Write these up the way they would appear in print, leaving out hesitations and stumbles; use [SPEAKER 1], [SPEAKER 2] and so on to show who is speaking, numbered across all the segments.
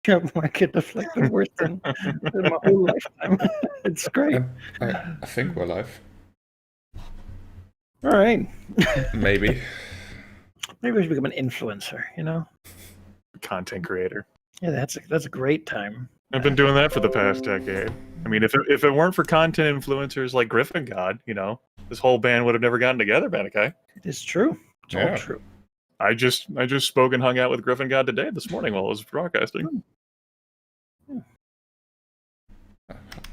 [SPEAKER 1] job market of like the worst in my whole lifetime. It's great.
[SPEAKER 2] I think we're live.
[SPEAKER 1] All right.
[SPEAKER 2] Maybe.
[SPEAKER 1] Maybe we should become an influencer, you know?
[SPEAKER 3] Content creator.
[SPEAKER 1] Yeah, that's a great time.
[SPEAKER 3] I've been doing that for the past decade. I mean, if it weren't for content influencers like Griffin God, this whole band would have never gotten together, Bannakai.
[SPEAKER 1] It is true. It's all
[SPEAKER 2] Yeah.
[SPEAKER 1] true.
[SPEAKER 3] I just spoke and hung out with Griffin God today, this morning, while I was broadcasting.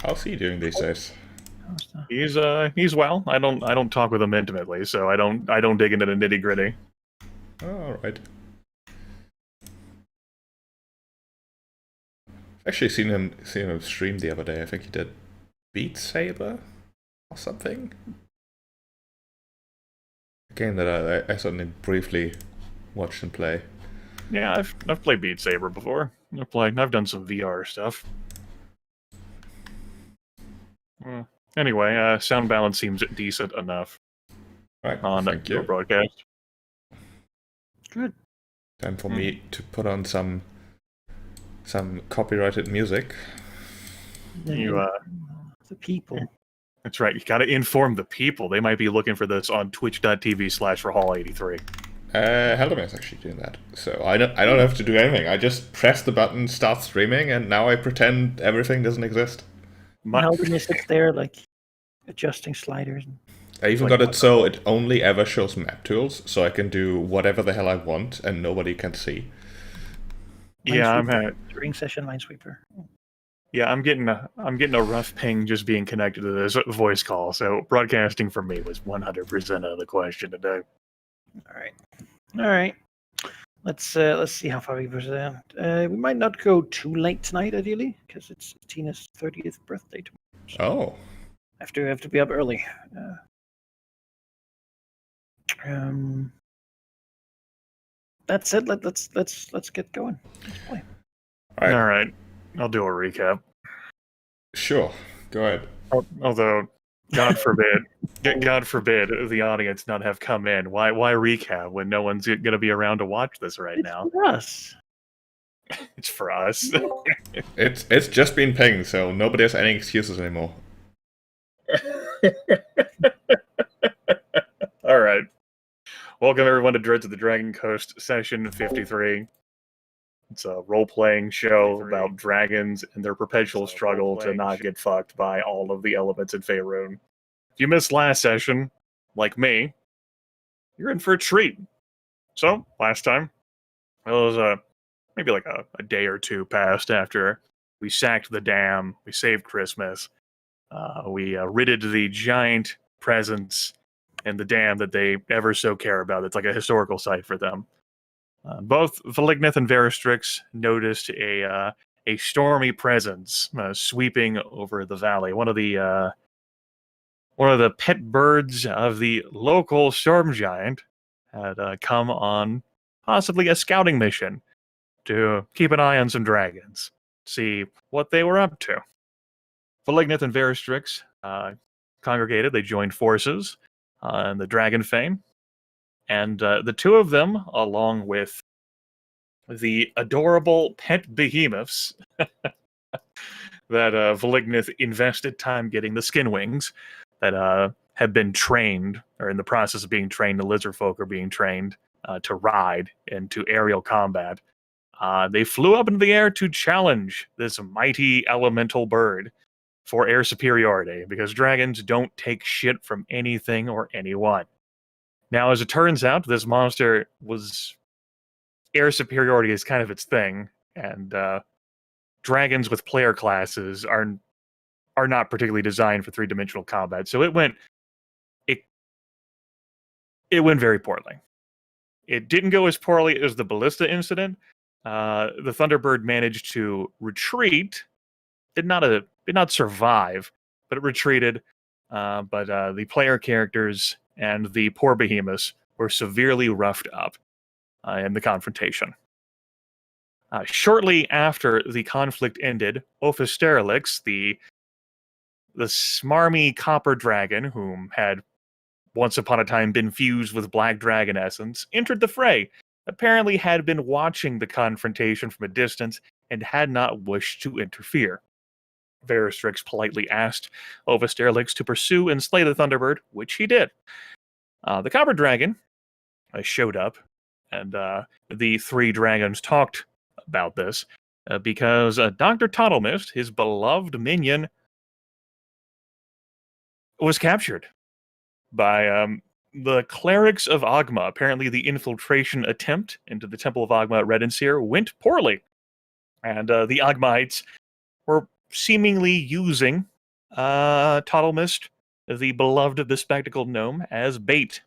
[SPEAKER 2] How's he doing these days?
[SPEAKER 3] He's well. I don't talk with him intimately, so I don't dig into the nitty gritty.
[SPEAKER 2] All right. Actually, seen him stream the other day. I think he did Beat Saber or something. A game that I suddenly briefly watched him play.
[SPEAKER 3] Yeah, I've played Beat Saber before. I've done some VR stuff. Anyway, sound balance seems decent enough
[SPEAKER 2] Right,
[SPEAKER 3] on
[SPEAKER 2] thank
[SPEAKER 3] your
[SPEAKER 2] you.
[SPEAKER 3] broadcast.
[SPEAKER 1] Good.
[SPEAKER 2] Time for me to put on some copyrighted music.
[SPEAKER 3] You
[SPEAKER 1] the people.
[SPEAKER 3] That's right. You got to inform the people. They might be looking for this on twitch.tv/rahal83.
[SPEAKER 2] Helderman is actually doing that, so I don't have to do anything. I just press the button, start streaming, and now I pretend everything doesn't exist.
[SPEAKER 1] Helderman sits there like adjusting sliders.
[SPEAKER 2] I even got it so it only ever shows map tools, so I can do whatever the hell I want and nobody can see.
[SPEAKER 3] Yeah, I'm at
[SPEAKER 1] during session Minesweeper.
[SPEAKER 3] Yeah, I'm getting a rough ping just being connected to this voice call. So broadcasting for me was 100% of the question today.
[SPEAKER 1] All right. Let's see how far we've got. We might not go too late tonight, ideally, because it's Tina's 30th birthday tomorrow. So
[SPEAKER 2] Oh.
[SPEAKER 1] I have to be up early. That's it. Let's get going. Let's play.
[SPEAKER 2] All
[SPEAKER 3] right. I'll do a recap.
[SPEAKER 2] Sure. Go ahead.
[SPEAKER 3] Although, God forbid the audience not have come in. Why recap when no one's going to be around to watch this right now?
[SPEAKER 1] It's for us.
[SPEAKER 3] It's for us.
[SPEAKER 2] It's just been pinged, so nobody has any excuses anymore.
[SPEAKER 3] All right. Welcome everyone to Dreads of the Dragon Coast session 53. It's a role-playing show about dragons and their perpetual struggle to not get fucked by all of the elements in Faerun. If you missed last session, like me, you're in for a treat. So, last time, it was maybe like a day or two passed after we sacked the dam, we saved Christmas, we ridded the giant presence in the dam that they ever so care about. It's like a historical site for them. Both Valignith and Veristrix noticed a stormy presence sweeping over the valley. One of the pet birds of the local storm giant had come on possibly a scouting mission to keep an eye on some dragons, see what they were up to. Valignith and Veristrix congregated. They joined forces in the Dragon Fane. And the two of them, along with the adorable pet behemoths that Valignith invested time getting, the skin wings, that have been trained, or in the process of being trained, the lizard folk are being trained to ride into aerial combat. They flew up into the air to challenge this mighty elemental bird for air superiority, because dragons don't take shit from anything or anyone. Now, as it turns out, this monster air superiority is kind of its thing, and dragons with player classes are not particularly designed for three-dimensional combat. So it went very poorly. It didn't go as poorly as the ballista incident. The Thunderbird managed to retreat. Did not survive, but it retreated. But the player characters and the poor behemoths were severely roughed up in the confrontation. Shortly after the conflict ended, Ophisterelix, the smarmy copper dragon, whom had once upon a time been fused with black dragon essence, entered the fray. Apparently had been watching the confrontation from a distance and had not wished to interfere. Veristrix politely asked Ovisterlix to pursue and slay the Thunderbird, which he did. The Copper Dragon showed up, and the three dragons talked about this because Dr. Toddlemist, his beloved minion, was captured by the clerics of Agma. Apparently, the infiltration attempt into the Temple of Agma at Redenseer went poorly, and the Agmites were seemingly using Toddlemist, the beloved bespectacled gnome, as bait,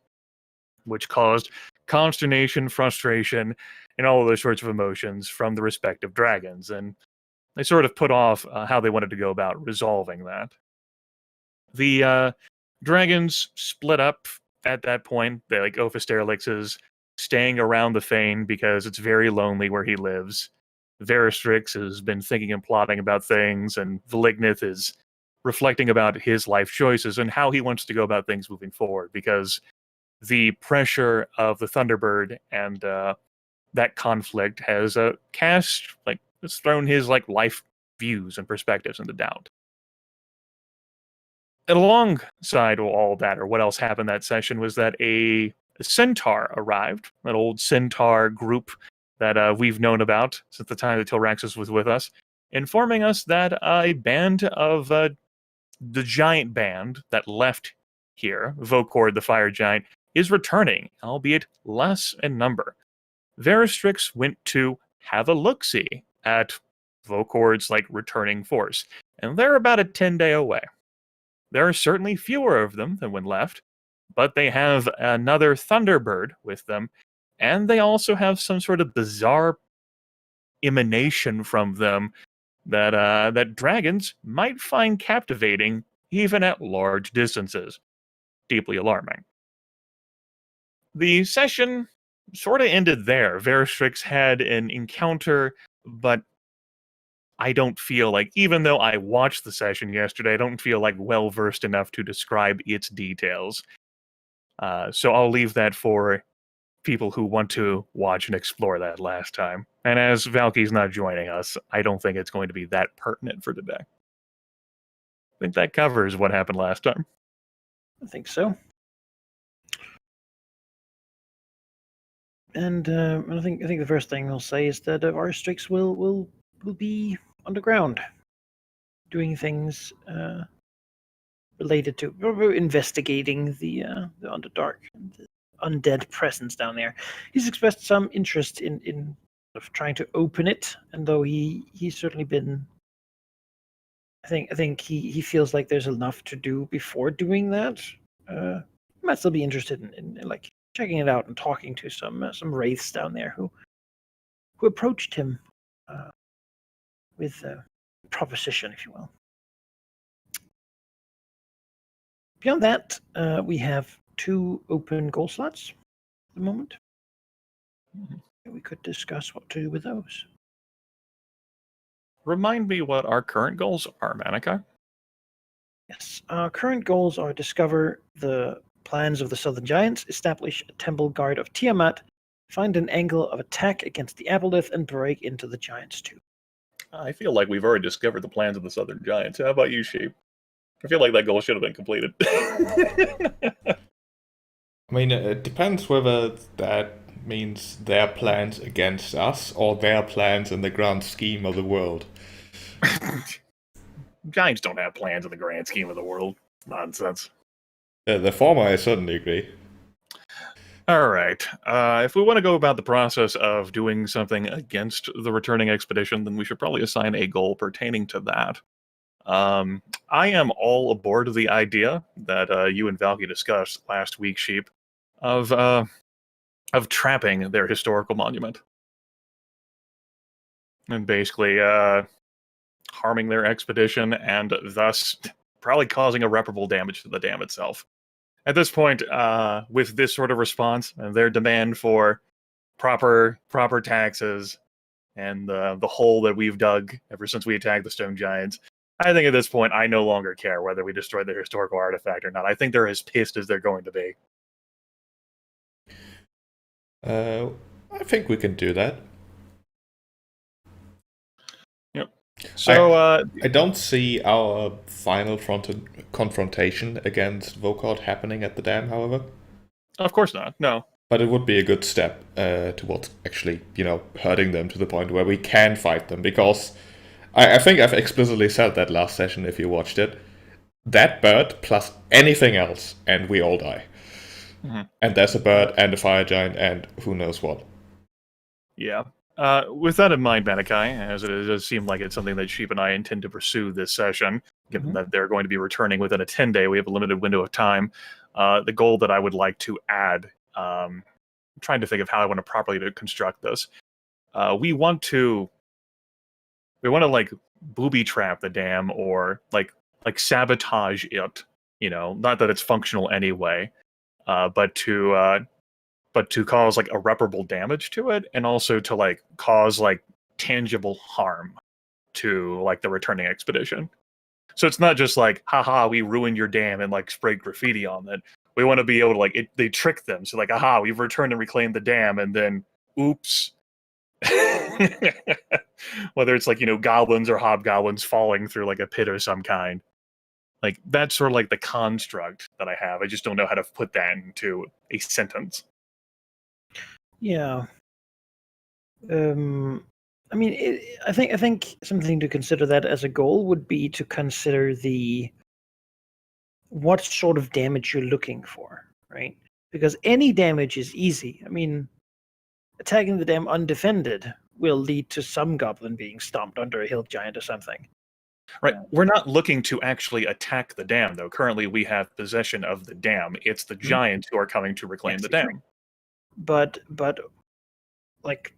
[SPEAKER 3] which caused consternation, frustration, and all of those sorts of emotions from the respective dragons. And they sort of put off how they wanted to go about resolving that. The dragons split up at that point. They, like, Ophisterlix is staying around the Fane because it's very lonely where he lives. Veristrix has been thinking and plotting about things, and Velignith is reflecting about his life choices and how he wants to go about things moving forward, because the pressure of the Thunderbird and that conflict has it's thrown his life views and perspectives into doubt. And alongside all that, or what else happened that session, was that a centaur arrived, an old centaur group that we've known about since the time that Tilraxis was with us, informing us that a band of the giant band that left here, Vokord the Fire Giant, is returning, albeit less in number. Veristrix went to have a look-see at Vokord's returning force, and they're about a 10-day away. There are certainly fewer of them than when left, but they have another Thunderbird with them, and they also have some sort of bizarre emanation from them that dragons might find captivating even at large distances. Deeply alarming. The session sort of ended there. Veristrix had an encounter, but I don't feel even though I watched the session yesterday, I don't feel well-versed enough to describe its details. So I'll leave that for people who want to watch and explore that last time. And as Valky's not joining us, I don't think it's going to be that pertinent for today. I think that covers what happened last time.
[SPEAKER 1] I think so. And I think the first thing we'll say is that Veristrix will be underground, doing things related to investigating the Underdark and the undead presence down there. He's expressed some interest in trying to open it, and though he's certainly been, I think he feels like there's enough to do before doing that. He might still be interested in checking it out and talking to some wraiths down there who approached him with a proposition, if you will. Beyond that, we have 2 open goal slots at the moment. We could discuss what to do with those.
[SPEAKER 3] Remind me what our current goals are, Manikai.
[SPEAKER 1] Yes, our current goals are discover the plans of the Southern Giants, establish a temple guard of Tiamat, find an angle of attack against the Aboleth, and break into the Giants' tomb.
[SPEAKER 3] I feel like we've already discovered the plans of the Southern Giants. How about you, Sheep? I feel like that goal should have been completed.
[SPEAKER 2] I mean, it depends whether that means their plans against us or their plans in the grand scheme of the world.
[SPEAKER 3] Giants don't have plans in the grand scheme of the world. Nonsense.
[SPEAKER 2] The former, I certainly agree.
[SPEAKER 3] All right. If we want to go about the process of doing something against the returning expedition, then we should probably assign a goal pertaining to that. I am all aboard the idea that you and Valky discussed last week, Sheep, of trapping their historical monument. And basically harming their expedition and thus probably causing irreparable damage to the dam itself. At this point, with this sort of response and their demand for proper taxes and the hole that we've dug ever since we attacked the Stone Giants, I think at this point I no longer care whether we destroy the historical artifact or not. I think they're as pissed as they're going to be.
[SPEAKER 2] I think we can do that.
[SPEAKER 3] So,
[SPEAKER 2] I don't see our final confrontation against Vokard happening at the dam, however.
[SPEAKER 3] of course not. No.
[SPEAKER 2] But it would be a good step towards actually, hurting them to the point where we can fight them. Because I think I've explicitly said that last session, if you watched it. That bird plus anything else, and we all die.
[SPEAKER 3] Mhm.
[SPEAKER 2] And there's a bird and a fire giant and who knows what.
[SPEAKER 3] Yeah. With that in mind, Manikai, as it does seem like it's something that Sheep and I intend to pursue this session, given that they're going to be returning within a 10-day, we have a limited window of time. The goal that I would like to add, I'm trying to think of how I want to properly construct this. We want to like booby trap the dam or like sabotage it. Not that it's functional anyway, but to cause like irreparable damage to it, and also to like cause like tangible harm to like the returning expedition. So it's not just like, haha, we ruined your dam and like sprayed graffiti on it. We want to be able to like they trick them. So like, aha, we've returned and reclaimed the dam, and then oops. Whether it's like, goblins or hobgoblins falling through like a pit of some kind. Like that's sort of like the construct that I have. I just don't know how to put that into a sentence.
[SPEAKER 1] Yeah. I mean, I think something to consider that as a goal would be to consider what sort of damage you're looking for, right? Because any damage is easy. I mean, attacking the dam undefended will lead to some goblin being stomped under a hill giant or something.
[SPEAKER 3] Right. We're not looking to actually attack the dam, though. Currently, we have possession of the dam. It's the giants who are coming to reclaim the dam.
[SPEAKER 1] But like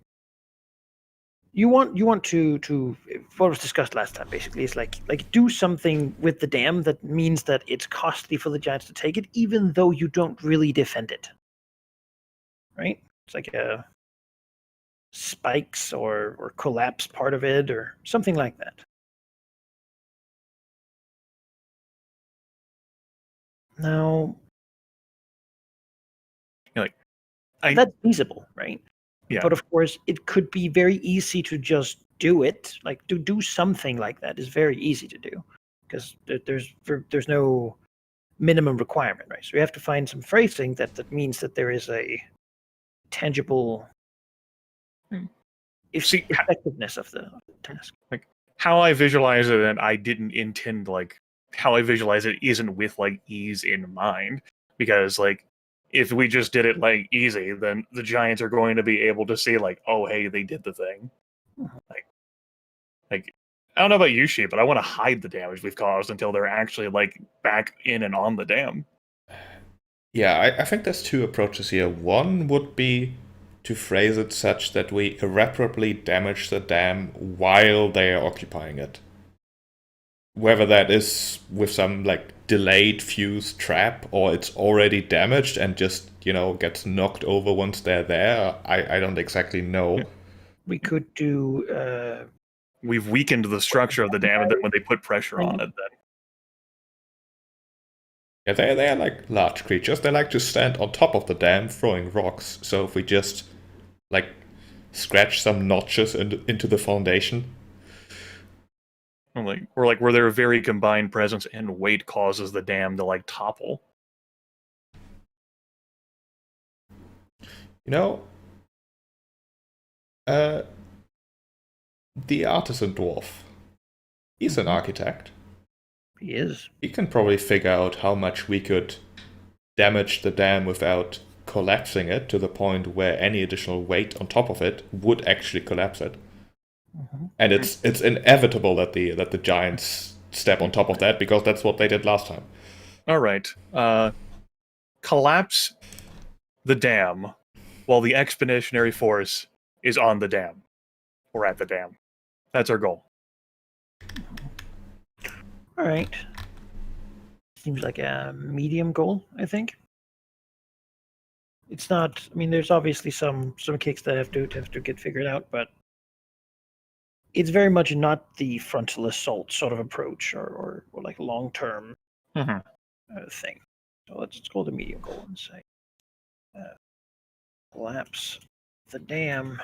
[SPEAKER 1] you want to what was discussed last time basically is like do something with the dam that means that it's costly for the giants to take it, even though you don't really defend it. Right? It's like spikes or collapse part of it or something like that. Now, that's feasible, right?
[SPEAKER 3] Yeah.
[SPEAKER 1] But of course, it could be very easy to just do it. Like to do something like that is very easy to do because there's no minimum requirement, right? So you have to find some phrasing that means that there is a tangible effectiveness of the task.
[SPEAKER 3] Like how I visualize it, and I didn't intend like how I visualize it isn't with like ease in mind, because like if we just did it like easy, then the giants are going to be able to see like, oh hey, they did the thing. Like I don't know about you, Sheep, but I want to hide the damage we've caused until they're actually like back in and on the dam.
[SPEAKER 2] Yeah, I think there's two approaches here. One would be to phrase it such that we irreparably damage the dam while they are occupying it. Whether that is with some like delayed fuse trap or it's already damaged and just, gets knocked over once they're there, I don't exactly know.
[SPEAKER 1] We could do
[SPEAKER 3] We've weakened the structure of the dam, and then when they put pressure on it, then
[SPEAKER 2] yeah, they're like large creatures. They like to stand on top of the dam throwing rocks. So if we just like scratch some notches into the foundation,
[SPEAKER 3] where their very combined presence and weight causes the dam to like topple.
[SPEAKER 2] The artisan dwarf, he's an architect.
[SPEAKER 1] He is.
[SPEAKER 2] He can probably figure out how much we could damage the dam without collapsing it to the point where any additional weight on top of it would actually collapse it. And it's inevitable that the giants step on top of that because that's what they did last time.
[SPEAKER 3] All right. Collapse the dam while the expeditionary force is on the dam or at the dam. That's our goal.
[SPEAKER 1] All right. Seems like a medium goal, I think. It's not. I mean, there's obviously some kicks that have to get figured out, but it's very much not the frontal assault sort of approach or like long-term thing. So let's call it a medium goal and say collapse the dam.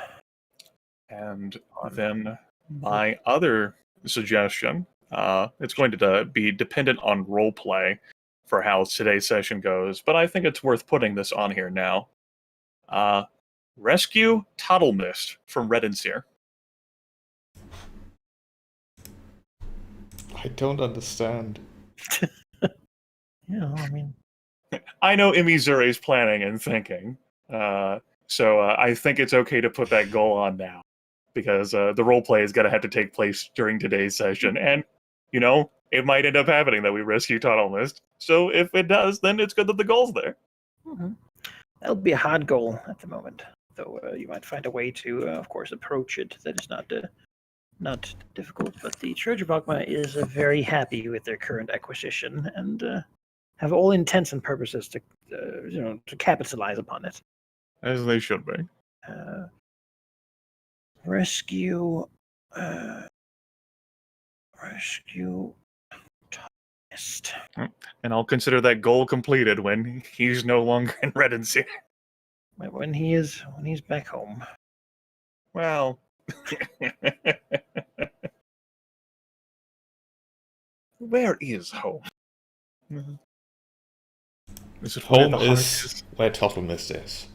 [SPEAKER 3] And then my other suggestion. It's going to be dependent on roleplay for how today's session goes, but I think it's worth putting this on here now. Rescue Toddle Mist from Red and Sear.
[SPEAKER 2] I don't understand.
[SPEAKER 1] Yeah, I mean,
[SPEAKER 3] I know Imizuri's planning and thinking, so I think it's okay to put that goal on now, because the roleplay is going to have to take place during today's session, and, you know, it might end up happening that we rescue Toddle Mist, so if it does, then it's good that the goal's there.
[SPEAKER 1] mm-hmm. That'll be a hard goal at the moment, though you might find a way to, of course, approach it that is not difficult, but the Church of Ogma is very happy with their current acquisition and have all intents and purposes to, to capitalize upon it.
[SPEAKER 3] As they should be.
[SPEAKER 1] Rescue Mist.
[SPEAKER 3] And I'll consider that goal completed when he's no longer in Red and Sear.
[SPEAKER 1] When he's back home.
[SPEAKER 3] Well, where is home? Is it
[SPEAKER 2] Home is where Toddle Mist is.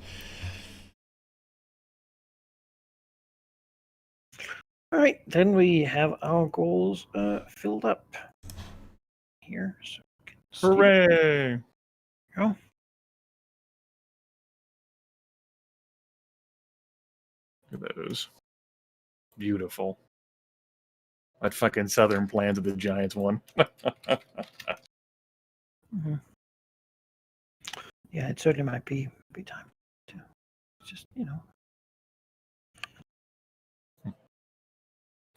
[SPEAKER 1] All right, then we have our goals filled up here. So we can see
[SPEAKER 3] Hooray!
[SPEAKER 1] go.
[SPEAKER 3] Look at those. Beautiful. That fucking Southern Plans of the Giants one.
[SPEAKER 1] Mm-hmm. Yeah, it certainly might be time to just,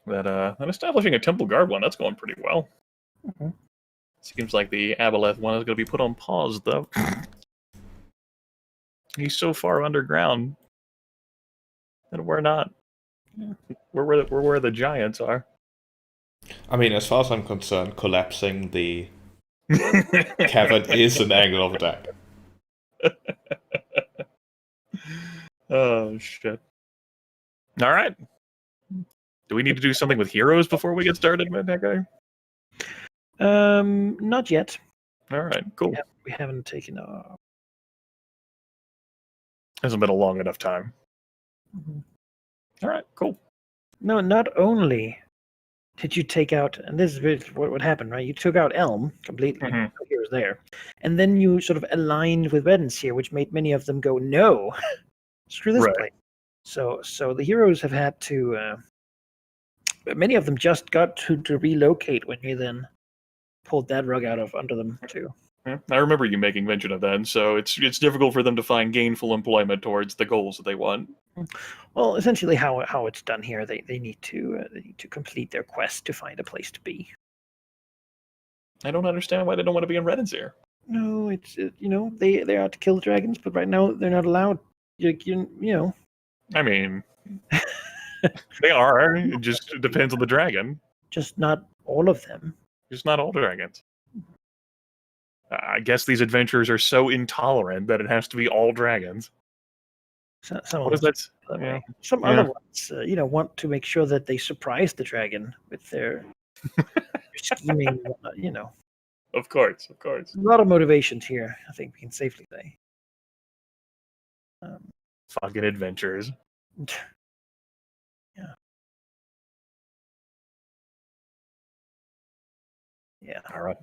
[SPEAKER 3] That establishing a temple guard one, that's going pretty well.
[SPEAKER 1] Mm-hmm.
[SPEAKER 3] Seems like the Aboleth one is going to be put on pause, though. He's so far underground. And we're not.
[SPEAKER 1] Yeah.
[SPEAKER 3] We're where the giants are.
[SPEAKER 2] I mean, as far as I'm concerned, collapsing the cavern is an angle of attack.
[SPEAKER 3] Oh, shit. All right. Do we need to do something with heroes before we get started, that guy?
[SPEAKER 1] Not yet.
[SPEAKER 3] All right, cool.
[SPEAKER 1] Yeah, we haven't taken
[SPEAKER 3] Hasn't been a long enough time.
[SPEAKER 1] Mm-hmm.
[SPEAKER 3] All right, cool.
[SPEAKER 1] No, not only did you take out, and this is what happened, right? You took out Elm completely.
[SPEAKER 3] Mhm.
[SPEAKER 1] He was there. And then you sort of aligned with Redens here, which made many of them go, no, screw this
[SPEAKER 3] Right.
[SPEAKER 1] place. So the heroes have had to, many of them just got to relocate when you then pulled that rug out of under them too.
[SPEAKER 3] Yeah, I remember you making mention of that, and so it's difficult for them to find gainful employment towards the goals that they want.
[SPEAKER 1] Well, essentially, how it's done here, they need to complete their quest to find a place to be.
[SPEAKER 3] I don't understand why they don't want to be in Red and Sear.
[SPEAKER 1] No, it's they're out to kill the dragons, but right now they're not allowed.
[SPEAKER 3] I mean, they are. It just depends on the dragon.
[SPEAKER 1] Just not all of them.
[SPEAKER 3] Just not all dragons. I guess these adventurers are so intolerant that it has to be all dragons.
[SPEAKER 1] Some
[SPEAKER 3] What
[SPEAKER 1] of
[SPEAKER 3] is
[SPEAKER 1] them,
[SPEAKER 3] that? Yeah.
[SPEAKER 1] Some
[SPEAKER 3] Yeah.
[SPEAKER 1] other ones, want to make sure that they surprise the dragon with their scheming.
[SPEAKER 3] Of course.
[SPEAKER 1] A lot of motivations here, I think we can safely say.
[SPEAKER 3] Fucking adventurers.
[SPEAKER 1] Yeah.
[SPEAKER 3] All right.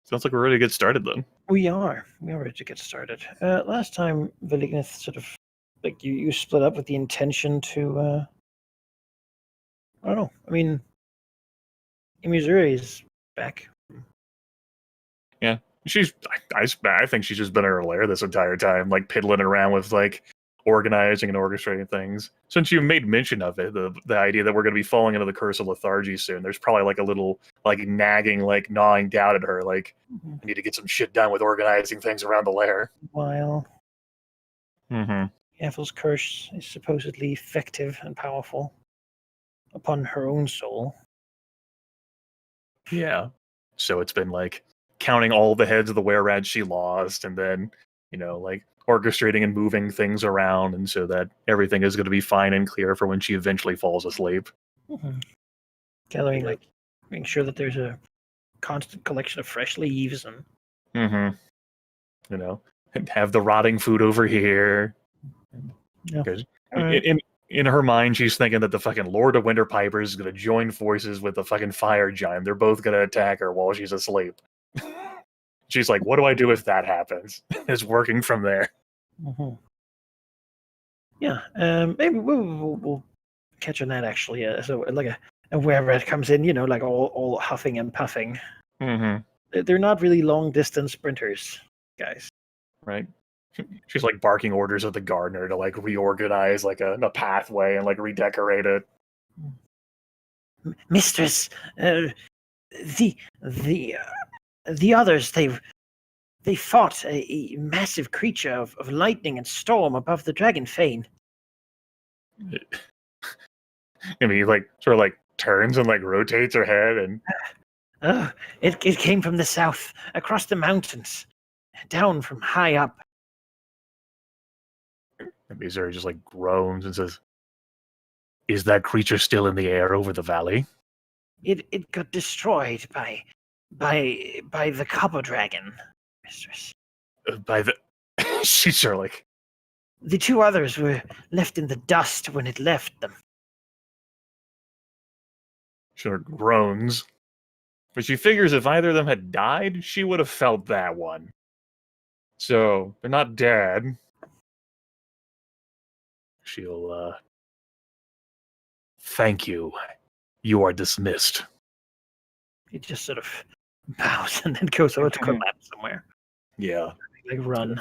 [SPEAKER 3] Sounds like we're ready to get started then.
[SPEAKER 1] We are ready to get started. Last time, Vilignith sort of, like, you split up with the intention to, I don't know. I mean, Imizuri is back.
[SPEAKER 3] Yeah. I think she's just been in her lair this entire time, like piddling around with like organizing and orchestrating things. Since you made mention of it, the idea that we're going to be falling into the curse of lethargy soon, there's probably like a little like nagging, like gnawing doubt at her, like I need to get some shit done with organizing things around the lair.
[SPEAKER 1] While
[SPEAKER 3] Mm-hmm.
[SPEAKER 1] Ethel's curse is supposedly effective and powerful upon her own soul.
[SPEAKER 3] Yeah. So it's been like counting all the heads of the were-rats she lost, and then, like orchestrating and moving things around, and so that everything is going to be fine and clear for when she eventually falls asleep.
[SPEAKER 1] Mm-hmm. gathering, like making sure that there's a constant collection of fresh leaves and
[SPEAKER 3] you know, and have the rotting food over here.
[SPEAKER 1] Yeah.
[SPEAKER 3] Because
[SPEAKER 1] Alright.
[SPEAKER 3] in her mind, she's thinking that the fucking Lord of Winter Pipers is going to join forces with the fucking Fire Giant. They're both going to attack her while she's asleep. She's like, what do I do if that happens? It's working from there.
[SPEAKER 1] Mhm. Yeah, maybe we'll catch on that actually. So like a wherever it comes in, you know, like all huffing and puffing. They're not really long distance sprinters, guys.
[SPEAKER 3] Right? She's like barking orders at the gardener to like reorganize like a pathway and like redecorate it.
[SPEAKER 1] Mistress, the others they fought a massive creature of lightning and storm above the dragon fane.
[SPEAKER 3] I mean, he like sort of like turns and like rotates her head and
[SPEAKER 1] It came from the south, across the mountains, down from high up.
[SPEAKER 3] Bizarre just like groans and says, "Is that creature still in the air over the valley?"
[SPEAKER 1] It got destroyed by the copper dragon, mistress.
[SPEAKER 3] By the she's sort of like,
[SPEAKER 1] The two others were left in the dust when it left them.
[SPEAKER 3] sort of groans. But she figures if either of them had died, she would have felt that one. So they're not dead. She'll thank you. You are dismissed.
[SPEAKER 1] He just sort of bows and then goes over to go nap somewhere.
[SPEAKER 3] Yeah.
[SPEAKER 1] Like run.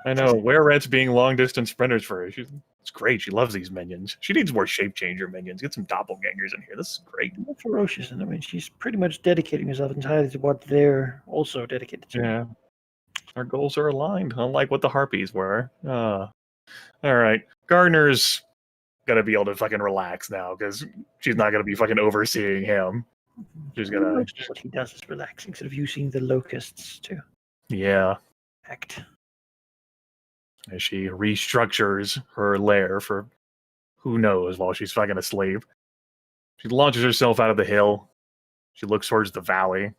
[SPEAKER 3] I know. Where Red's being long distance sprinters for her. It's great. She loves these minions. She needs more shape changer minions. Get some doppelgangers in here. This is great.
[SPEAKER 1] Ferocious, and I mean she's pretty much dedicating herself entirely to what they're also dedicated to.
[SPEAKER 3] Yeah. Our goals are aligned, unlike what the harpies were. All right. Gardner's gonna be able to fucking relax now because she's not gonna be fucking overseeing him. She's gonna
[SPEAKER 1] What he does is relaxing, sort of using the locusts to act.
[SPEAKER 3] As she restructures her lair for who knows while she's fucking asleep. She launches herself out of the hill. She looks towards the valley.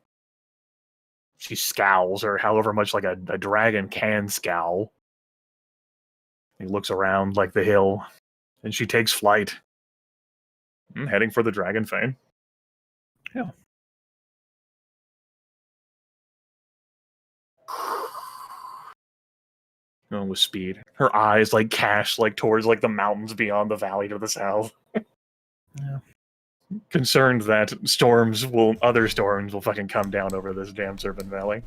[SPEAKER 3] She scowls, or however much like a dragon can scowl. He looks around like the hill, and she takes flight, heading for the dragon fane.
[SPEAKER 1] Yeah.
[SPEAKER 3] Going with speed. Her eyes like cast like towards like the mountains beyond the valley to the south.
[SPEAKER 1] Yeah.
[SPEAKER 3] Concerned that other storms will fucking come down over this damn Serpent Valley.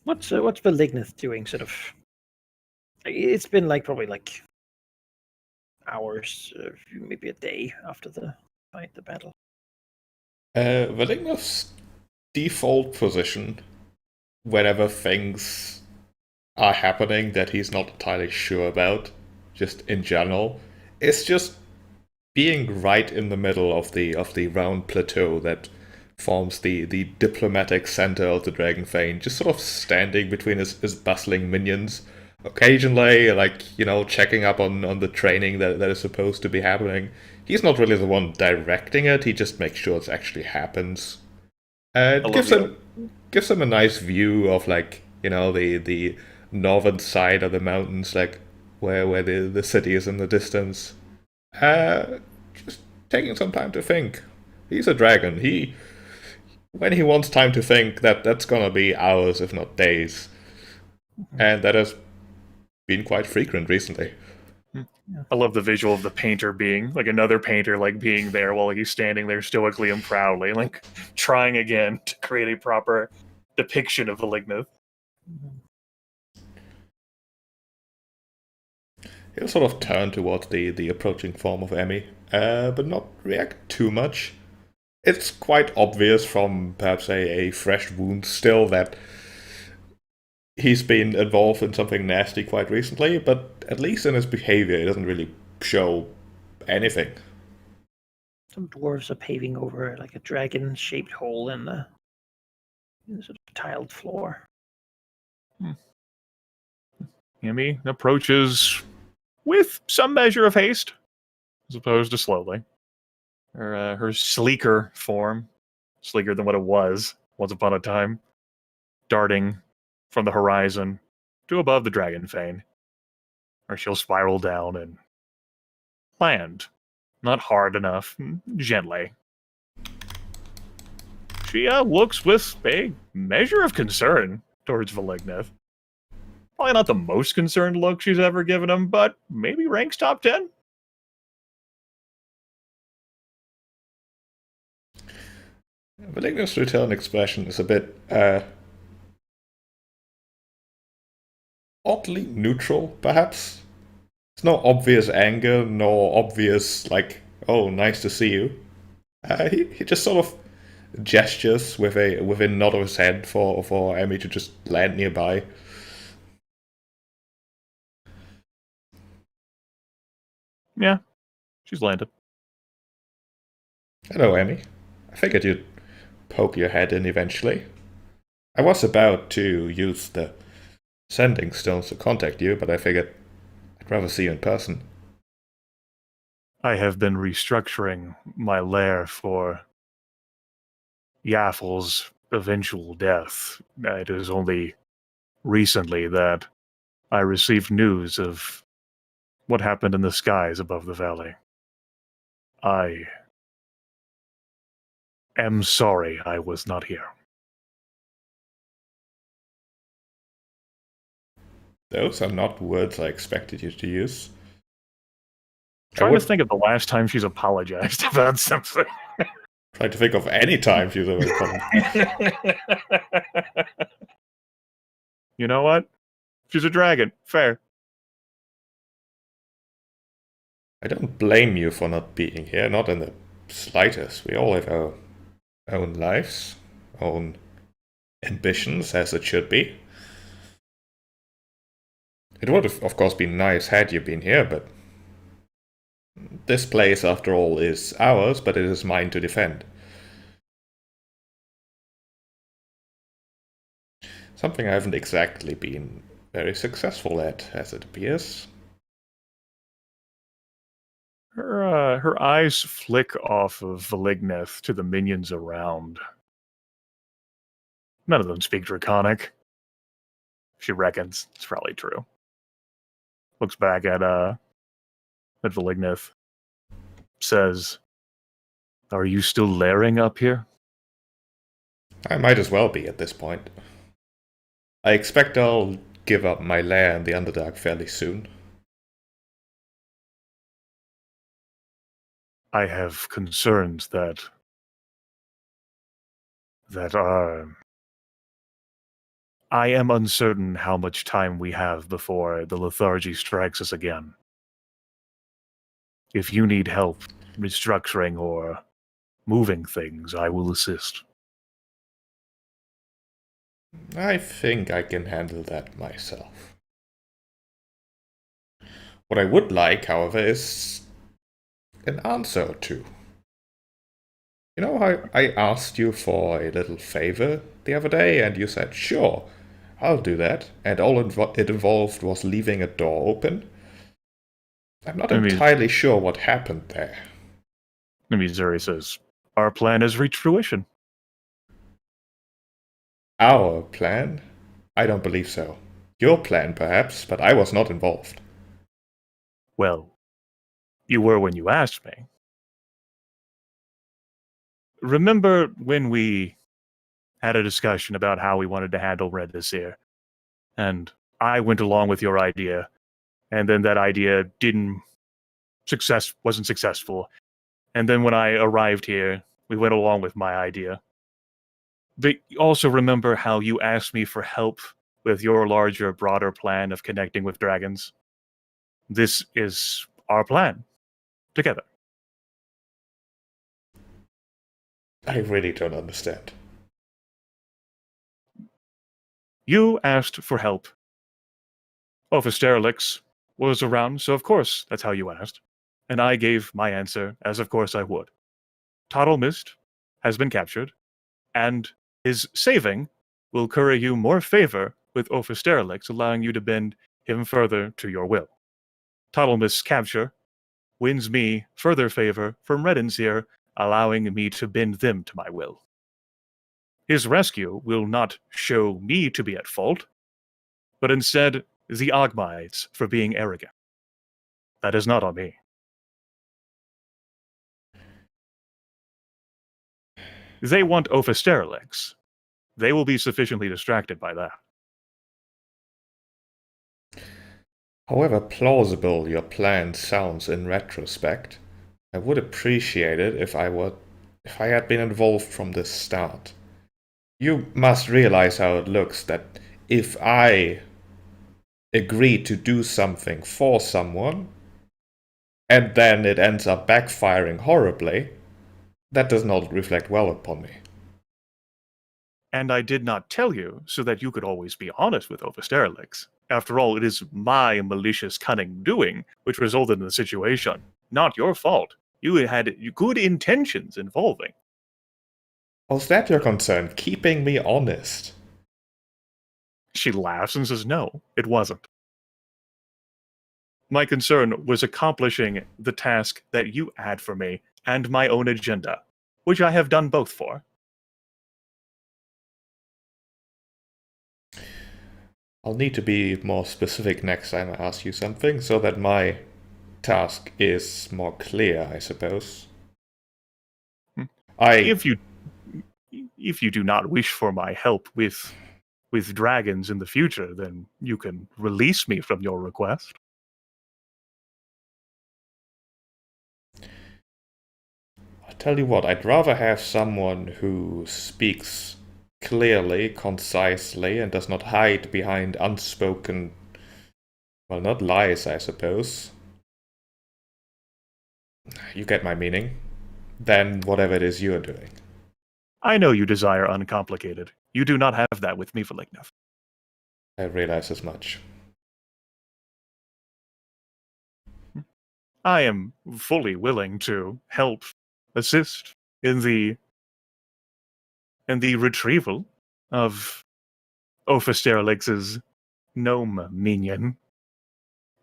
[SPEAKER 1] What's Malignant doing? Sort of. It's been like probably like hours, maybe a day after the fight, the battle.
[SPEAKER 2] Malignant's default position, whenever things are happening that he's not entirely sure about, just in general, is just being right in the middle of the round plateau that forms the diplomatic center of the Dragon Fane, just sort of standing between his bustling minions, occasionally, like, checking up on the training that is supposed to be happening. He's not really the one directing it, he just makes sure it actually happens. It gives him a nice view of, like, the northern side of the mountains, like where the city is in the distance. Just taking some time to think. He's a dragon. When he wants time to think, that's gonna be hours, if not days. And that has been quite frequent recently.
[SPEAKER 3] I love the visual of the painter being like another painter, like being there while he's standing there stoically and proudly, like trying again to create a proper depiction of Malignant.
[SPEAKER 2] He'll sort of turn towards the approaching form of Emmy, but not react too much. It's quite obvious from perhaps a fresh wound still that he's been involved in something nasty quite recently, but at least in his behavior, he doesn't really show anything.
[SPEAKER 1] Some dwarves are paving over like a dragon-shaped hole in the sort of tiled floor.
[SPEAKER 3] Emmy approaches with some measure of haste, as opposed to slowly. her sleeker form, sleeker than what it was once upon a time, darting from the horizon to above the dragon fane, where she'll spiral down and land. Not hard enough, gently. She looks with a measure of concern towards Valignith. Probably not the most concerned look she's ever given him, but maybe ranks top 10.
[SPEAKER 2] Valignith's return expression is a bit oddly neutral, perhaps. There's no obvious anger, no obvious, like, oh, nice to see you. He just sort of gestures with a nod of his head for Emmy to just land nearby.
[SPEAKER 3] Yeah, she's landed.
[SPEAKER 2] Hello, Emmy. I figured you'd poke your head in eventually. I was about to use the sending stones to contact you, but I figured I'd rather see you in person.
[SPEAKER 3] I have been restructuring my lair for Yaffel's eventual death. It is only recently that I received news of what happened in the skies above the valley. I am sorry I was not here.
[SPEAKER 2] Those are not words I expected you to use.
[SPEAKER 3] Trying to think of the last time she's apologized about something.
[SPEAKER 2] Trying to think of any time she's ever apologized.
[SPEAKER 3] You know what? She's a dragon. Fair.
[SPEAKER 2] I don't blame you for not being here, not in the slightest. We all have our own lives, own ambitions, as it should be. It would have, of course, been nice had you been here, but this place, after all, is ours, but it is mine to defend. Something I haven't exactly been very successful at, as it appears.
[SPEAKER 3] Her eyes flick off of Valignith to the minions around. None of them speak Draconic. She reckons it's probably true. Looks back at Valignith. Says, "Are you still lairing up here?"
[SPEAKER 2] I might as well be at this point. I expect I'll give up my lair in the Underdark fairly soon.
[SPEAKER 3] I have concerns that are... I am uncertain how much time we have before the lethargy strikes us again. If you need help restructuring or moving things, I will assist.
[SPEAKER 2] I think I can handle that myself. What I would like, however, is an answer or two. You know how I asked you for a little favor the other day, and you said, sure, I'll do that, and all it involved was leaving a door open? I'm not entirely sure what happened there.
[SPEAKER 3] Missouri says, our plan has reached fruition.
[SPEAKER 2] Our plan? I don't believe so. Your plan, perhaps, but I was not involved.
[SPEAKER 3] Well, you were when you asked me. Remember when we had a discussion about how we wanted to handle Red this year? And I went along with your idea, and then that idea wasn't successful. And then when I arrived here, we went along with my idea. But also remember how you asked me for help with your larger, broader plan of connecting with dragons? This is our plan. Together.
[SPEAKER 2] I really don't understand.
[SPEAKER 3] You asked for help. Ophisterelix was around, so of course that's how you asked. And I gave my answer, as of course I would. Toddle Mist has been captured, and his saving will curry you more favor with Ophisterelix, allowing you to bend him further to your will. Toddle Mist's capture wins me further favor from Redden's here, allowing me to bend them to my will. His rescue will not show me to be at fault, but instead the Ogmites for being arrogant. That is not on me. They want Ophisterelix. They will be sufficiently distracted by that.
[SPEAKER 2] However plausible your plan sounds in retrospect, I would appreciate it if I had been involved from the start. You must realize how it looks that if I agree to do something for someone, and then it ends up backfiring horribly, that does not reflect well upon me.
[SPEAKER 3] And I did not tell you so that you could always be honest with Ophisterelix. After all, it is my malicious cunning doing which resulted in the situation, not your fault. You had good intentions involving.
[SPEAKER 2] Was that your concern, keeping me honest?
[SPEAKER 3] She laughs and says, no, it wasn't. My concern was accomplishing the task that you had for me and my own agenda, which I have done both for.
[SPEAKER 2] I'll need to be more specific next time I ask you something, so that my task is more clear, I suppose.
[SPEAKER 3] If you do not wish for my help with dragons in the future, then you can release me from your request.
[SPEAKER 2] I tell you what, I'd rather have someone who speaks clearly, concisely, and does not hide behind unspoken, well, not lies, I suppose. You get my meaning. Than whatever it is you're doing.
[SPEAKER 3] I know you desire uncomplicated. You do not have that with me, Velignov.
[SPEAKER 2] I realize as much.
[SPEAKER 3] I am fully willing to help, assist in the retrieval of Ophisterelix's gnome minion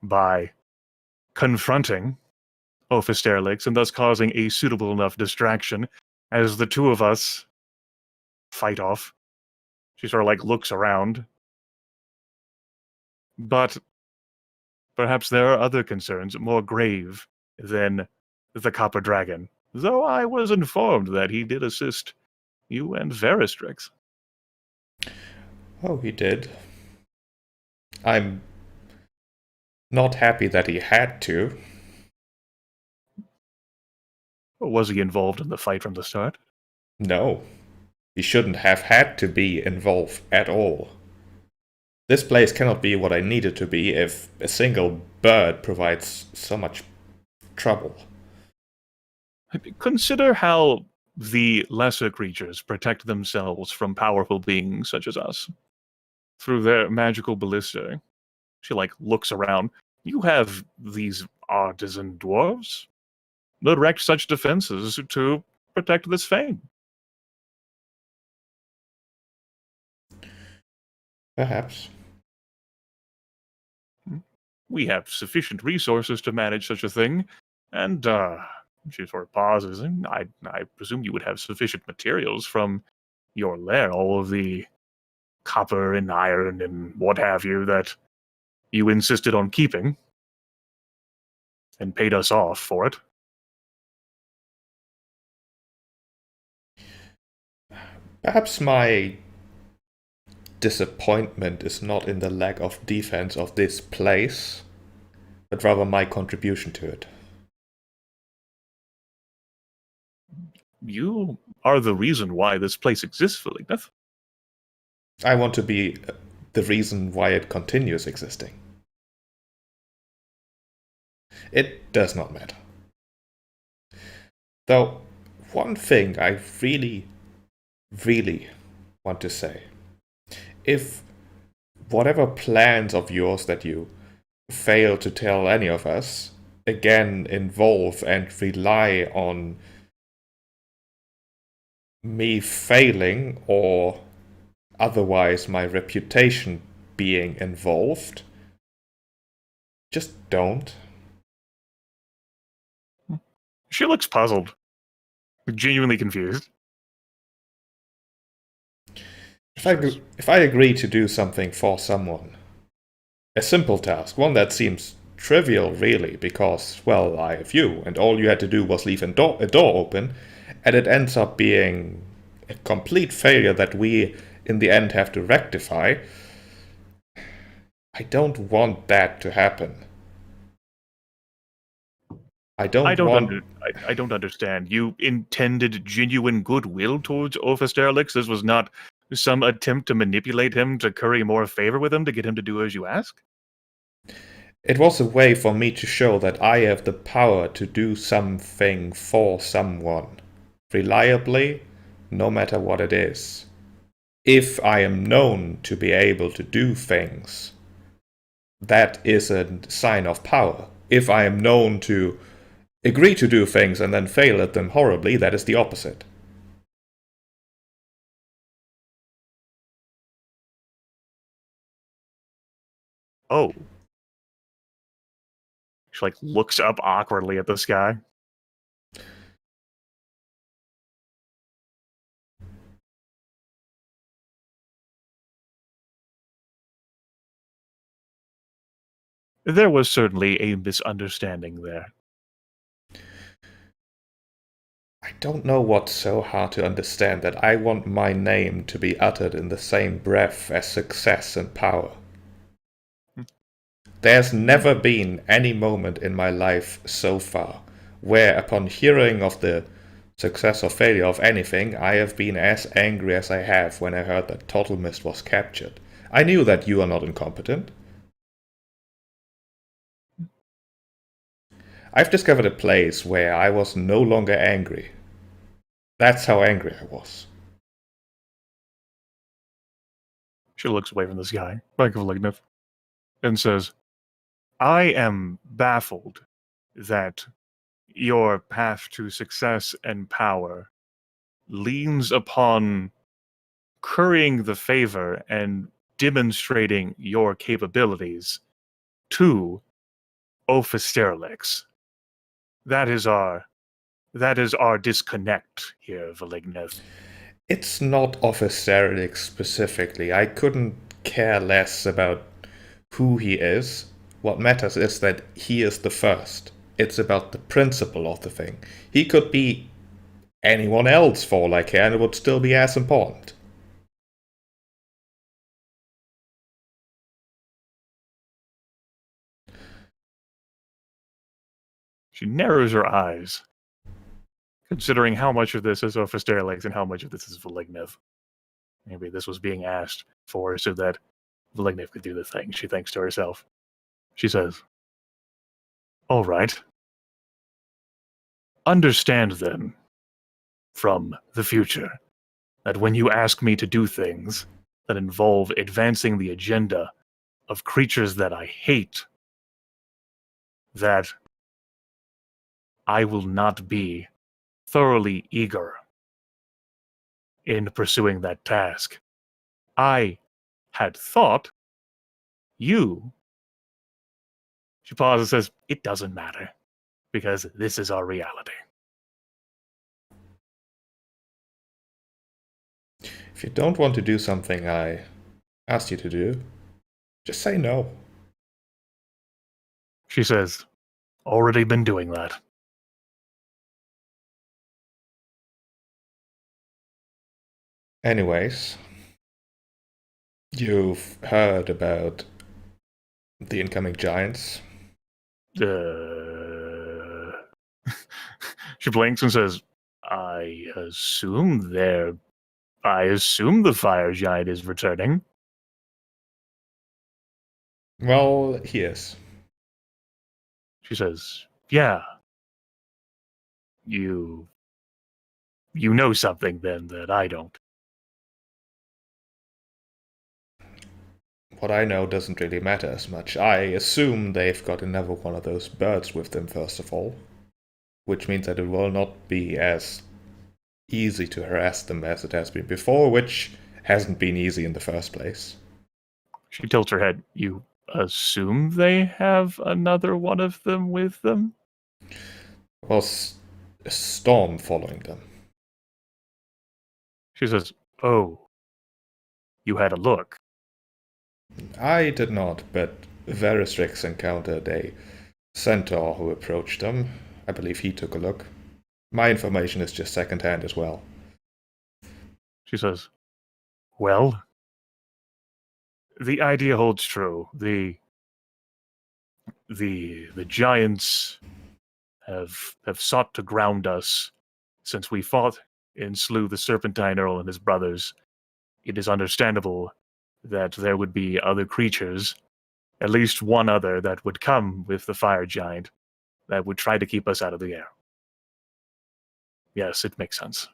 [SPEAKER 3] by confronting Ophisterelix and thus causing a suitable enough distraction as the two of us fight off. She sort of like looks around. But perhaps there are other concerns more grave than the Copper Dragon, though I was informed that he did assist you and Veristrix.
[SPEAKER 2] Oh, he did. I'm not happy that he had to.
[SPEAKER 3] Was he involved in the fight from the start?
[SPEAKER 2] No. He shouldn't have had to be involved at all. This place cannot be what I need it to be if a single bird provides so much trouble.
[SPEAKER 3] Consider how the lesser creatures protect themselves from powerful beings such as us. Through their magical ballista. She, looks around. You have these artisan dwarves that erect such defenses to protect this fame.
[SPEAKER 2] Perhaps.
[SPEAKER 3] We have sufficient resources to manage such a thing, and, she sort of pauses, and I presume you would have sufficient materials from your lair, all of the copper and iron and what have you that you insisted on keeping, and paid us off for it.
[SPEAKER 2] Perhaps my disappointment is not in the lack of defense of this place, but rather my contribution to it.
[SPEAKER 3] You are the reason why this place exists, Velignov.
[SPEAKER 2] I want to be the reason why it continues existing. It does not matter. Though, one thing I really, really want to say. If whatever plans of yours that you fail to tell any of us again involve and rely on me failing or otherwise my reputation being involved, just don't.
[SPEAKER 3] She looks puzzled. Genuinely confused.
[SPEAKER 2] If I agree to do something for someone, a simple task, one that seems trivial really, because, well, I have you, and all you had to do was leave a door open, and it ends up being a complete failure that we, in the end, have to rectify. I don't want that to happen. I don't
[SPEAKER 3] understand. You intended genuine goodwill towards Orphesterlix. This was not some attempt to manipulate him to curry more favor with him to get him to do as you ask?
[SPEAKER 2] It was a way for me to show that I have the power to do something for someone, reliably, no matter what it is. If I am known to be able to do things, that is a sign of power. If I am known to agree to do things and then fail at them horribly, that is the opposite.
[SPEAKER 3] Oh. She, looks up awkwardly at the sky. There was certainly a misunderstanding there.
[SPEAKER 2] I don't know what's so hard to understand that I want my name to be uttered in the same breath as success and power. There's never been any moment in my life so far where, upon hearing of the success or failure of anything, I have been as angry as I have when I heard that Total Mist was captured. I knew that you are not incompetent. I've discovered a place where I was no longer angry. That's how angry I was.
[SPEAKER 3] She looks away from the sky, like Malignant, and says, I am baffled that your path to success and power leans upon currying the favor and demonstrating your capabilities to Ophisterlix. That is our disconnect here, Valigneth.
[SPEAKER 2] It's not Ophisterlix specifically. I couldn't care less about who he is. What matters is that he is the first. It's about the principle of the thing. He could be anyone else for all I care, and it would still be as important.
[SPEAKER 3] She narrows her eyes, considering how much of this is Ophisterlix and how much of this is Valigneth. Maybe this was being asked for so that Valigneth could do the thing, she thinks to herself. She says, all right. Understand, then, from the future, that when you ask me to do things that involve advancing the agenda of creatures that I hate, that I will not be thoroughly eager in pursuing that task. I had thought you... She pauses and says, it doesn't matter, because this is our reality.
[SPEAKER 2] If you don't want to do something I asked you to do, just say no.
[SPEAKER 3] She says, already been doing that.
[SPEAKER 2] Anyways, you've heard about the incoming giants?
[SPEAKER 3] She blinks and says, I assume the fire giant is returning.
[SPEAKER 2] Well, he is.
[SPEAKER 3] She says, yeah. You know something then that I don't.
[SPEAKER 2] What I know doesn't really matter as much. I assume they've got another one of those birds with them, first of all. Which means that it will not be as easy to harass them as it has been before, which hasn't been easy in the first place.
[SPEAKER 3] She tilts her head. You assume they have another one of them with them?
[SPEAKER 2] Was a storm following them.
[SPEAKER 3] She says, "Oh, you had a look."
[SPEAKER 2] I did not, but Veristrix encountered a centaur who approached them. I believe he took a look. My information is just secondhand as well.
[SPEAKER 3] She says, "Well, the idea holds true. The giants have sought to ground us since we fought and slew the Serpentine Earl and his brothers. It is understandable that there would be other creatures, at least one other that would come with the fire giant that would try to keep us out of the air. Yes, it makes sense."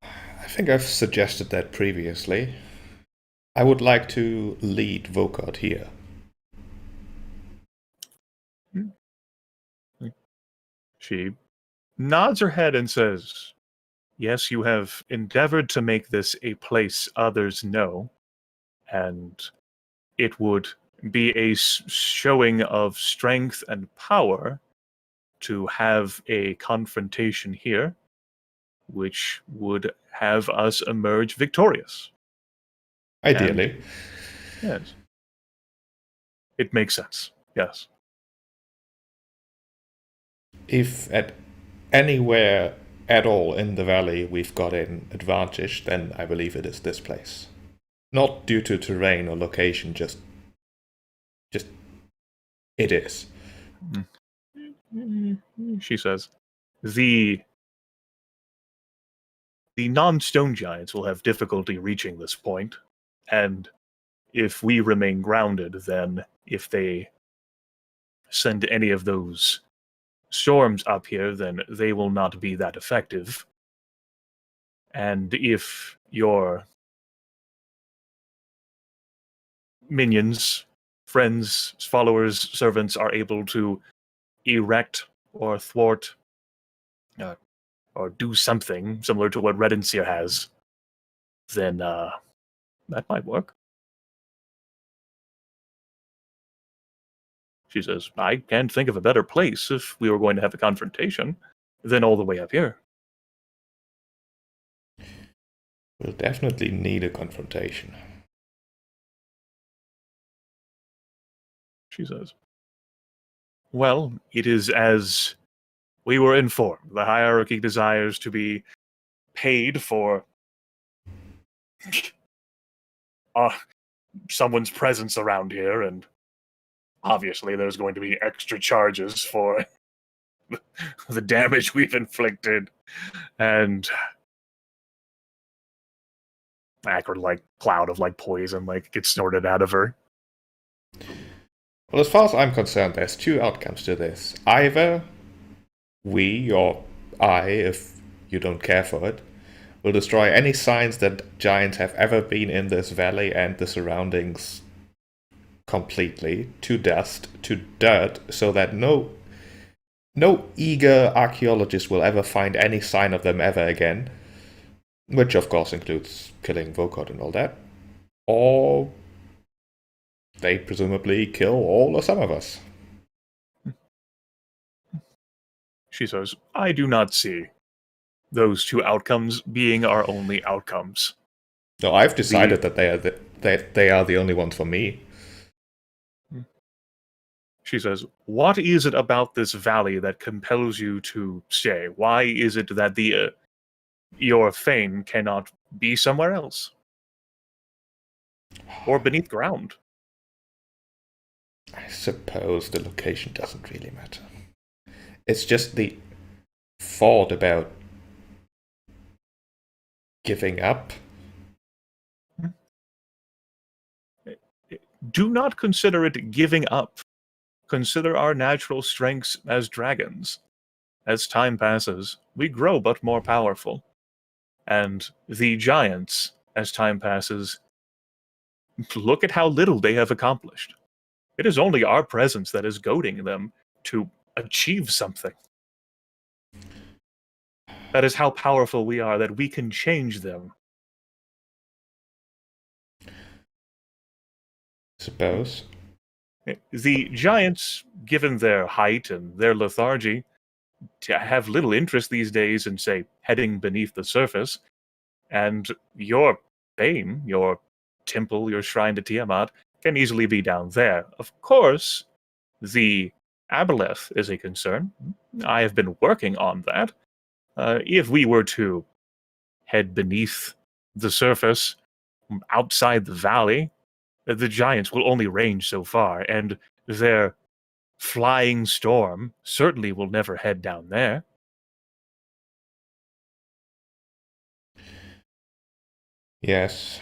[SPEAKER 2] I think I've suggested that previously. I would like to lead Vokard here.
[SPEAKER 3] She nods her head and says, "Yes, you have endeavored to make this a place others know, and it would be a showing of strength and power to have a confrontation here, which would have us emerge victorious."
[SPEAKER 2] Ideally.
[SPEAKER 3] And, yes. It makes sense. Yes.
[SPEAKER 2] If at anywhere at all in the valley we've got an advantage, then I believe it is this place. Not due to terrain or location, just it is.
[SPEAKER 3] She says, the non-stone giants will have difficulty reaching this point, and if we remain grounded, then if they send any of those storms up here, then they will not be that effective. And if your minions, friends, followers, servants are able to erect or thwart or do something similar to what Redenseer has, then that might work. She says, "I can't think of a better place if we were going to have a confrontation than all the way up here."
[SPEAKER 2] We'll definitely need a confrontation.
[SPEAKER 3] She says, "Well, it is as we were informed. The hierarchy desires to be paid for someone's presence around here, and obviously there's going to be extra charges for the damage we've inflicted." And acrid cloud of poison gets snorted out of her.
[SPEAKER 2] Well, as far as I'm concerned, there's two outcomes to this. Either we, or I, if you don't care for it, will destroy any signs that giants have ever been in this valley and the surroundings completely, to dust, to dirt, so that no eager archaeologist will ever find any sign of them ever again, which of course includes killing Vokard and all that. Or they presumably kill all or some of us.
[SPEAKER 3] She says, "I do not see those two outcomes being our only outcomes."
[SPEAKER 2] No, I've decided that they are the only ones for me.
[SPEAKER 3] She says, "What is it about this valley that compels you to stay? Why is it that your fane cannot be somewhere else? Or beneath ground?"
[SPEAKER 2] I suppose the location doesn't really matter. It's just the thought about giving up.
[SPEAKER 3] Do not consider it giving up. Consider our natural strengths as dragons. As time passes, we grow but more powerful. And the giants, as time passes, look at how little they have accomplished. It is only our presence that is goading them to achieve something. That is how powerful we are, that we can change them.
[SPEAKER 2] Suppose.
[SPEAKER 3] The giants, given their height and their lethargy, have little interest these days in, say, heading beneath the surface. And your bane, your temple, your shrine to Tiamat, can easily be down there. Of course, the aboleth is a concern. I have been working on that. If we were to head beneath the surface, outside the valley, the giants will only range so far, and their flying storm certainly will never head down there.
[SPEAKER 2] Yes.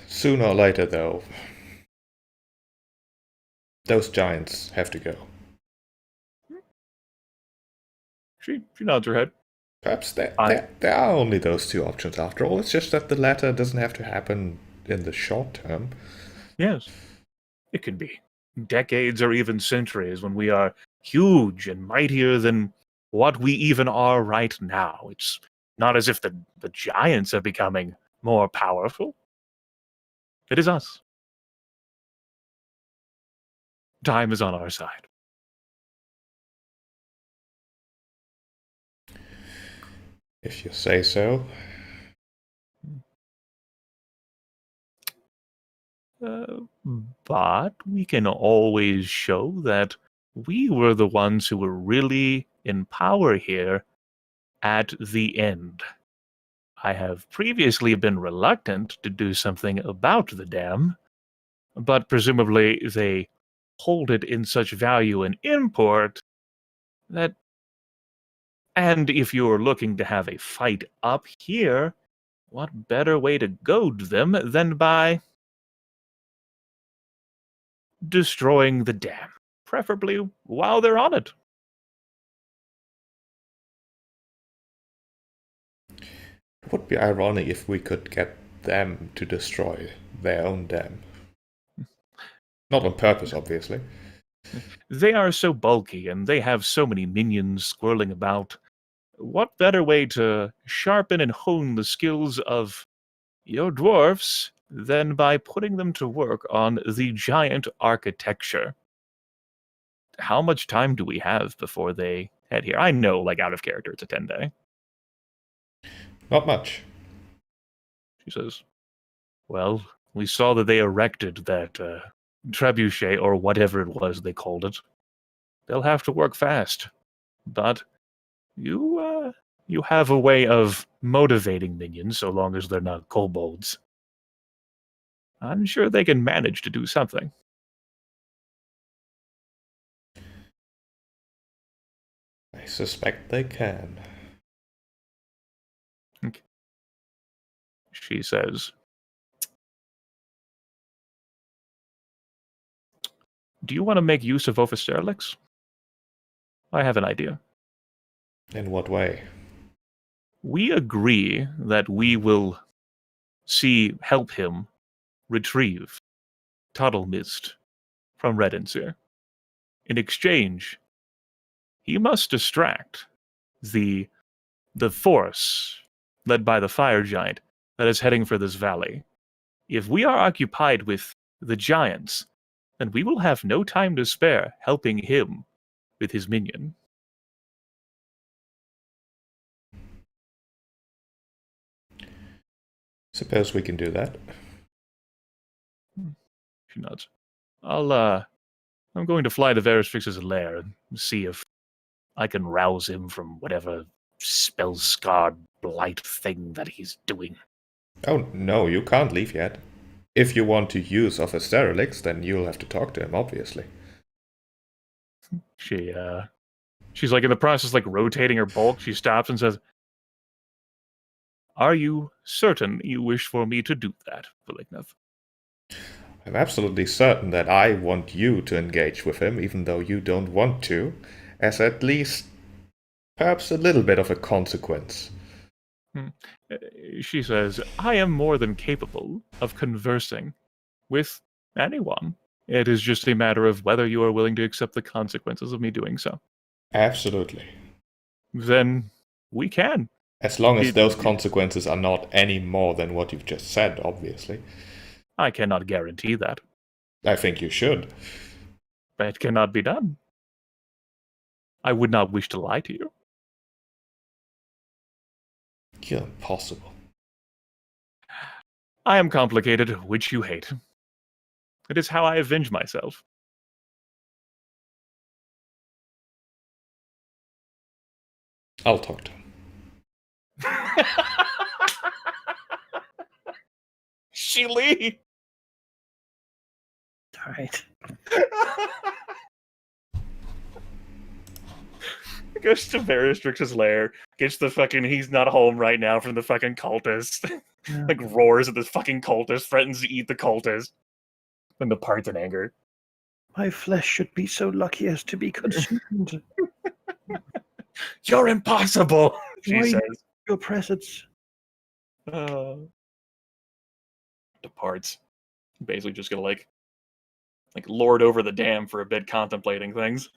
[SPEAKER 2] Sooner or later, though, those giants have to go.
[SPEAKER 3] She nods her head.
[SPEAKER 2] Perhaps there are only those two options after all. It's just that the latter doesn't have to happen in the short term.
[SPEAKER 3] Yes. It can be decades or even centuries when we are huge and mightier than what we even are right now. It's not as if the giants are becoming more powerful. It is us. Time is on our side.
[SPEAKER 2] If you say so.
[SPEAKER 3] But we can always show that we were the ones who were really in power here at the end. I have previously been reluctant to do something about the dam, but presumably they hold it in such value and import that. And if you're looking to have a fight up here, what better way to goad them than by destroying the dam, preferably while they're on it?
[SPEAKER 2] It would be ironic if we could get them to destroy their own dam. Not on purpose, obviously.
[SPEAKER 3] They are so bulky and they have so many minions swirling about. What better way to sharpen and hone the skills of your dwarfs than by putting them to work on the giant architecture? How much time do we have before they head here? I know, like, out of character, it's a 10-day.
[SPEAKER 2] Not much.
[SPEAKER 3] She says, well, we saw that they erected that trebuchet, or whatever it was they called it. They'll have to work fast. But you have a way of motivating minions so long as they're not kobolds. I'm sure they can manage to do something.
[SPEAKER 2] I suspect they can.
[SPEAKER 3] Okay. She says, do you want to make use of Ophisterlix? I have an idea.
[SPEAKER 2] In what way?
[SPEAKER 3] We agree that we will help him retrieve Tuttle Mist from Redensir. In exchange, he must distract the force led by the fire giant that is heading for this valley. If we are occupied with the giants, then we will have no time to spare helping him with his minion.
[SPEAKER 2] Suppose we can do that.
[SPEAKER 3] She nods. I'm going to fly to Varusfix's lair and see if I can rouse him from whatever spell-scarred blight thing that he's doing.
[SPEAKER 2] Oh, no, you can't leave yet. If you want to use Ophisterlix, then you'll have to talk to him, obviously.
[SPEAKER 3] She's like in the process, like rotating her bulk. She stops and says, are you certain you wish for me to do that, Velignov?
[SPEAKER 2] I'm absolutely certain that I want you to engage with him, even though you don't want to, as at least perhaps a little bit of a consequence.
[SPEAKER 3] She says, I am more than capable of conversing with anyone. It is just a matter of whether you are willing to accept the consequences of me doing so.
[SPEAKER 2] Absolutely.
[SPEAKER 3] Then we can.
[SPEAKER 2] As long as those consequences are not any more than what you've just said, obviously.
[SPEAKER 3] I cannot guarantee that.
[SPEAKER 2] I think you should.
[SPEAKER 3] But it cannot be done. I would not wish to lie to you.
[SPEAKER 2] You're impossible.
[SPEAKER 3] I am complicated, which you hate. It is how I avenge myself.
[SPEAKER 2] I'll talk to him.
[SPEAKER 3] Sheely!
[SPEAKER 1] All right.
[SPEAKER 3] Goes to Veristrix's lair, gets the fucking he's not home right now from the fucking cultist.
[SPEAKER 1] Yeah.
[SPEAKER 3] Like roars at this fucking cultist, threatens to eat the cultist. Then departs in anger.
[SPEAKER 1] My flesh should be so lucky as to be consumed.
[SPEAKER 3] You're impossible, she
[SPEAKER 1] Why
[SPEAKER 3] says.
[SPEAKER 1] your presence?
[SPEAKER 3] Departs. Basically just gonna like lord over the dam for a bit, contemplating things.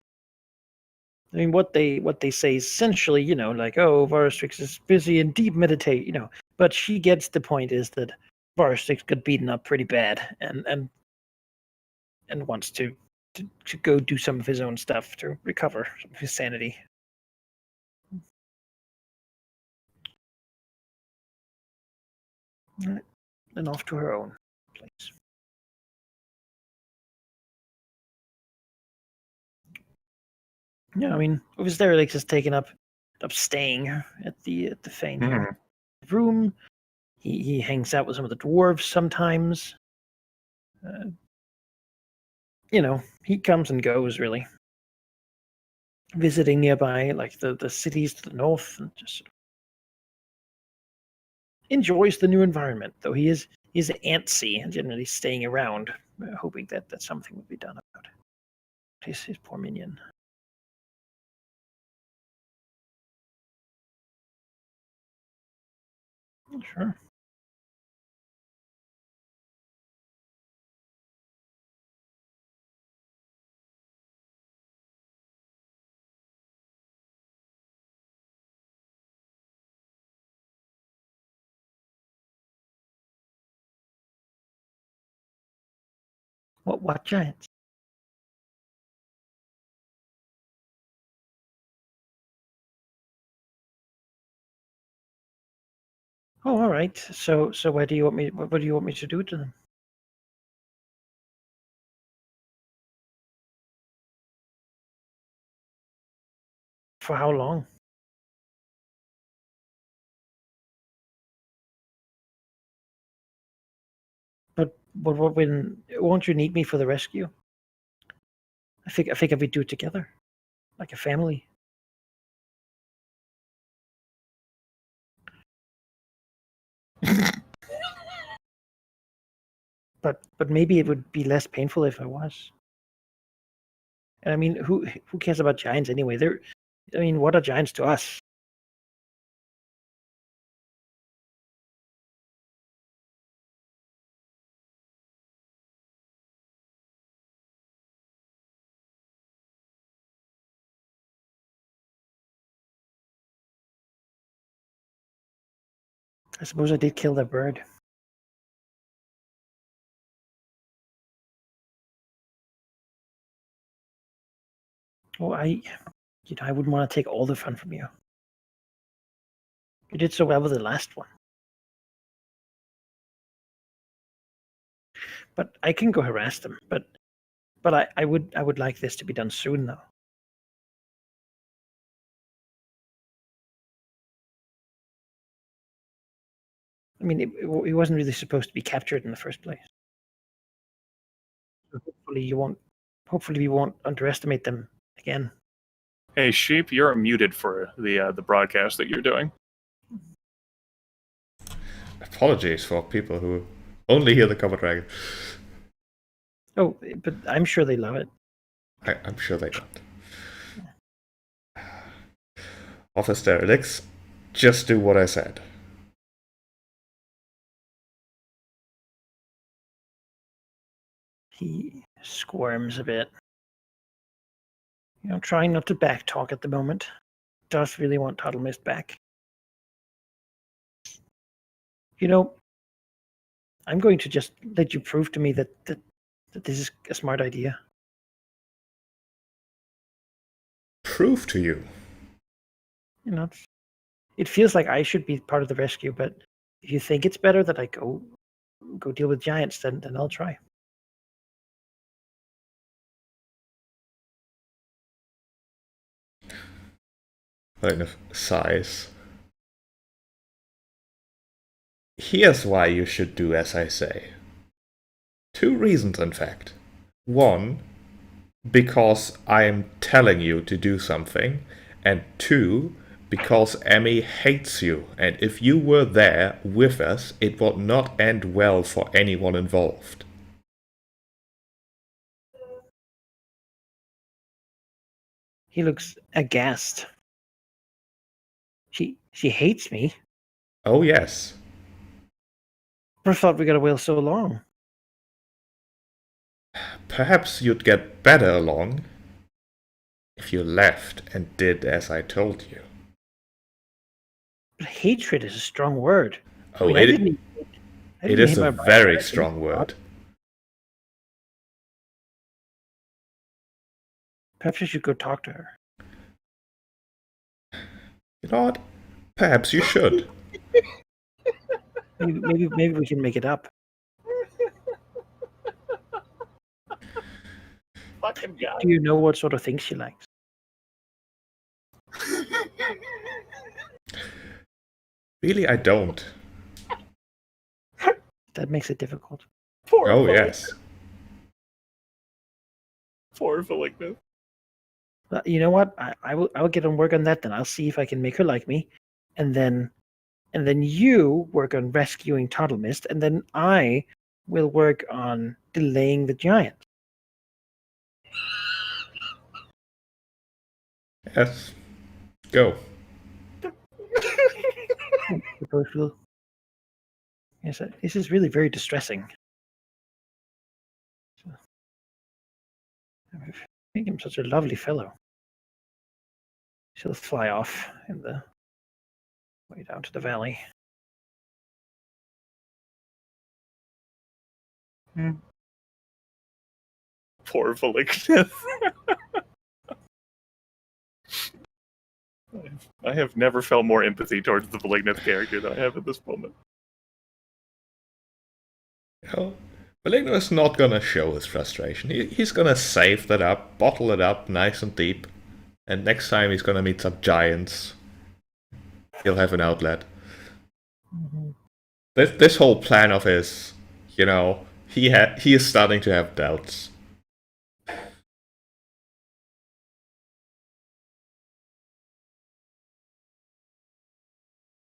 [SPEAKER 1] I mean, what they say essentially, like, oh, Varstrix is busy in deep meditate, but she gets the point is that Varstrix got beaten up pretty bad and wants to go do some of his own stuff to recover some of his sanity. All right. And off to her own place. Yeah, I mean, Visterix is taken up staying at the Fane here. Room. He hangs out with some of the dwarves sometimes. He comes and goes really, visiting nearby, like the cities to the north, and just sort of enjoys the new environment. Though he's antsy and generally staying around, hoping that something would be done about it. His poor minion. Sure. What giants? Oh, all right. So what do you want me? What do you want me to do to them? For how long? But when won't you need me for the rescue? I figure we do it together, like a family. But maybe it would be less painful if I was. And I mean, who cares about giants anyway? What are giants to us? I suppose I did kill that bird. Well, I wouldn't want to take all the fun from you. You did so well with the last one. But I can go harass them. But I would like this to be done soon, though. I mean, it wasn't really supposed to be captured in the first place. So hopefully we won't underestimate them again.
[SPEAKER 3] Hey, Sheep, you're muted for the broadcast that you're doing.
[SPEAKER 2] Apologies for people who only hear the cover dragon.
[SPEAKER 1] Oh, but I'm sure they love it.
[SPEAKER 2] I'm sure they don't. Officer Elix, just do what I said.
[SPEAKER 1] He squirms a bit. Trying not to backtalk at the moment. Does really want Toddlemist back. I'm going to just let you prove to me that this is a smart idea.
[SPEAKER 2] Prove to you?
[SPEAKER 1] It feels like I should be part of the rescue, but if you think it's better that I go deal with giants, then I'll try.
[SPEAKER 2] Kind of sighs. Here's why you should do as I say. 2 reasons, in fact. 1, because I'm telling you to do something, and 2, because Emmy hates you, and if you were there with us, it would not end well for anyone involved.
[SPEAKER 1] He looks aghast. She hates me.
[SPEAKER 2] Oh yes.
[SPEAKER 1] I thought we got away so long.
[SPEAKER 2] Perhaps you'd get better along if you left and did as I told you.
[SPEAKER 1] But hatred is a strong word.
[SPEAKER 2] Oh,
[SPEAKER 1] I didn't
[SPEAKER 2] it is
[SPEAKER 1] hit
[SPEAKER 2] a
[SPEAKER 1] my brother.
[SPEAKER 2] very strong word.
[SPEAKER 1] Perhaps you should go talk to her.
[SPEAKER 2] You know what? Perhaps you should.
[SPEAKER 1] Maybe we can make it up.
[SPEAKER 3] Fucking guy.
[SPEAKER 1] Do you know what sort of things she likes?
[SPEAKER 2] Really, I don't.
[SPEAKER 1] That makes it difficult.
[SPEAKER 3] Poor
[SPEAKER 2] Oh,
[SPEAKER 3] Malignant.
[SPEAKER 2] yes.
[SPEAKER 3] Poor Malignant.
[SPEAKER 1] But you know what? I will get on work on that then. I'll see if I can make her like me, and then you work on rescuing Toddle Mist, and then I will work on delaying the giant.
[SPEAKER 2] Yes. Go.
[SPEAKER 1] Suppose we'll- Yes, this is really very distressing. I think I'm such a lovely fellow. She'll fly off in the way down to the valley.
[SPEAKER 3] Poor Malignant. I have never felt more empathy towards the Malignant character than I have at this moment.
[SPEAKER 2] No, Maligno is not gonna show his frustration. He's gonna save that up, bottle it up nice and deep, and next time he's gonna meet some giants, he'll have an outlet.
[SPEAKER 1] Mm-hmm.
[SPEAKER 2] This whole plan of his, you know, he is starting to have doubts.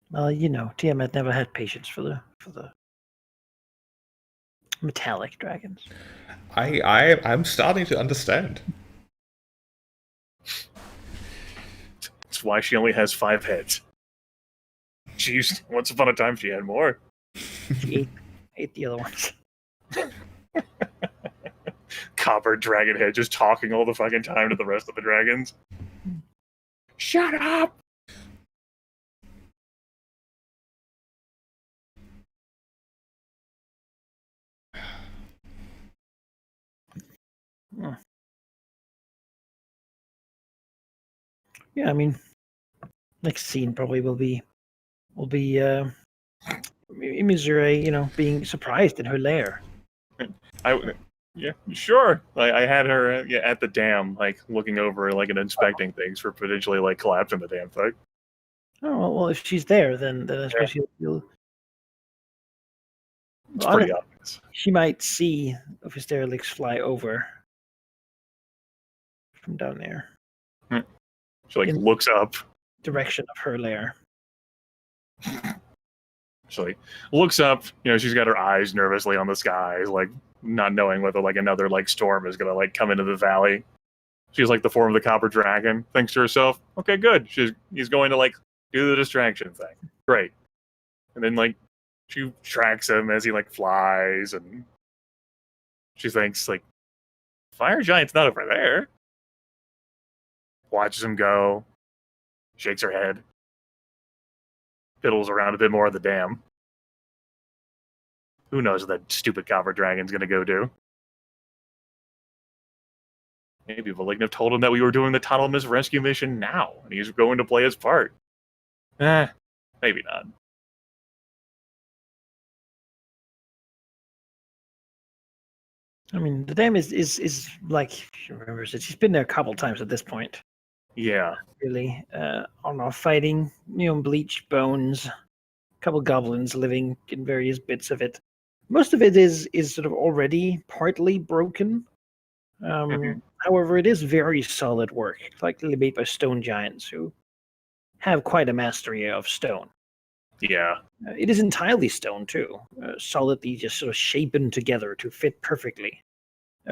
[SPEAKER 1] Well, you know, Tiamat never had patience for the metallic dragons.
[SPEAKER 2] I'm starting to understand.
[SPEAKER 3] That's why she only has 5 heads. Jeez, once upon a time she had more.
[SPEAKER 1] She ate the other ones.
[SPEAKER 3] Copper dragon head just talking all the fucking time to the rest of the dragons. Shut up!
[SPEAKER 1] Yeah, I mean, next scene probably will be Missouri, you know, being surprised in her lair.
[SPEAKER 3] Yeah, sure. I had her at the dam, like looking over, like and inspecting things for potentially like collapsing the damn thing.
[SPEAKER 1] Oh well, if she's there, then I suppose you'll.
[SPEAKER 3] It's
[SPEAKER 1] Well,
[SPEAKER 3] pretty obvious.
[SPEAKER 1] she might see of his derelicts fly over from down there.
[SPEAKER 3] She like looks up.
[SPEAKER 1] Direction of her lair.
[SPEAKER 3] She like looks up. You know, she's got her eyes nervously on the sky, like not knowing whether like another like storm is gonna like come into the valley. She's like the form of the copper dragon. Thinks to herself, "Okay, good. He's going to like do the distraction thing. Great." And then like she tracks him as he like flies, and she thinks like, "Fire giant's not over there." Watches him go, shakes her head, fiddles around a bit more at the dam. Who knows what that stupid copper dragon's gonna go do? Maybe Malignant told him that we were doing the Tunnel Miss rescue mission now, and he's going to play his part. Maybe not.
[SPEAKER 1] I mean, the dam is like, she remembers it. She's been there a couple times at this point.
[SPEAKER 3] Yeah.
[SPEAKER 1] Really, on off fighting, bleached bones, a couple goblins living in various bits of it. Most of it is sort of already partly broken. However, it is very solid work, likely made by stone giants who have quite a mastery of stone.
[SPEAKER 3] Yeah.
[SPEAKER 1] It is entirely stone too, solidly just sort of shapen together to fit perfectly,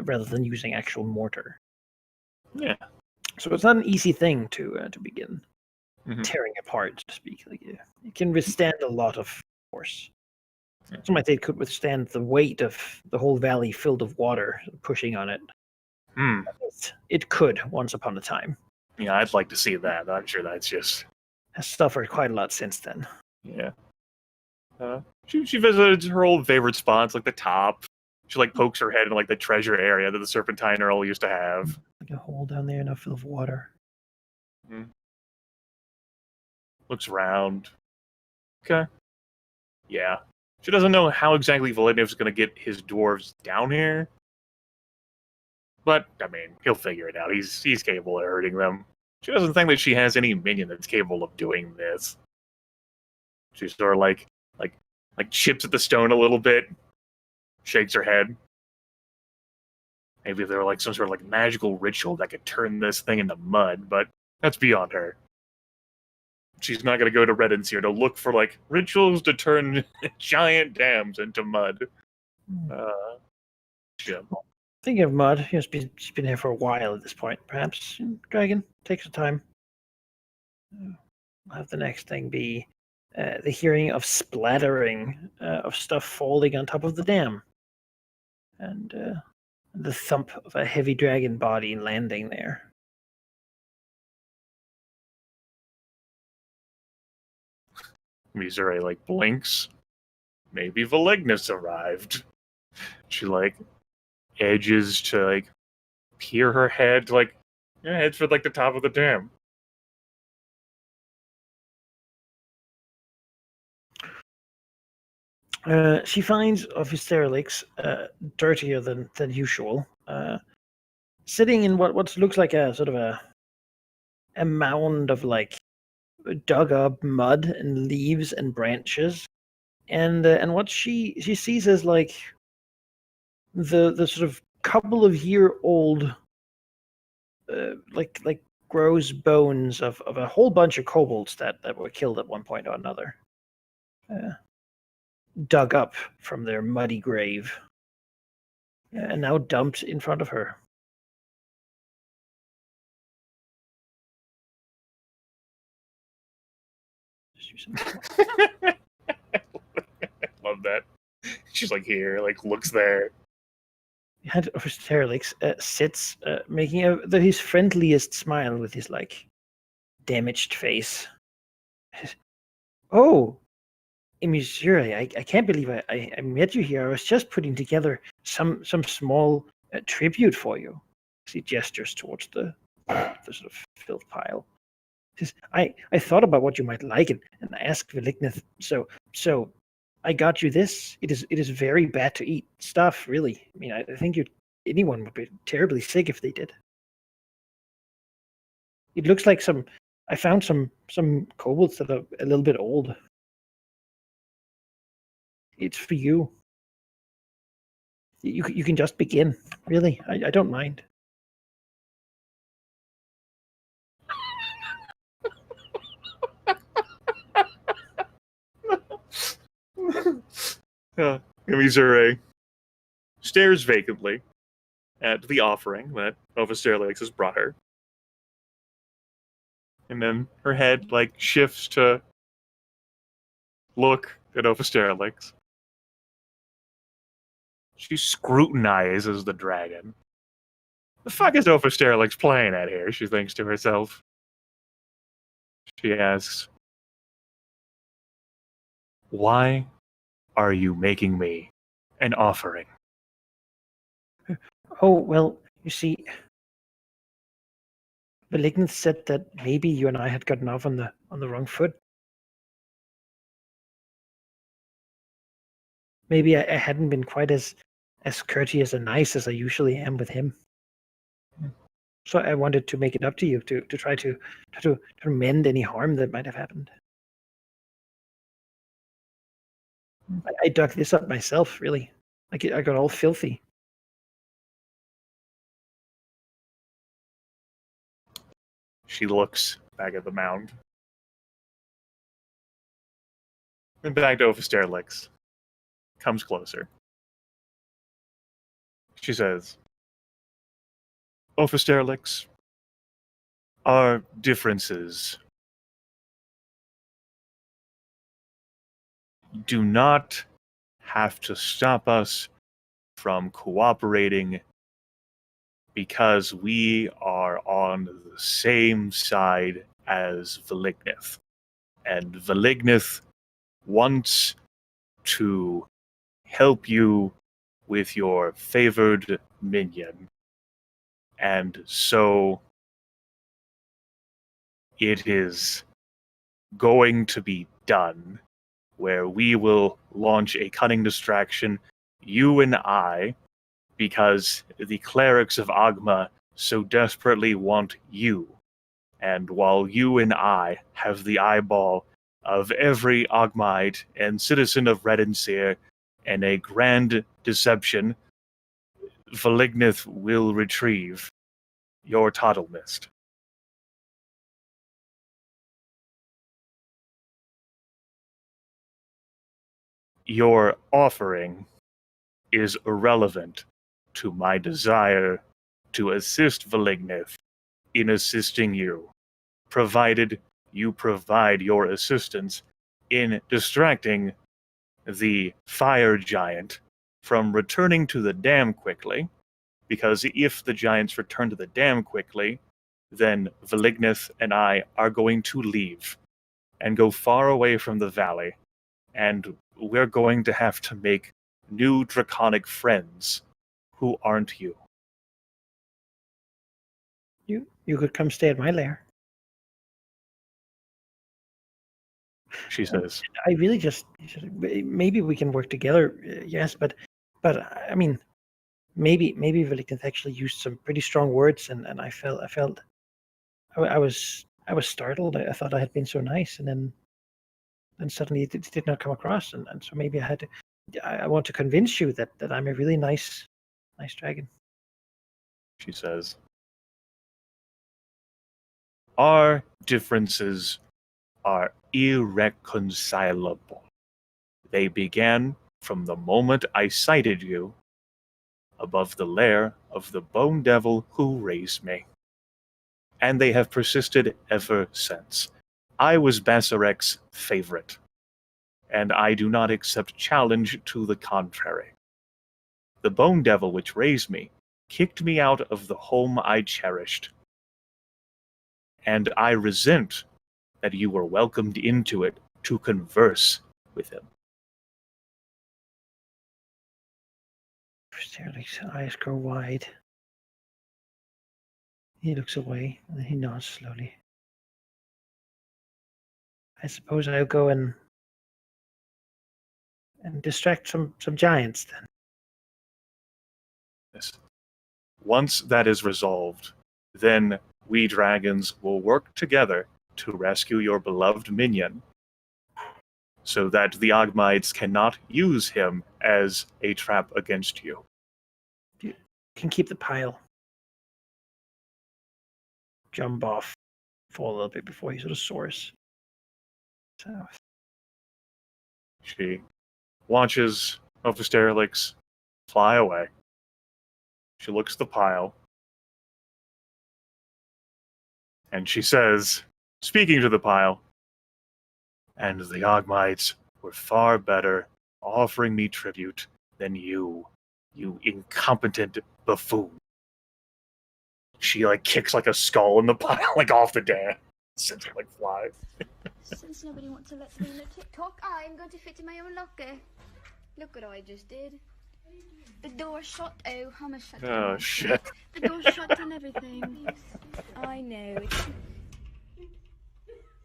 [SPEAKER 1] rather than using actual mortar.
[SPEAKER 3] Yeah.
[SPEAKER 1] So it's not an easy thing to begin
[SPEAKER 3] Mhm.
[SPEAKER 1] tearing apart, so to speak. Like, it can withstand a lot of force. Some might say it could withstand the weight of the whole valley filled of water pushing on it. It could once upon a time.
[SPEAKER 3] Yeah, I'd like to see that. I'm sure that's just.
[SPEAKER 1] Has suffered quite a lot since then.
[SPEAKER 3] Yeah. She visited her old favorite spots, like the top. She like pokes her head in like the treasure area that the Serpentine Earl used to have.
[SPEAKER 1] Like a hole down there, enough full of water.
[SPEAKER 3] Looks around. Okay. Yeah. She doesn't know how exactly Valignev's going to get his dwarves down here. But, I mean, he'll figure it out. He's capable of hurting them. She doesn't think that she has any minion that's capable of doing this. She sort of like chips at the stone a little bit, shakes her head. Maybe there were like some sort of like magical ritual that could turn this thing into mud, but that's beyond her. She's not going to go to Reddit's here to look for like rituals to turn giant dams into mud. Yeah.
[SPEAKER 1] Thinking of mud, she's been here for a while at this point. Perhaps dragon takes some time. I'll have the next thing be the hearing of splattering of stuff falling on top of the dam, and the thump of a heavy dragon body landing there.
[SPEAKER 3] Missouri like blinks. Maybe Valignus arrived. She like edges to like peer her head, like heads for like the top of the dam.
[SPEAKER 1] She finds Ophisterelix dirtier than usual, sitting in what looks like a sort of a mound of like dug up mud and leaves and branches, and what she sees as like the sort of couple of year old like gross bones of a whole bunch of kobolds that were killed at one point or another, dug up from their muddy grave, and now dumped in front of her.
[SPEAKER 3] Love that. She's like here, like looks there.
[SPEAKER 1] Behind Terelix sits, making his friendliest smile with his like damaged face. Oh, Monsieur, I can't believe I met you here. I was just putting together some small tribute for you. He gestures towards the sort of filth pile. He says, I thought about what you might like and I asked Valignith, so I got you this. It is very bad to eat stuff, really. I mean, I think anyone would be terribly sick if they did. It looks like I found some kobolds that are a little bit old. It's for you. You can just begin. Really, I don't mind.
[SPEAKER 3] Missouri stares vacantly at the offering that Ophisterelix has brought her. And then her head like shifts to look at Ophisterelix. She scrutinizes the dragon. The fuck is Ophisterelix playing at here? She thinks to herself. She asks, "Why are you making me an offering?"
[SPEAKER 1] Oh, well, you see, Malignant said that maybe you and I had gotten off on the wrong foot. maybe I hadn't been quite as courteous and nice as I usually am with him. So I wanted to make it up to you to try to mend any harm that might have happened. I dug this up myself, really. I got all filthy.
[SPEAKER 3] She looks back at the mound. And back to Ophisterlix. Comes closer. She says, Ophisterlix, our differences do not have to stop us from cooperating because we are on the same side as Velignith. And Velignith wants to help you with your favored minion. And so it is going to be done where we will launch a cunning distraction, you and I, because the clerics of Agma so desperately want you. And while you and I have the eyeball of every Agmite and citizen of Redensir and a grand deception, Velignith will retrieve your Toddle Mist. Your offering is irrelevant to my desire to assist Velignith in assisting you, provided you provide your assistance in distracting the fire giant from returning to the dam quickly, because if the giants return to the dam quickly, then Velignith and I are going to leave and go far away from the valley, and we're going to have to make new draconic friends who aren't you.
[SPEAKER 1] You could come stay at my lair.
[SPEAKER 3] She says,
[SPEAKER 1] I really just maybe we can work together. Yes, but I mean, maybe Velignith actually used some pretty strong words, and I was startled. I thought I had been so nice, and then suddenly it did not come across, and so maybe I had to. I want to convince you that I'm a really nice dragon.
[SPEAKER 3] She says, our differences are irreconcilable. They began from the moment I sighted you above the lair of the bone devil who raised me. And they have persisted ever since. I was Basarek's favorite, and I do not accept challenge to the contrary. The bone devil which raised me kicked me out of the home I cherished, and I resent that you were welcomed into it to converse with him.
[SPEAKER 1] Sterling's eyes grow wide. He looks away, and then he nods slowly. I suppose I'll go and distract some giants then.
[SPEAKER 3] Yes. Once that is resolved, then we dragons will work together to rescue your beloved minion, so that the Ogmites cannot use him as a trap against you.
[SPEAKER 1] You can keep the pile. Jump off, fall a little bit before he sort of soars south.
[SPEAKER 3] She watches Ophisterlix fly away. She looks at the pile, and she says, speaking to the pile, and the Ogmites were far better offering me tribute than you incompetent buffoon. She kicks a skull in the pile, off the dam. Sends it flies.
[SPEAKER 4] Since nobody wants to let me in the TikTok, I'm going to fit in my own locker. Look what I just did. The door shut. Oh, how much shut?
[SPEAKER 3] Oh shit.
[SPEAKER 4] The door shut and everything. I know.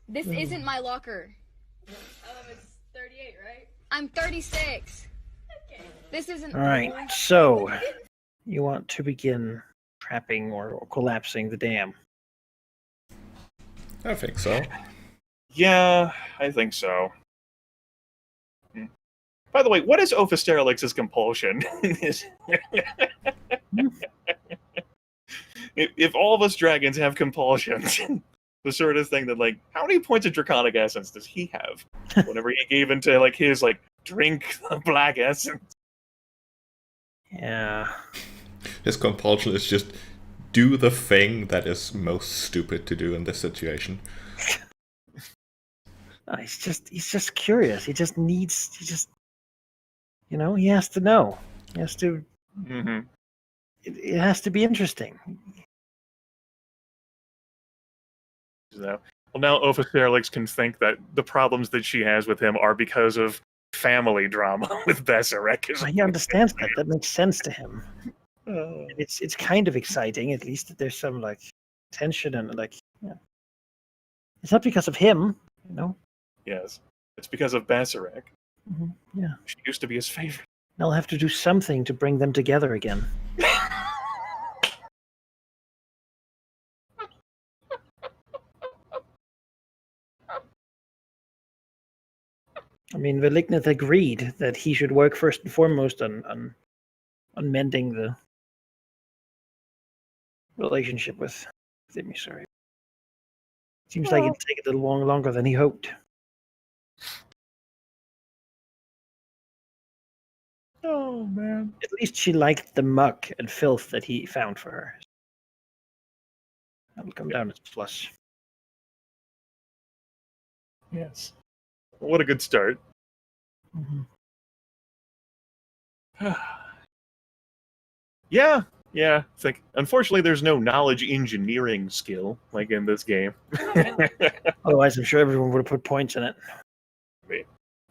[SPEAKER 4] This isn't my locker.
[SPEAKER 5] It's 38, right?
[SPEAKER 4] I'm 36. This isn't.
[SPEAKER 1] All right, so you want to begin trapping or collapsing the dam.
[SPEAKER 2] I think so.
[SPEAKER 3] Yeah, I think so. By the way, what is Ophisterolix's compulsion? If all of us dragons have compulsions, the sort of thing that, like, how many points of draconic essence does he have? Whenever he gave into, like, his, like, drink the black essence.
[SPEAKER 1] Yeah.
[SPEAKER 2] His compulsion is just do the thing that is most stupid to do in this situation.
[SPEAKER 1] He's just curious. He just he has to know. He has to.
[SPEAKER 3] Mm-hmm.
[SPEAKER 1] It has to be interesting.
[SPEAKER 3] So, well, now Ophisterolix can think that the problems that she has with him are because of family drama with Besserek.
[SPEAKER 1] He understands that. That makes sense to him.
[SPEAKER 3] Uh,
[SPEAKER 1] It's kind of exciting, at least that there's some like tension and like it's not because of him,
[SPEAKER 3] yes, it's because of Besserek.
[SPEAKER 1] Yeah,
[SPEAKER 3] She used to be his favorite.
[SPEAKER 1] they'll have to do something to bring them together again. I mean, Velignith agreed that he should work first and foremost on mending the relationship with Emissary. Seems like it'd take a little longer than he hoped.
[SPEAKER 3] Oh man!
[SPEAKER 1] At least she liked the muck and filth that he found for her. That'll come down as a plus.
[SPEAKER 3] Yes. What a good start.
[SPEAKER 1] Mm-hmm.
[SPEAKER 3] Yeah. I think, unfortunately, there's no knowledge engineering skill like in this game.
[SPEAKER 1] Otherwise, I'm sure everyone would have put points in it.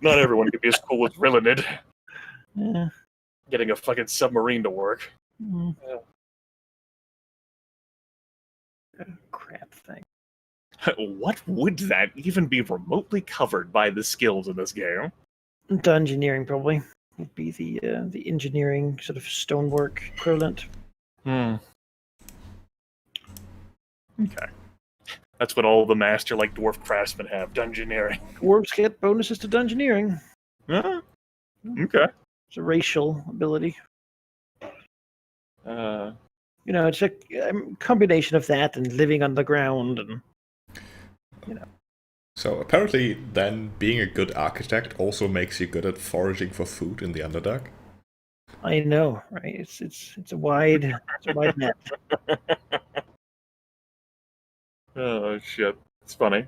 [SPEAKER 3] Not everyone could be as cool as Rillinid.
[SPEAKER 1] Yeah.
[SPEAKER 3] Getting a fucking submarine to work.
[SPEAKER 1] Mm. Crap thing.
[SPEAKER 3] What would that even be remotely covered by the skills in this game?
[SPEAKER 1] Dungeoneering probably would be the engineering sort of stonework equivalent.
[SPEAKER 3] Okay. That's what all the master like dwarf craftsmen have, dungeoneering.
[SPEAKER 1] Dwarves get bonuses to dungeoneering.
[SPEAKER 3] Huh? Okay.
[SPEAKER 1] It's a racial ability. It's a combination of that and living underground and
[SPEAKER 2] So apparently then being a good architect also makes you good at foraging for food in the Underdark.
[SPEAKER 1] I know, right? It's a wide net.
[SPEAKER 3] Oh shit. It's funny.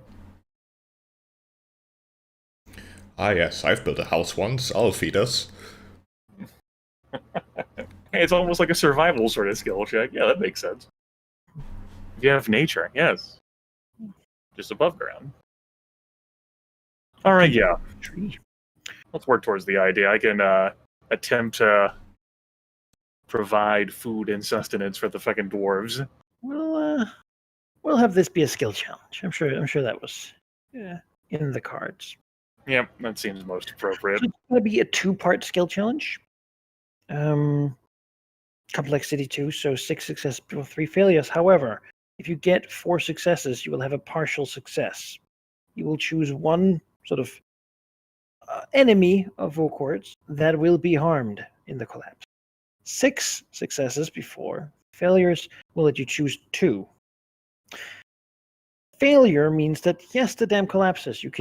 [SPEAKER 2] Ah yes, I've built a house once, I'll feed us.
[SPEAKER 3] Hey, it's almost like a survival sort of skill check. Yeah, that makes sense. If you have nature, yes. Just above ground. Alright, yeah.
[SPEAKER 1] Tree.
[SPEAKER 3] Let's work towards the idea. I can attempt to provide food and sustenance for the fucking dwarves.
[SPEAKER 1] We'll have this be a skill challenge. I'm sure that was in the cards.
[SPEAKER 3] Yep, that seems most appropriate.
[SPEAKER 1] So it's going to be a 2-part skill challenge. Complexity 2, so 6 successes, 3 failures. However, if you get 4 successes, you will have a partial success. You will choose one sort of enemy of Vocourts that will be harmed in the collapse. 6 successes before failures will let you choose 2. Failure means that yes, the dam collapses. You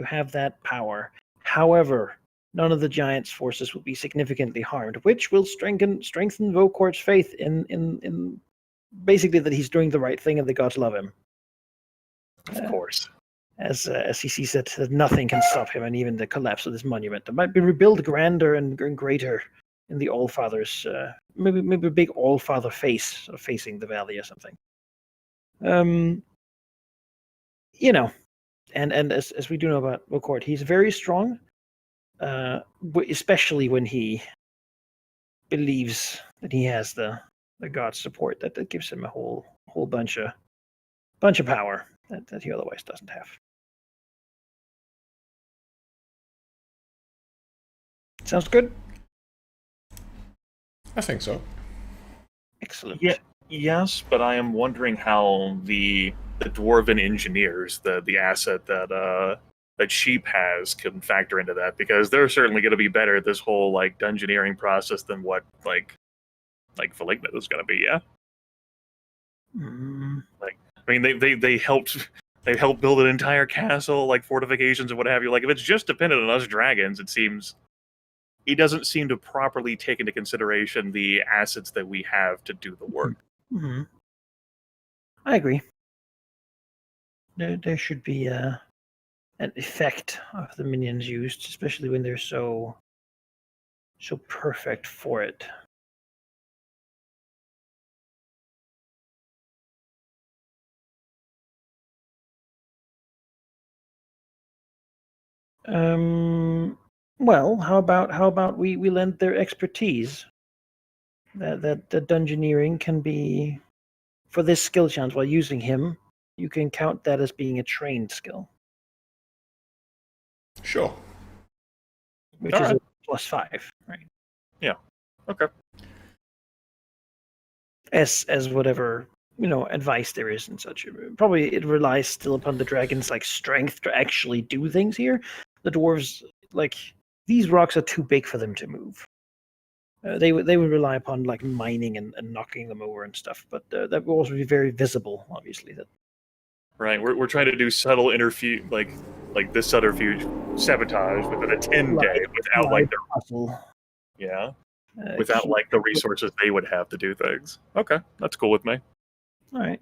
[SPEAKER 1] have that power. However, none of the giant's forces will be significantly harmed, which will strengthen Vocourt's faith in basically that he's doing the right thing and the gods love him.
[SPEAKER 3] Of course.
[SPEAKER 1] As he sees that nothing can stop him, and even the collapse of this monument. It might be rebuilt grander and greater in the Allfather's, maybe a big Allfather face sort of facing the valley or something. And as we do know about Vocourt, he's very strong, especially when he believes that he has the god's support. That gives him a whole bunch of power that he otherwise doesn't have. Sounds good?
[SPEAKER 2] I think so.
[SPEAKER 1] Excellent.
[SPEAKER 3] Yeah, yes, but I am wondering how the dwarven engineers, the asset that Sheep has, can factor into that, because they're certainly going to be better at this whole like dungeoneering process than what like Valigna is going to be. Yeah,
[SPEAKER 1] Mm,
[SPEAKER 3] I mean they helped build an entire castle, like fortifications and what have you. Like if it's just dependent on us dragons, it seems he doesn't seem to properly take into consideration the assets that we have to do the work.
[SPEAKER 1] mhm. I agree. There should be an effect of the minions used, especially when they're so perfect for it. Well, how about we lend their expertise? That the dungeoneering can be, for this skill challenge, while using him, you can count that as being a trained skill,
[SPEAKER 2] Sure.
[SPEAKER 1] which
[SPEAKER 3] All
[SPEAKER 1] is
[SPEAKER 3] right.
[SPEAKER 1] a +5, right?
[SPEAKER 3] Yeah. Okay.
[SPEAKER 1] As whatever advice there is and such. Probably it relies still upon the dragon's like strength to actually do things here. The dwarves, like, these rocks are too big for them to move. They would rely upon like mining and knocking them over and stuff, but that would also be very visible, obviously. That
[SPEAKER 3] Right. We're trying to do subtle interfuge, like this subterfuge sabotage within a 10-day without like the
[SPEAKER 1] puzzle.
[SPEAKER 3] without like the resources they would have to do things. Okay, that's cool with me.
[SPEAKER 1] All right.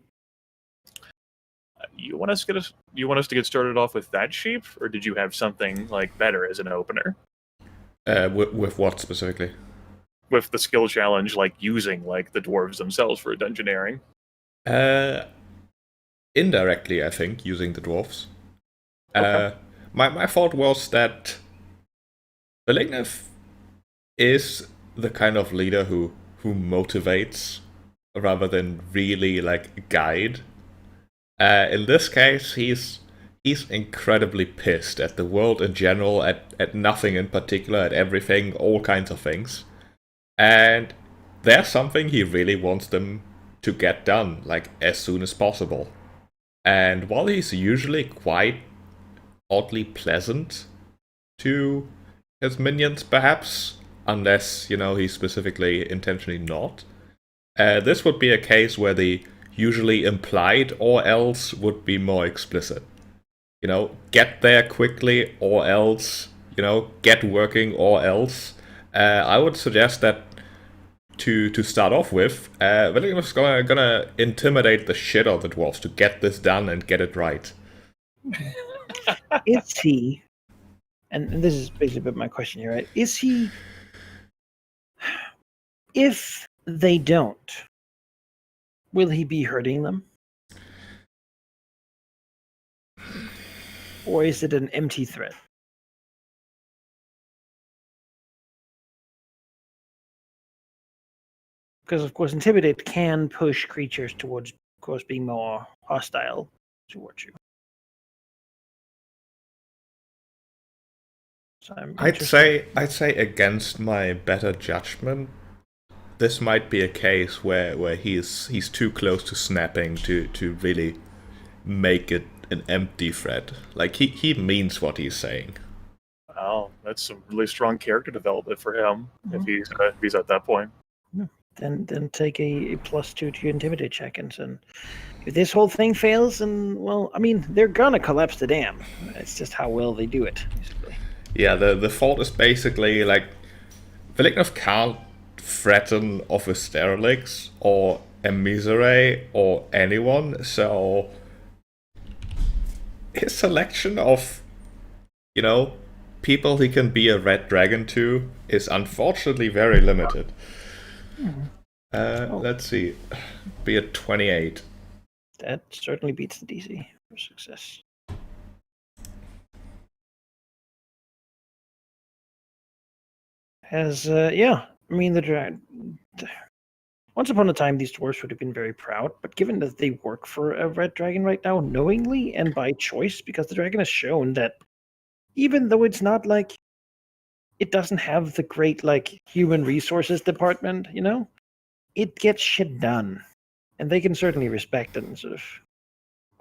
[SPEAKER 3] You want us to get started off with that sheep, or did you have something like better as an opener?
[SPEAKER 2] With what specifically?
[SPEAKER 3] With the skill challenge, like using like the dwarves themselves for dungeoneering.
[SPEAKER 2] Indirectly, I think, using the dwarves.
[SPEAKER 3] Okay.
[SPEAKER 2] My thought was that Valigna is the kind of leader who motivates rather than really like guide. In this case, he's incredibly pissed at the world in general, at nothing in particular, at everything, all kinds of things. And there's something he really wants them to get done, like as soon as possible. And while he's usually quite oddly pleasant to his minions, perhaps, unless, he's specifically intentionally not, this would be a case where the usually implied or else would be more explicit. Get there quickly or else, get working or else. I would suggest that to start off with, William's gonna intimidate the shit out of the dwarves to get this done and get it right.
[SPEAKER 1] Is he, and this is basically a bit my question here, right? Is he, if they don't, will he be hurting them? Or is it an empty threat? Because, of course, Intimidate can push creatures towards, of course, being more hostile towards you. So
[SPEAKER 2] I'd say against my better judgment, this might be a case where he's too close to snapping to really make it an empty threat. Like he means what he's saying.
[SPEAKER 3] Oh, that's some really strong character development for him if he's at that point.
[SPEAKER 1] Then take a +2 to your Intimidate check, and if this whole thing fails, and well, I mean, they're gonna collapse the dam. It's just how well they do it, basically.
[SPEAKER 2] Yeah, the fault is basically like Velignov can't threaten Office Derelicts or Emisere or anyone, so his selection of people he can be a red dragon to is unfortunately very limited. Let's see. Be a 28.
[SPEAKER 1] That certainly beats the DC for success. I mean, once upon a time, these dwarves would have been very proud, but given that they work for a red dragon right now, knowingly and by choice, because the dragon has shown that even though it's not like it doesn't have the great like human resources department, it gets shit done, and they can certainly respect and sort of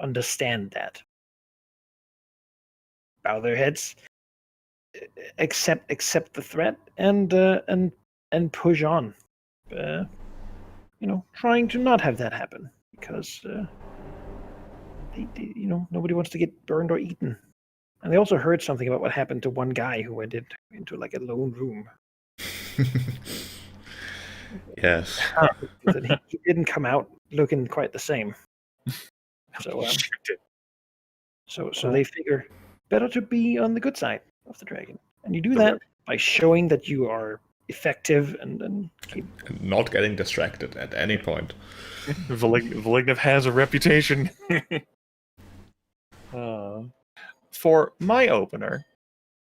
[SPEAKER 1] understand that. Bow their heads, accept the threat, and push on. Trying to not have that happen because nobody wants to get burned or eaten. And they also heard something about what happened to one guy who went into like a lone room.
[SPEAKER 2] Yes.
[SPEAKER 1] He didn't come out looking quite the same. So they figure better to be on the good side of the dragon, and you do that by showing that you are effective and keep
[SPEAKER 2] not getting distracted at any point.
[SPEAKER 3] Valignant has a reputation. For my opener,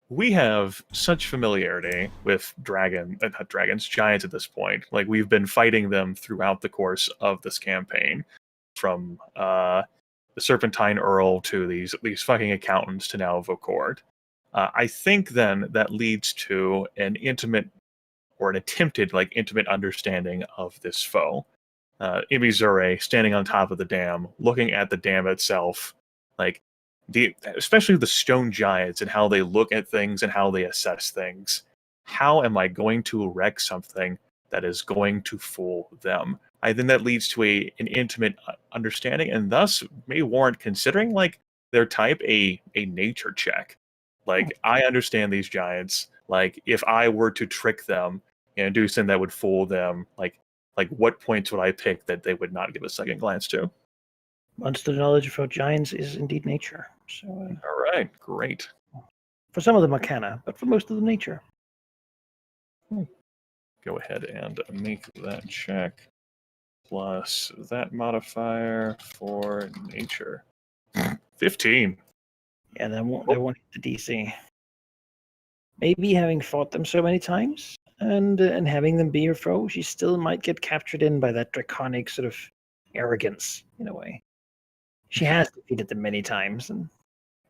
[SPEAKER 3] we have such familiarity with giants at this point. Like, we've been fighting them throughout the course of this campaign, from the Serpentine Earl to these fucking accountants to now Vocord. I think then that leads to an intimate or an attempted intimate understanding of this foe. Ibizure standing on top of the dam, looking at the dam itself, especially the stone giants and how they look at things and how they assess things. How am I going to wreck something that is going to fool them? I think that leads to an intimate understanding, and thus may warrant considering their type a nature check. I understand these giants. If I were to trick them and do something that would fool them, what points would I pick that they would not give a second glance to?
[SPEAKER 1] Monster knowledge for giants is indeed nature. So,
[SPEAKER 3] all right, great.
[SPEAKER 1] For some of them, arcana, but for most of them, nature.
[SPEAKER 3] Go ahead and make that check. Plus that modifier for nature. 15.
[SPEAKER 1] Yeah, they won't hit the DC. Maybe having fought them so many times and having them be your foe, she still might get captured in by that draconic sort of arrogance in a way. She has defeated them many times, and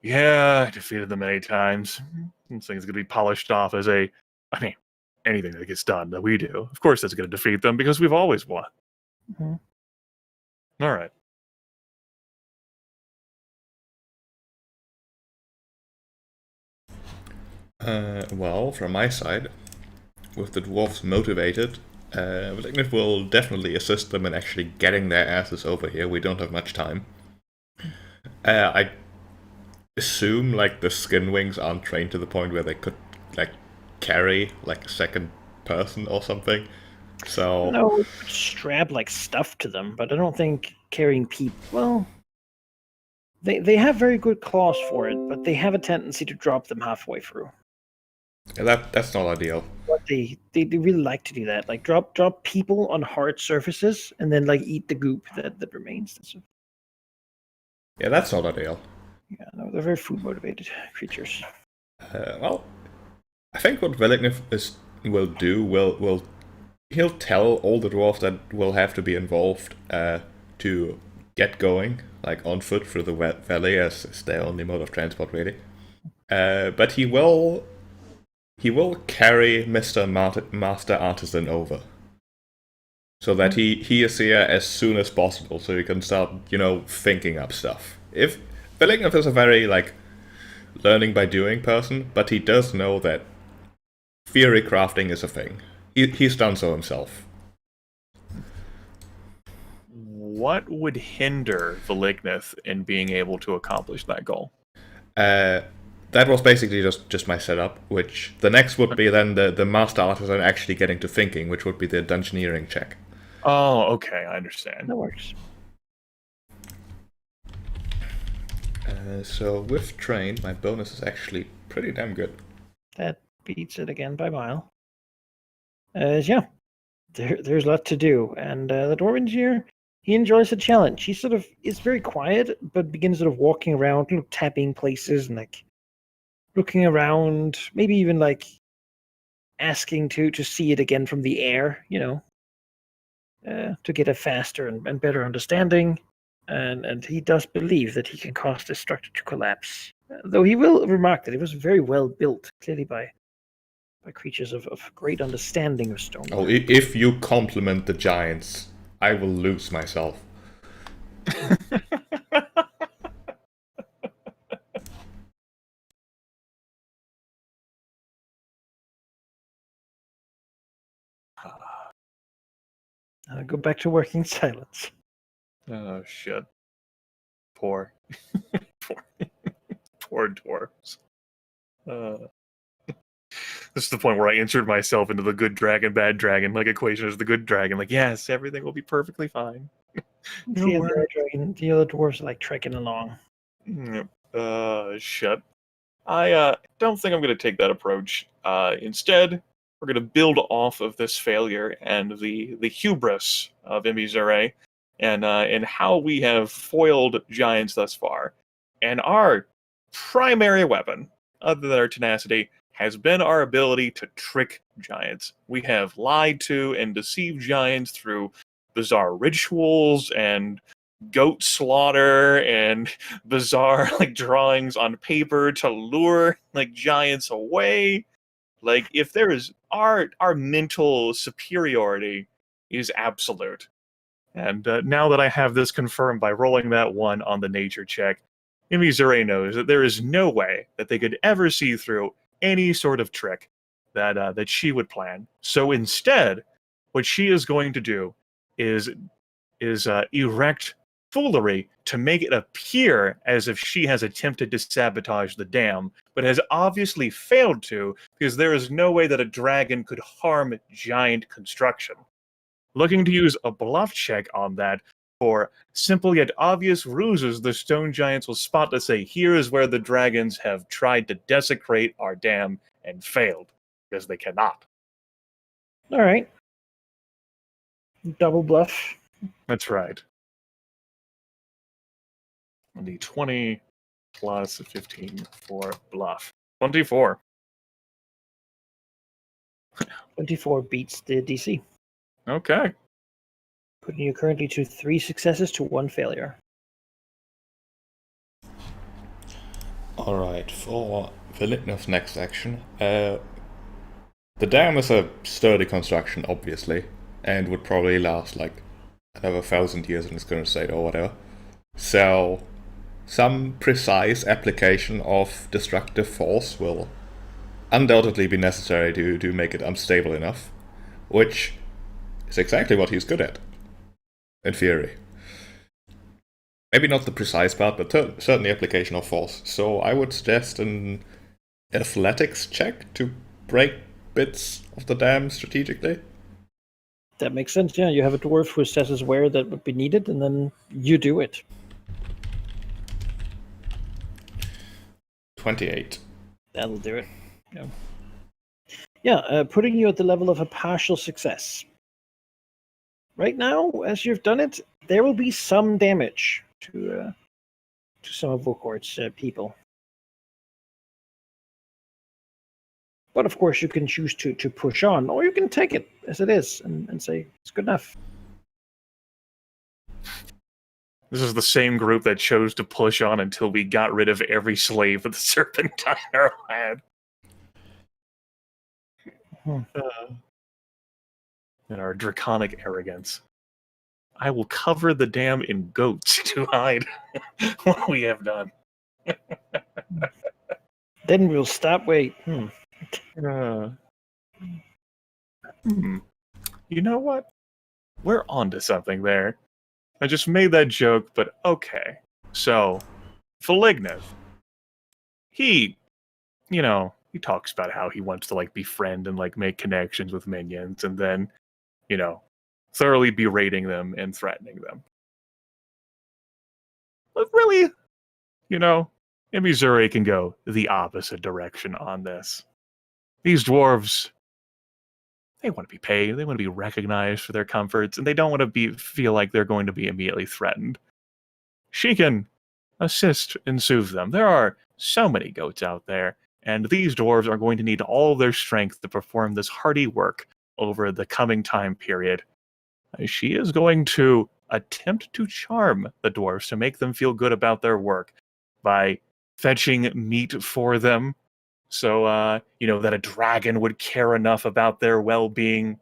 [SPEAKER 3] yeah, I defeated them many times. This thing's gonna be polished off as anything that gets done that we do. Of course, that's gonna defeat them because we've always won.
[SPEAKER 1] Mm-hmm.
[SPEAKER 3] All right.
[SPEAKER 2] Well, from my side, with the dwarves motivated, Malignant will definitely assist them in actually getting their asses over here. We don't have much time. I assume the skin wings aren't trained to the point where they could carry a second person or something. So
[SPEAKER 1] no, strap stuff to them, but I don't think carrying people. Well, they have very good claws for it, but they have a tendency to drop them halfway through.
[SPEAKER 2] Yeah, that's not ideal.
[SPEAKER 1] But they really like to do that, drop people on hard surfaces and then eat the goop that remains.
[SPEAKER 2] Yeah, that's not ideal.
[SPEAKER 1] Yeah, no, they're very food motivated creatures.
[SPEAKER 2] Well, I think what Velignif will do he'll tell all the dwarves that will have to be involved to get going, on foot through the valley, as is their only mode of transport, really. But he will carry Mr. Master Artisan over, so that he is here as soon as possible, so he can start, thinking up stuff. If Velignif is a very learning by doing person, but he does know that theory crafting is a thing. He's done so himself.
[SPEAKER 3] What would hinder Valignith in being able to accomplish that goal?
[SPEAKER 2] That was basically just my setup, which the next would be then the Master Artisan actually getting to thinking, which would be the Dungeoneering check.
[SPEAKER 3] Oh, okay, I understand.
[SPEAKER 1] That works.
[SPEAKER 2] So with trained, my bonus is actually pretty damn good.
[SPEAKER 1] That beats it again by a mile. Yeah, there's a lot to do, and the dwarf engineer, he enjoys the challenge. He sort of is very quiet, but begins sort of walking around, tapping places and looking around, maybe even asking to see it again from the air, to get a faster and better understanding. And he does believe that he can cause this structure to collapse. Though he will remark that it was very well built, clearly by creatures of great understanding of stone.
[SPEAKER 2] Oh, if you compliment the giants, I will lose myself.
[SPEAKER 1] Go back to working in silence.
[SPEAKER 3] Oh shit. Poor. Poor dwarves. This is the point where I insert myself into the good dragon, bad dragon, like equation as the good dragon. Like, yes, everything will be perfectly fine.
[SPEAKER 1] The other dwarves are like trekking along.
[SPEAKER 3] Shit. I don't think I'm going to take that approach. Instead, we're going to build off of this failure and the hubris of Imizure and how we have foiled giants thus far. And our primary weapon, other than our tenacity, has been our ability to trick giants. We have lied to and deceived giants through bizarre rituals and goat slaughter and bizarre like drawings on paper to lure like giants away. Like, if there is our mental superiority is absolute. And now that I have this confirmed by rolling that 1 on the nature check, Imizure knows that there is no way that they could ever see through any sort of trick that she would plan. So instead, what she is going to do is erect foolery to make it appear as if she has attempted to sabotage the dam, but has obviously failed to, because there is no way that a dragon could harm giant construction. Looking to use a bluff check on that for simple yet obvious ruses the stone giants will spot to say, here is where the dragons have tried to desecrate our dam and failed, because they cannot.
[SPEAKER 1] All right. Double bluff.
[SPEAKER 3] That's right. The 20 plus 15 for bluff. 24.
[SPEAKER 1] 24 beats the DC,
[SPEAKER 3] Okay.
[SPEAKER 1] putting you currently to 3 successes to 1 failure.
[SPEAKER 2] Alright, for Vilitnov's next action, the dam is a sturdy construction, obviously, and would probably last like another 1,000 years in this current state or whatever. So, some precise application of destructive force will undoubtedly be necessary to make it unstable enough, which is exactly what he's good at, in theory. Maybe not the precise part, but certainly application of force. So I would suggest an athletics check to break bits of the dam strategically.
[SPEAKER 1] That makes sense, yeah. You have a dwarf who assesses where that would be needed, and then you do it.
[SPEAKER 2] 28.
[SPEAKER 1] That'll do it. Yeah, putting you at the level of a partial success. Right now, as you've done it, there will be some damage to some of Vokort's people. But of course, you can choose to push on, or you can take it as it is and say it's good enough.
[SPEAKER 3] This is the same group that chose to push on until we got rid of every slave that the Serpentine Earl had. And our draconic arrogance. I will cover the dam in goats to hide what we have done.
[SPEAKER 1] Then we'll stop. Wait.
[SPEAKER 3] You know what? We're onto something there. I just made that joke, but okay. So, Felignev, he talks about how he wants to like befriend and like make connections with minions, and then, thoroughly berating them and threatening them. But really, Imizure can go the opposite direction on this. These dwarves, they want to be paid, they want to be recognized for their comforts, and they don't want to feel like they're going to be immediately threatened. She can assist and soothe them. There are so many goats out there, and these dwarves are going to need all of their strength to perform this hardy work over the coming time period. She is going to attempt to charm the dwarves to make them feel good about their work by fetching meat for them So, that a dragon would care enough about their well-being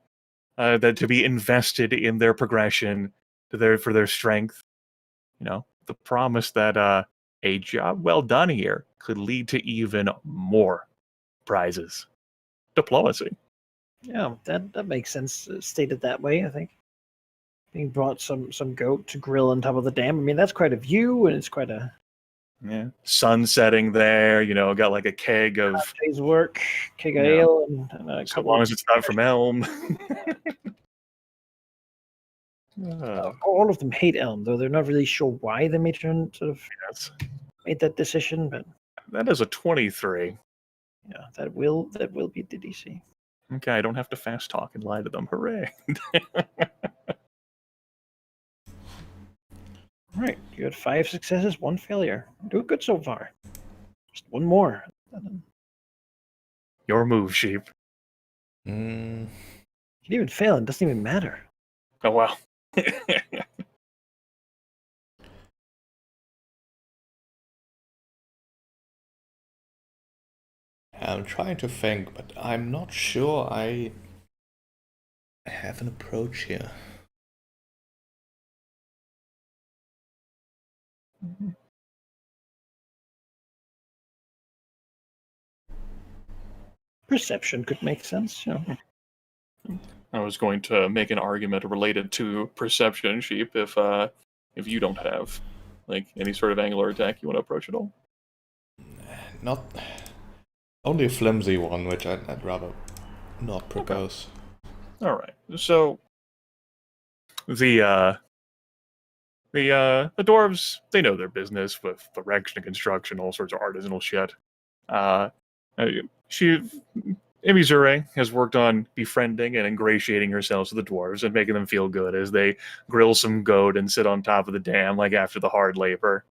[SPEAKER 3] that to be invested in their progression for their strength. The promise that a job well done here could lead to even more prizes. Diplomacy.
[SPEAKER 1] Yeah, that makes sense. Stated that way, I think. Being brought some goat to grill on top of the dam. I mean, that's quite a view, and it's quite a
[SPEAKER 3] Sun setting there. Got like a keg of
[SPEAKER 1] day's work, keg of
[SPEAKER 3] Yeah.
[SPEAKER 1] ale, and a
[SPEAKER 3] so
[SPEAKER 1] couple
[SPEAKER 3] long
[SPEAKER 1] of
[SPEAKER 3] as it's not from Elm.
[SPEAKER 1] all of them hate Elm, though they're not really sure why they made
[SPEAKER 3] Yes.
[SPEAKER 1] made that decision. But
[SPEAKER 3] That is a 23.
[SPEAKER 1] yeah, that will beat the DC.
[SPEAKER 3] Okay, I don't have to fast talk and lie to them. Hooray!
[SPEAKER 1] All right, you had 5 successes, 1 failure. Doing good so far. Just one more.
[SPEAKER 3] Your move, sheep.
[SPEAKER 2] Mm,
[SPEAKER 1] You can even fail; it doesn't even matter.
[SPEAKER 3] Oh wow.
[SPEAKER 2] I'm trying to think, but I'm not sure I have an approach here.
[SPEAKER 1] Perception could make sense.
[SPEAKER 3] I was going to make an argument related to perception, sheep, if you don't have like any sort of angular attack you want to approach at all.
[SPEAKER 2] Not only a flimsy one, which I'd rather not propose.
[SPEAKER 3] All right. So the dwarves, they know their business with erection and construction, all sorts of artisanal shit. Emizure has worked on befriending and ingratiating herself with the dwarves and making them feel good as they grill some goat and sit on top of the dam like after the hard labor.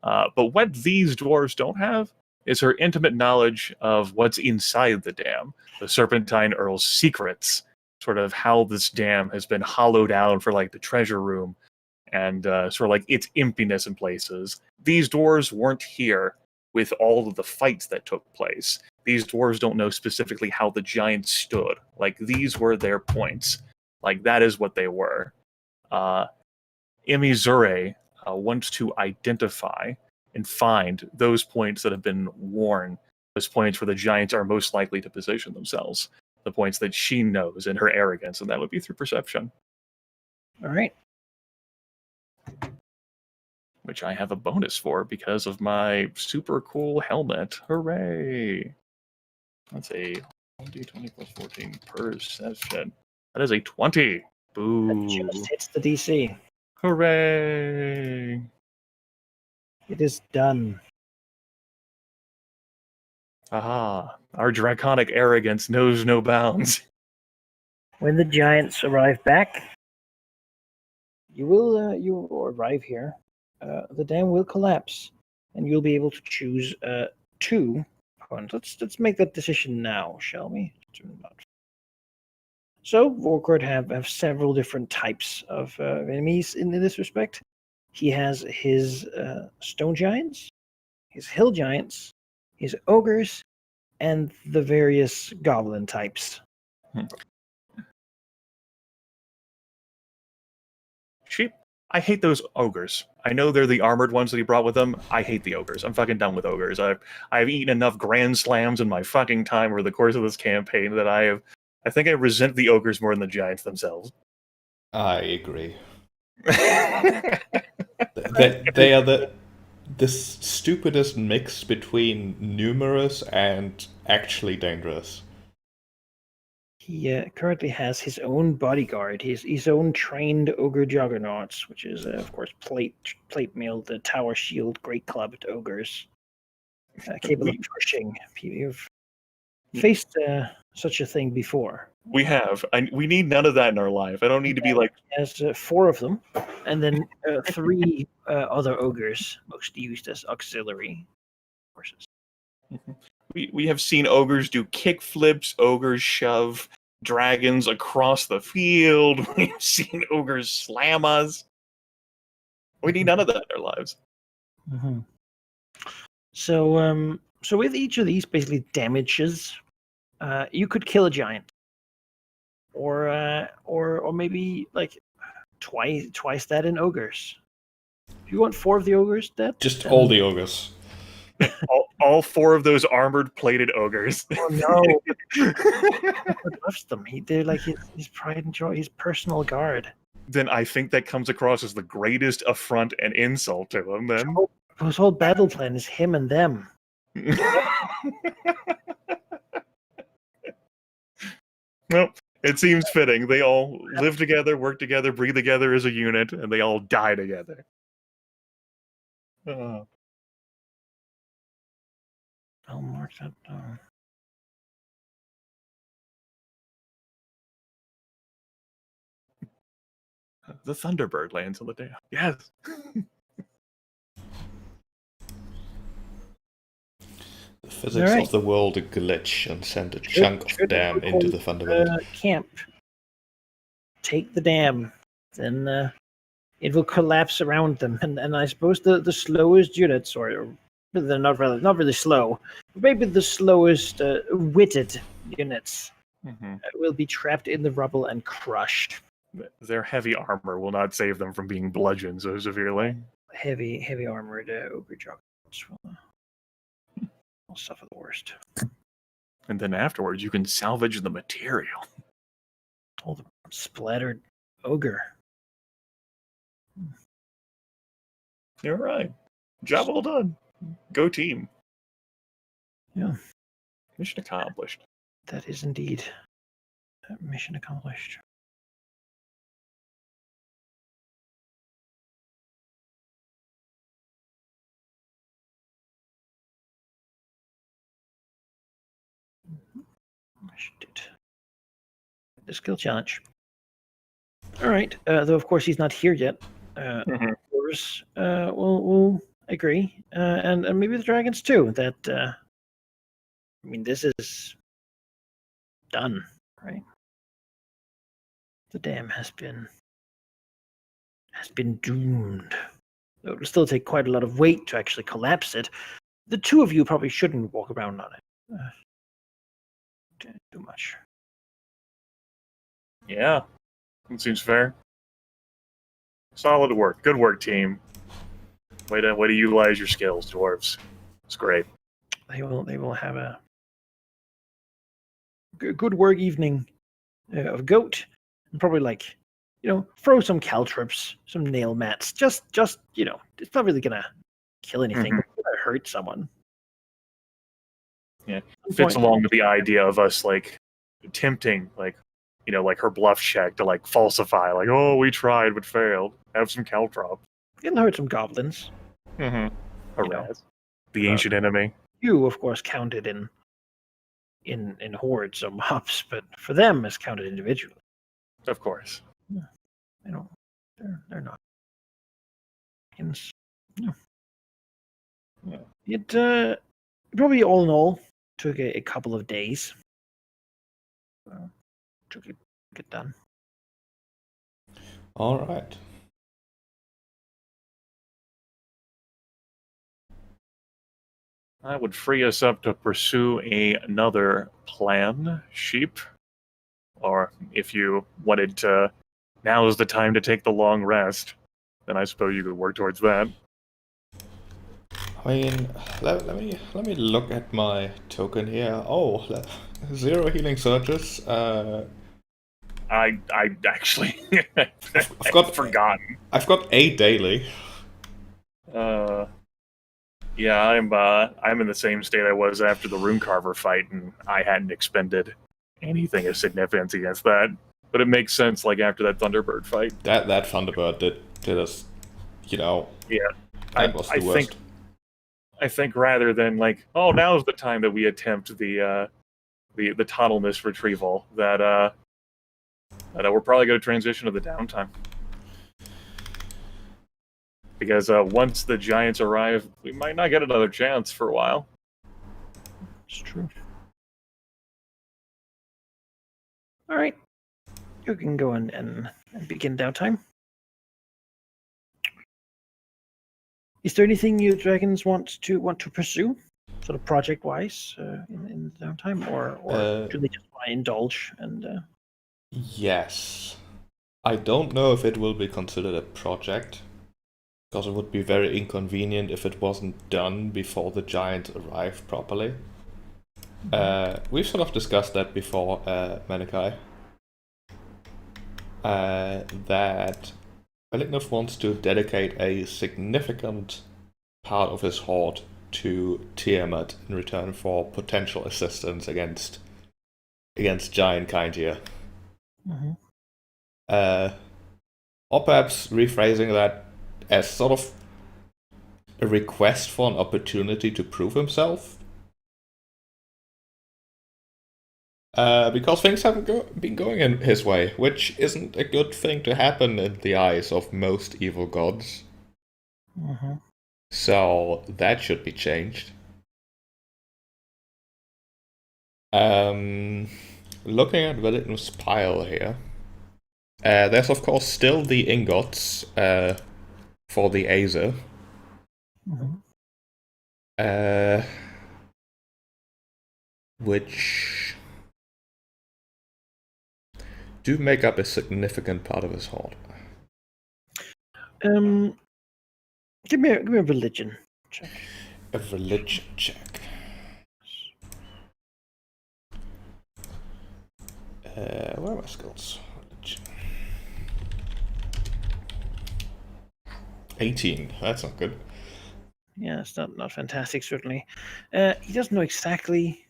[SPEAKER 3] But what these dwarves don't have is her intimate knowledge of what's inside the dam, the Serpentine Earl's secrets, sort of how this dam has been hollowed out for like the treasure room and sort of like its emptiness in places. These dwarves weren't here with all of the fights that took place. These dwarves don't know specifically how the giants stood. Like, these were their points. Like, that is what they were. Emizure wants to identify and find those points that have been worn, those points where the giants are most likely to position themselves, the points that she knows in her arrogance, and that would be through perception.
[SPEAKER 1] All right.
[SPEAKER 3] Which I have a bonus for because of my super cool helmet. Hooray! That's a 1d20 plus 14 perception. That is a 20. Boo.
[SPEAKER 1] That just hits the DC.
[SPEAKER 3] Hooray!
[SPEAKER 1] It is done.
[SPEAKER 3] Aha. Our draconic arrogance knows no bounds.
[SPEAKER 1] When the giants arrive back, you will arrive here. The dam will collapse, and you'll be able to choose 2 opponents. Let's make that decision now, shall we? So Vorkord have several different types of enemies in this respect. He has his stone giants, his hill giants, his ogres, and the various goblin types.
[SPEAKER 3] Sheep. I hate those ogres. I know they're the armored ones that he brought with him. I hate the ogres. I'm fucking done with ogres. I've eaten enough grand slams in my fucking time over the course of this campaign that I think I resent the ogres more than the giants themselves.
[SPEAKER 2] I agree. They are the stupidest mix between numerous and actually dangerous.
[SPEAKER 1] He currently has his own bodyguard, his own trained ogre juggernauts, which is, of course, plate mail, the tower shield, great club to ogres, capable of pushing. You've faced such a thing before.
[SPEAKER 3] We have. We need none of that in our life. I don't need to be like.
[SPEAKER 1] He has 4 of them, and then 3 other ogres, mostly used as auxiliary forces.
[SPEAKER 3] We have seen ogres do kick flips, ogres shove dragons across the field. We've seen ogres slam us. We need none of that in our lives.
[SPEAKER 1] Mm-hmm. So So with each of these basically damages, you could kill a giant, or maybe like twice that in ogres. If you want 4 of the ogres dead,
[SPEAKER 2] Just
[SPEAKER 1] then-
[SPEAKER 2] all the ogres.
[SPEAKER 3] all 4 of those armored plated ogres.
[SPEAKER 1] Oh no! He loves them. They're like his pride and joy, his personal guard.
[SPEAKER 3] Then I think that comes across as the greatest affront and insult to him. Then.
[SPEAKER 1] His whole battle plan is him and them.
[SPEAKER 3] Well, it seems fitting. They all live together, work together, breathe together as a unit, and they all die together.
[SPEAKER 1] I'll mark that down.
[SPEAKER 3] The Thunderbird lands on the dam. Yes.
[SPEAKER 2] The physics of the world glitch and send a chunk of dam into the Thunderbird.
[SPEAKER 1] Camp. Take the dam. Then it will collapse around them. And I suppose the slowest units, or they're not really slow, but maybe the slowest witted units will be trapped in the rubble and crushed.
[SPEAKER 3] Their heavy armor will not save them from being bludgeoned so severely.
[SPEAKER 1] Heavy armored ogre juggernauts will suffer the worst.
[SPEAKER 3] And then afterwards, you can salvage the material.
[SPEAKER 1] All the splattered ogre.
[SPEAKER 3] You're right. Job well done. Go team.
[SPEAKER 1] Yeah.
[SPEAKER 3] Mission accomplished.
[SPEAKER 1] That is indeed mission accomplished. The skill challenge. All right. Though of course he's not here yet. Of course, we'll agree, and maybe the dragons too. That I mean, this is done, right? The dam has been doomed. Though it'll still take quite a lot of weight to actually collapse it. The 2 of you probably shouldn't walk around on it. Too much.
[SPEAKER 3] Yeah, it seems fair. Solid work. Good work, team. Way to utilize your skills, dwarves. It's great.
[SPEAKER 1] They will have a good work evening of goat, and probably throw some caltrops, some nail mats. Just it's not really gonna kill anything. It's gonna hurt someone.
[SPEAKER 3] Yeah, fits along with the idea of us attempting her bluff check to falsify, oh, we tried but failed. Have some caltrop.
[SPEAKER 1] It'll hurt some goblins.
[SPEAKER 3] The ancient enemy.
[SPEAKER 1] You, of course, counted in hordes or mobs, but for them, it's counted individually.
[SPEAKER 3] Of course.
[SPEAKER 1] Yeah. They're not. No.
[SPEAKER 3] Yeah.
[SPEAKER 1] It probably all in all took a couple of days. To get done.
[SPEAKER 2] All right.
[SPEAKER 3] That would free us up to pursue another plan, sheep. Or if you wanted to, now is the time to take the long rest, then I suppose you could work towards that.
[SPEAKER 2] I mean, let me look at my token here. Oh, 0 healing surges.
[SPEAKER 3] I actually
[SPEAKER 2] I've
[SPEAKER 3] forgotten.
[SPEAKER 2] I've got 8 daily.
[SPEAKER 3] Yeah, I'm in the same state I was after the Rune Carver fight, and I hadn't expended anything of significance against that. But it makes sense, after that Thunderbird fight.
[SPEAKER 2] That Thunderbird did us,
[SPEAKER 3] Yeah,
[SPEAKER 2] that was the worst.
[SPEAKER 3] I think rather than now's the time that we attempt the tunnel mist retrieval, that we're probably going to transition to the downtime. Because once the giants arrive, we might not get another chance for a while.
[SPEAKER 1] It's true. All right. You can go and begin downtime. Is there anything you dragons want to pursue? sort of project-wise in the downtime, or do they just want to indulge and?
[SPEAKER 2] Yes. I don't know if it will be considered a project, because it would be very inconvenient if it wasn't done before the giants arrive properly. We've sort of discussed that before, Manikai. That Malignant wants to dedicate a significant part of his horde to Tiamat in return for potential assistance against giant kind here. Or perhaps rephrasing that as sort of a request for an opportunity to prove himself. Because things haven't been going in his way, which isn't a good thing to happen in the eyes of most evil gods. So that should be changed. Looking at Velitin's pile here, there's of course still the ingots for the Azer. Which do make up a significant part of his hoard.
[SPEAKER 1] Give me a religion check.
[SPEAKER 2] A religion check. Where are my skills? Religion. 18. That's not good.
[SPEAKER 1] Yeah, it's not fantastic, certainly. He doesn't know exactly.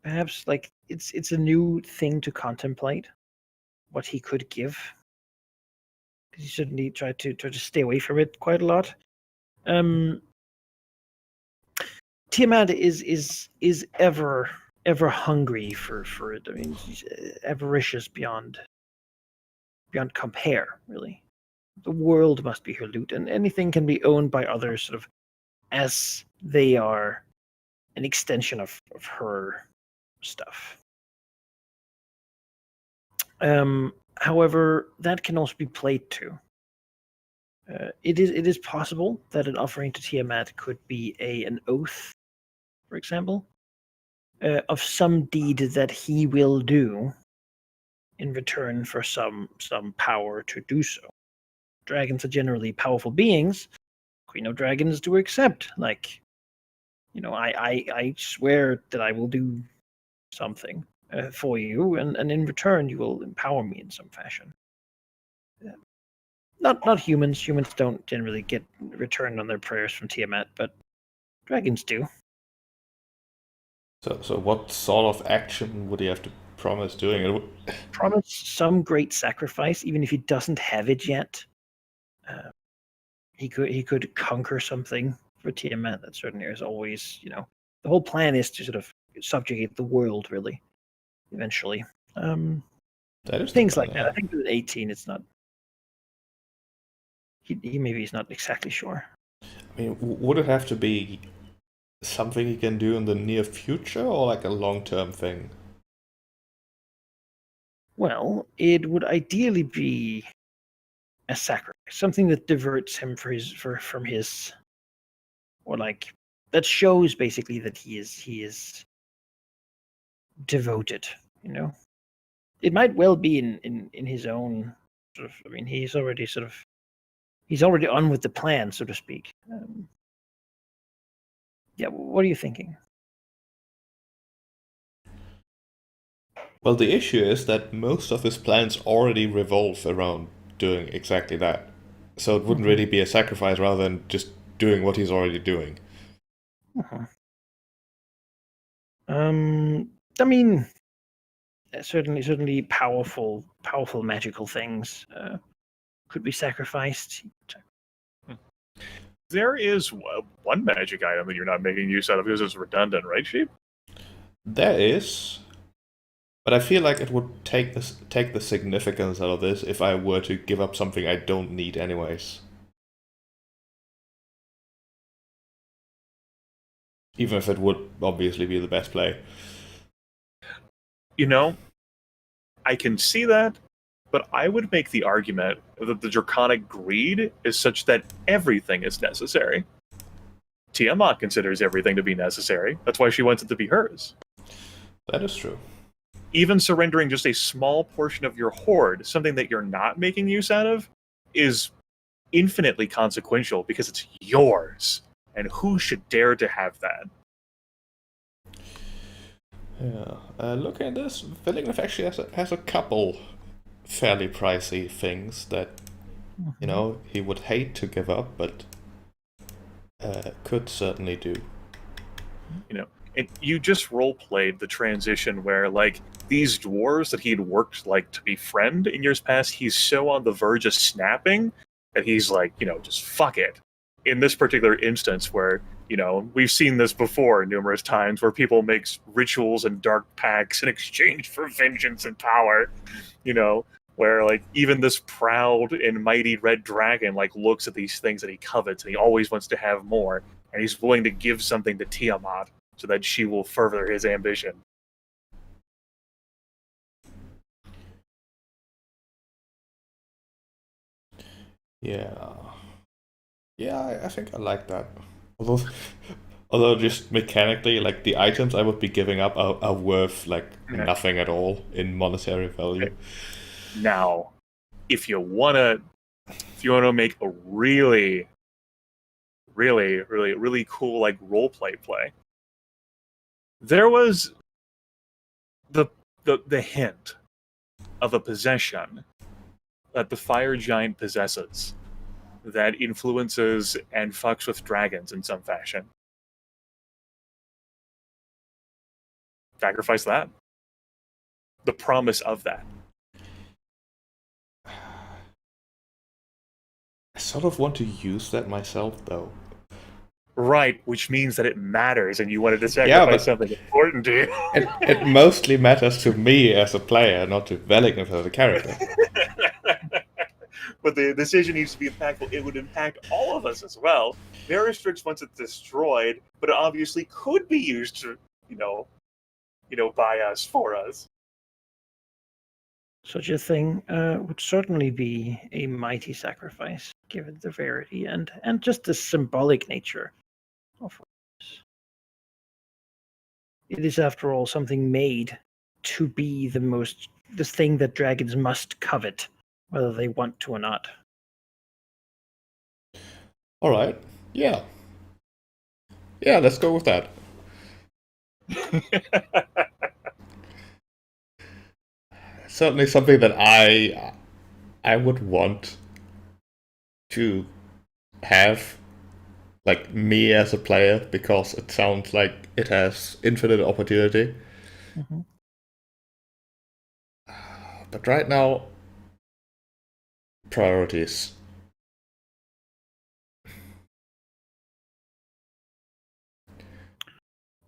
[SPEAKER 1] Perhaps like it's a new thing to contemplate what he could give. He certainly tried to stay away from it quite a lot. Tiamat is ever hungry for it. I mean, he's avaricious beyond compare, really. The world must be her loot, and anything can be owned by others, sort of as they are an extension of her stuff. However, that can also be played to. It is possible that an offering to Tiamat could be an oath, for example, of some deed that he will do in return for some power to do so. Dragons are generally powerful beings. Queen of Dragons do accept, like, I swear that I will do something for you, and in return you will empower me in some fashion. Not humans. Humans don't generally get returned on their prayers from Tiamat, but dragons do.
[SPEAKER 2] So what sort of action would he have to promise doing?
[SPEAKER 1] Promise some great sacrifice, even if he doesn't have it yet. He could conquer something for Tiamat. That certainly is always, the whole plan is to sort of subjugate the world, really, eventually. Things like that. I think with 18, it's not. He maybe he's not exactly sure.
[SPEAKER 2] I mean, would it have to be something he can do in the near future, or like a long-term thing?
[SPEAKER 1] Well, it would ideally be a sacrifice, something that diverts him from his, or like that shows basically that he is devoted. It might well be in his own sort of. I mean, he's already on with the plan, so to speak. Yeah, what are you thinking?
[SPEAKER 2] Well, the issue is that most of his plans already revolve around doing exactly that. So it wouldn't really be a sacrifice rather than just doing what he's already doing.
[SPEAKER 1] I mean, certainly powerful magical things could be sacrificed.
[SPEAKER 3] There is one magic item that you're not making use out of because it's redundant, right, Sheep?
[SPEAKER 2] There is, but I feel like it would take the significance out of this if I were to give up something I don't need anyways. Even if it would obviously be the best play.
[SPEAKER 3] I can see that, but I would make the argument that the draconic greed is such that everything is necessary. Tiamat considers everything to be necessary. That's why she wants it to be hers.
[SPEAKER 2] That is true.
[SPEAKER 3] Even surrendering just a small portion of your hoard, something that you're not making use out of, is infinitely consequential because it's yours. And who should dare to have that?
[SPEAKER 2] Yeah. Looking at this, Villeneuve actually has a couple fairly pricey things that, you know, he would hate to give up, but could certainly do.
[SPEAKER 3] You know, and you just role-played the transition where, like, these dwarves that he'd worked, like, to befriend in years past, he's so on the verge of snapping that he's like, you know, just fuck it. In this particular instance where, you know, we've seen this before numerous times where people make rituals and dark pacts in exchange for vengeance and power, you know, where, like, even this proud and mighty red dragon, like, looks at these things that he covets and he always wants to have more, and he's willing to give something to Tiamat so that she will further his ambition.
[SPEAKER 2] Yeah. Yeah, I think I like that. Although just mechanically, like, the items I would be giving up are worth, like, nothing at all in monetary value.
[SPEAKER 3] Now, if you wanna make a really cool, like, roleplay play, there was the hint of a possession that the fire giant possesses that influences and fucks with dragons in some fashion. Sacrifice that. The promise of that.
[SPEAKER 2] I sort of want to use that myself, though.
[SPEAKER 3] Right, which means that it matters, and you wanted to sacrifice something important to you.
[SPEAKER 2] It mostly matters to me as a player, not to Veliknev as a character.
[SPEAKER 3] But the decision needs to be impactful. It would impact all of us as well. Veristrix wants it destroyed, but it obviously could be used to, you know, by us, for us.
[SPEAKER 1] Such a thing would certainly be a mighty sacrifice, given the rarity and just the symbolic nature of this. It is, after all, something made to be the thing that dragons must covet, whether they want to or not.
[SPEAKER 2] All right. Yeah. Yeah, let's go with that. Certainly something that I would want to have, like, me as a player, because it sounds like it has infinite opportunity.
[SPEAKER 1] Mm-hmm.
[SPEAKER 2] But right now, priorities.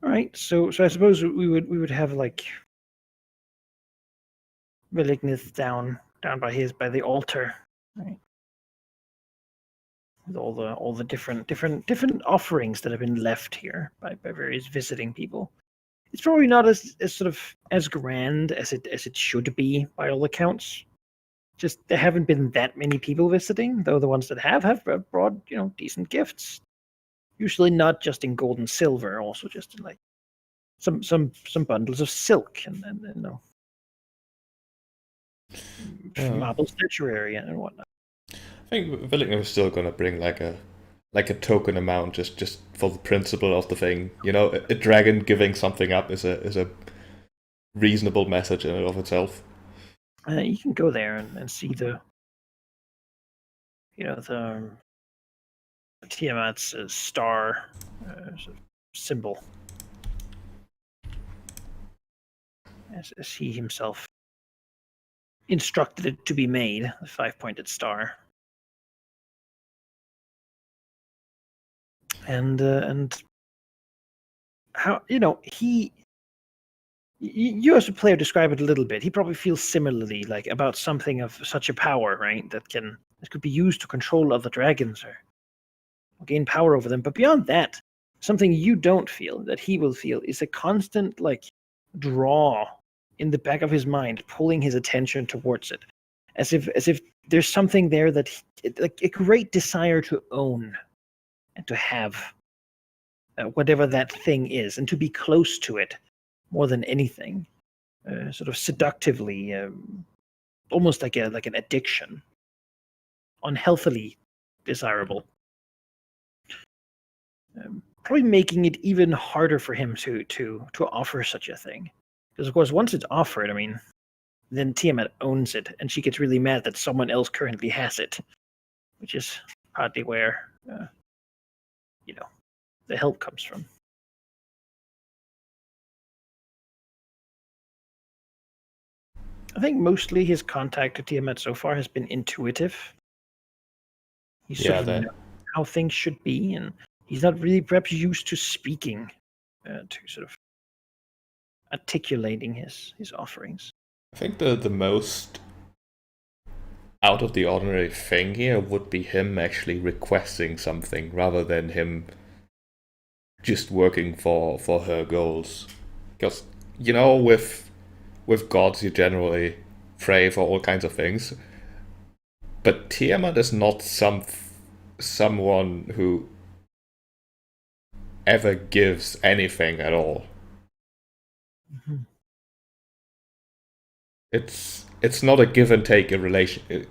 [SPEAKER 1] All right, so I suppose we would have, like, Velignith down by the altar, right? With all the different offerings that have been left here by various visiting people. It's probably not as sort of as grand as it should be by all accounts. Just there haven't been that many people visiting, though the ones that have brought, you know, decent gifts. Usually not just in gold and silver, also just in, like, some bundles of silk and you know, marble statuary and whatnot.
[SPEAKER 2] I think Villeneuve is still gonna bring like a token amount just for the principle of the thing. You know, a dragon giving something up is a reasonable message in and of itself.
[SPEAKER 1] You can go there and see the Tiamat's star sort of symbol, as he himself instructed it to be made, the 5-pointed star. And how, you know, you as a player describe it a little bit. He probably feels similarly, like, about something of such a power, right? That could be used to control other dragons or gain power over them. But beyond that, something you don't feel that he will feel is a constant, like, draw in the back of his mind, pulling his attention towards it, as if there's something there that like a great desire to own and to have. whatever that thing is, and to be close to it more than anything, sort of seductively, almost like an addiction, unhealthily desirable. Probably making it even harder for him to offer such a thing, because of course once it's offered, I mean, then Tiamat owns it, and she gets really mad that someone else currently has it, which is partly where the help comes from. I think mostly his contact to Tiamat so far has been intuitive. He sort of knows how things should be, and he's not really perhaps used to speaking, to sort of articulating his offerings.
[SPEAKER 2] I think the most out of the ordinary thing here would be him actually requesting something rather than him just working for her goals. Because, with gods you generally pray for all kinds of things. But Tiamat is not someone who ever gives anything at all.
[SPEAKER 1] Mm-hmm.
[SPEAKER 2] It's not a give and take relationship.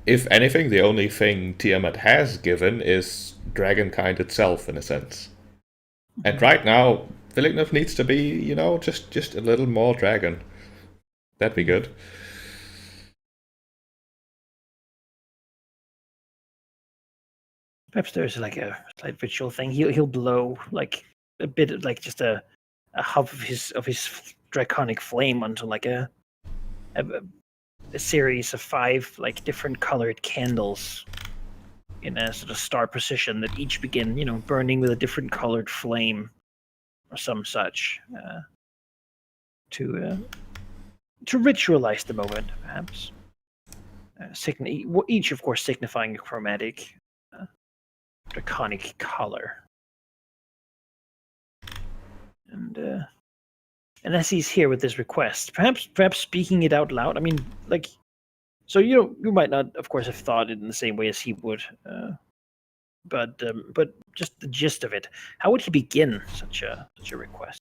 [SPEAKER 2] If anything, the only thing Tiamat has given is dragonkind itself, in a sense. And right now, Villeneuve needs to be, just a little more dragon. That'd be good.
[SPEAKER 1] Perhaps there's like a slight ritual thing. He'll blow like a bit of like just a huff of his draconic flame onto like a series of 5 like different colored candles in a sort of star precision that each begin, burning with a different colored flame or some such, to ritualize the moment, perhaps. Each, of course, signifying a chromatic, draconic color. And as he's here with this request, perhaps speaking it out loud. I mean, like, so you might not, of course, have thought it in the same way as he would, but just the gist of it. How would he begin such a request?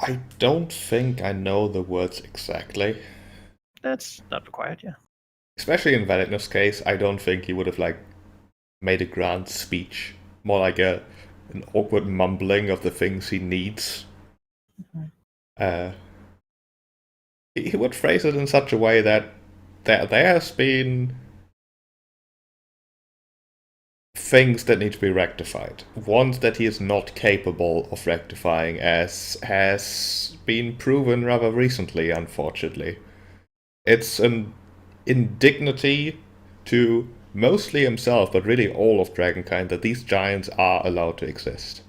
[SPEAKER 2] I don't think I know the words exactly.
[SPEAKER 1] That's not required, yeah.
[SPEAKER 2] Especially in Valentino's case, I don't think he would have made a grand speech. More like an awkward mumbling of the things he needs.
[SPEAKER 1] Mm-hmm.
[SPEAKER 2] He would phrase it in such a way that there has been things that need to be rectified. Ones that he is not capable of rectifying, as has been proven rather recently, unfortunately. It's an indignity to mostly himself, but really all of Dragonkind, that these giants are allowed to exist.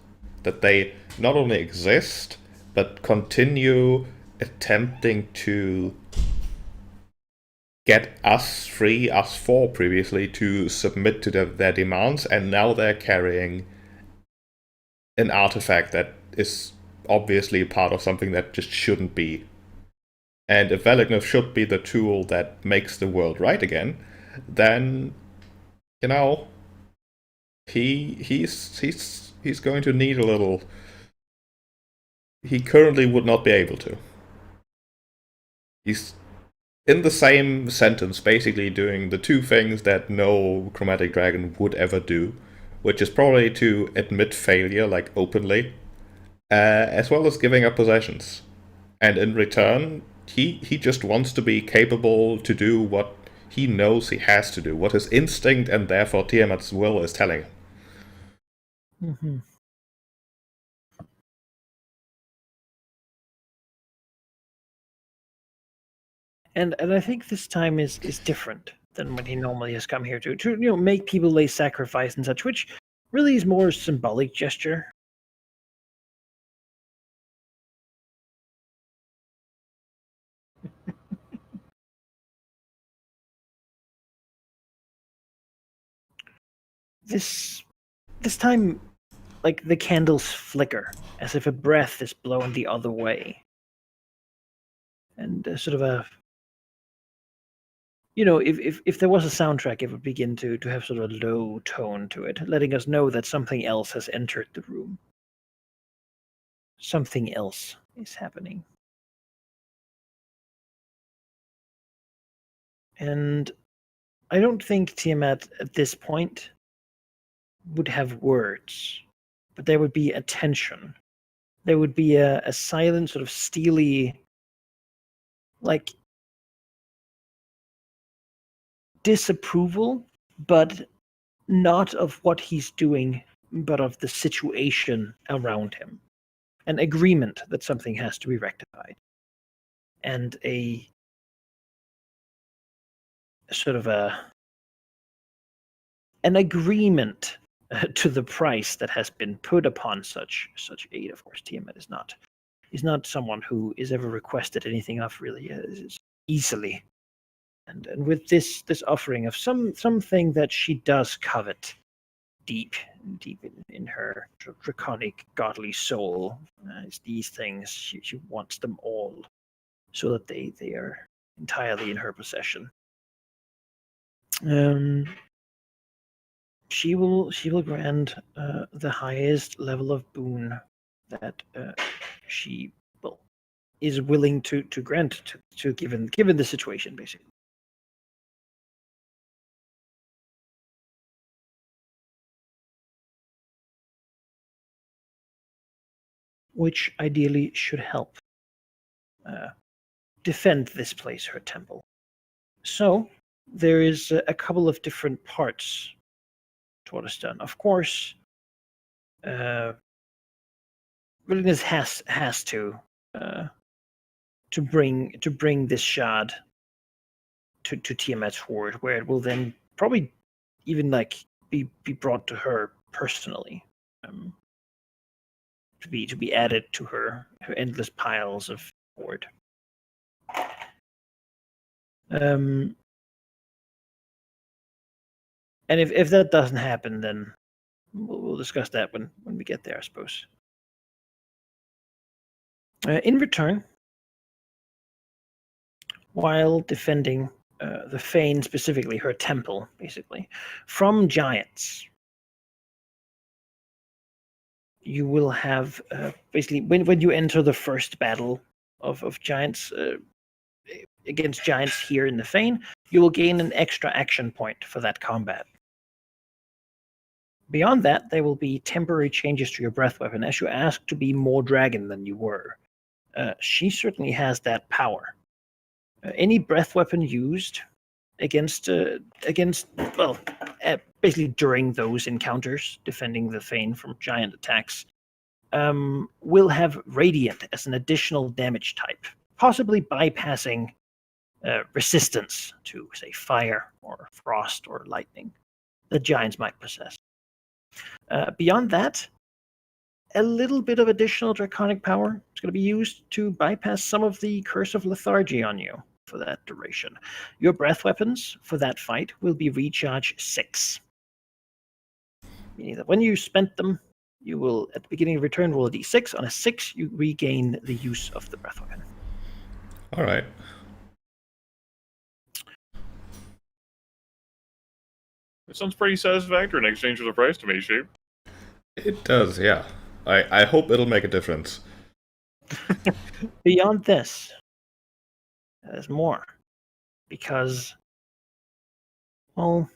[SPEAKER 2] That they not only exist, but continue attempting to get us 4 previously, to submit to their demands, and now they're carrying an artifact that is obviously part of something that just shouldn't be. And if Velignov should be the tool that makes the world right again, then he's going to need a little. He currently would not be able to. He's in the same sentence basically doing the 2 things that no chromatic dragon would ever do, which is probably to admit failure openly, as well as giving up possessions. And in return, he just wants to be capable to do what he knows he has to do, what his instinct and therefore Tiamat's will is telling him.
[SPEAKER 1] Mm-hmm. And I think this time is different than when he normally has come here to make people lay sacrifice and such, which really is more symbolic gesture. This time like the candles flicker as if a breath is blown the other way, and sort of a, if there was a soundtrack, it would begin to have sort of a low tone to it, letting us know that something else has entered the room. Something else is happening. And I don't think Tiamat at this point would have words, but there would be a tension. There would be a silent, sort of steely, like, disapproval, but not of what he's doing, but of the situation around him. An agreement that something has to be rectified. And a sort of an agreement to the price that has been put upon such aid. Of course, Tiamat is not someone who is ever requested anything of really easily. And with this offering of something that she does covet deep in her draconic godly soul, is these things. She wants them all, so that they are entirely in her possession. She will grant the highest level of boon that she is willing to grant to given the situation, basically. Which ideally should help defend this place, her temple. So there is a couple of different parts to what is done. Of course, Willingness has to bring this shard to Tiamat's hoard, where it will then probably even be brought to her personally, to be added to her endless piles of hoard. And if that doesn't happen, then we'll discuss that when we get there, I suppose. In return, while defending the Fane, specifically her temple, basically, from giants, you will have basically when you enter the first battle of giants against giants here in the Fane, you will gain an extra action point for that combat. Beyond that, there will be temporary changes to your breath weapon as you ask to be more dragon than you were. She certainly has that power. Any breath weapon used against basically during those encounters, defending the Fane from giant attacks, will have Radiant as an additional damage type, possibly bypassing resistance to, say, fire or frost or lightning that giants might possess. Beyond that, a little bit of additional draconic power is going to be used to bypass some of the Curse of Lethargy on you for that duration. Your breath weapons for that fight will be recharge 6. Meaning that when you spent them, you will, at the beginning of your turn, roll a d6. On a 6, you regain the use of the breath weapon.
[SPEAKER 2] All right.
[SPEAKER 3] It sounds pretty satisfactory in exchange for the price to me, Sheep.
[SPEAKER 2] It does, yeah. I hope it'll make a difference.
[SPEAKER 1] Beyond this, there's more. Because, well,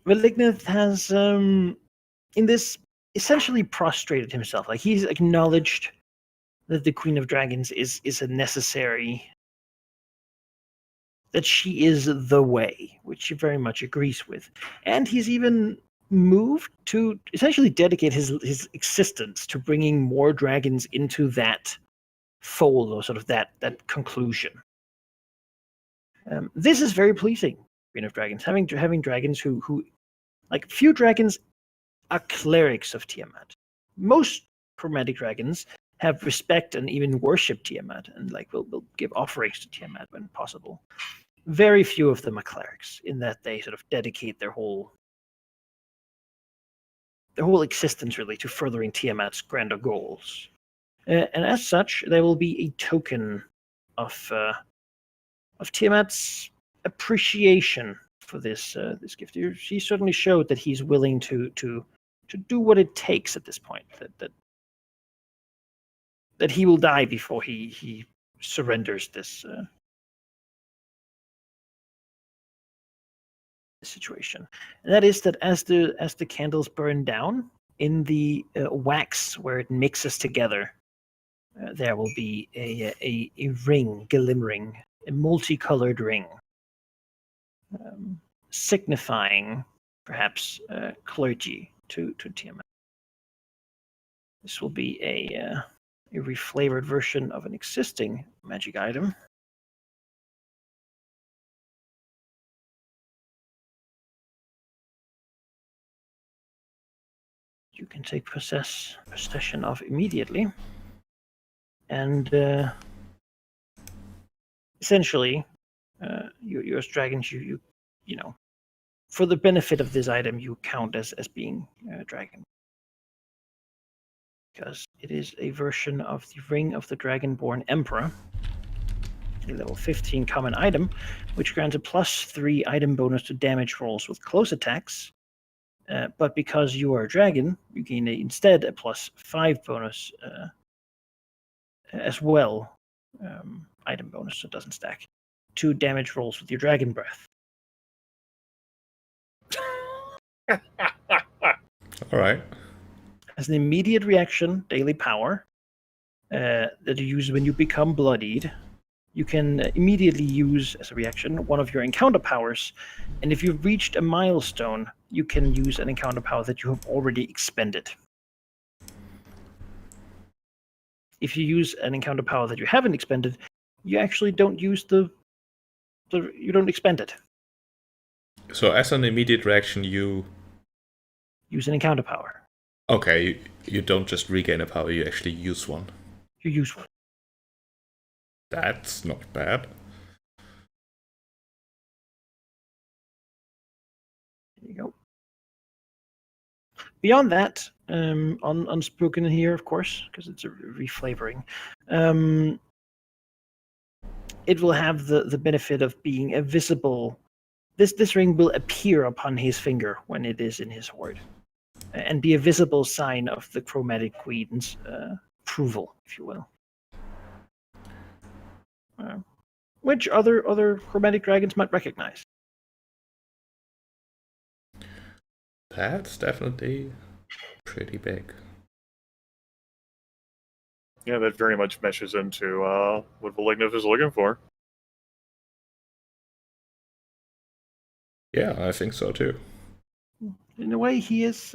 [SPEAKER 1] Malignant has, in this, essentially prostrated himself. Like, he's acknowledged that the Queen of Dragons is a necessary, that she is the way, which he very much agrees with. And he's even moved to essentially dedicate his existence to bringing more dragons into that fold, or sort of that conclusion. This is very pleasing, Queen of Dragons. Having dragons who like, few dragons are clerics of Tiamat. Most chromatic dragons have respect and even worship Tiamat, and will give offerings to Tiamat when possible. Very few of them are clerics, in that they sort of dedicate their whole whole existence really to furthering Tiamat's grander goals. And as such, there will be a token of Tiamat's appreciation for this gift. She certainly showed that he's willing to do what it takes at this point. That he will die before he surrenders this situation. And that is that as the candles burn down in the wax where it mixes together, there will be a ring glimmering, a multicolored ring, signifying perhaps clergy to Tiamat. This will be a reflavored version of an existing magic item. You can take possession of immediately, and essentially, you as dragons, you know, for the benefit of this item, you count as being a dragon, because it is a version of the Ring of the Dragonborn Emperor, a level 15 common item, which grants a +3 item bonus to damage rolls with close attacks. But because you are a dragon, you gain instead a +5 bonus as well, item bonus, so it doesn't stack, to damage rolls with your dragon breath.
[SPEAKER 2] All right.
[SPEAKER 1] As an immediate reaction, daily power, that you use when you become bloodied, you can immediately use as a reaction one of your encounter powers, and if you've reached a milestone, you can use an encounter power that you have already expended. If you use an encounter power that you haven't expended, you actually don't use you don't expend it.
[SPEAKER 2] So as an immediate reaction, you
[SPEAKER 1] use an encounter power.
[SPEAKER 2] Okay, you don't just regain a power, you actually use one.
[SPEAKER 1] You use one.
[SPEAKER 2] That's not bad.
[SPEAKER 1] There you go. Beyond that, unspoken here, of course, because it's a reflavoring. It will have the benefit of being a visible. This ring will appear upon his finger when it is in his hoard, and be a visible sign of the Chromatic Queen's approval, if you will. Which other chromatic dragons might recognize.
[SPEAKER 2] That's definitely pretty big.
[SPEAKER 3] Yeah, that very much meshes into what Valignif is looking for.
[SPEAKER 2] Yeah, I think so too.
[SPEAKER 1] In a way, he is,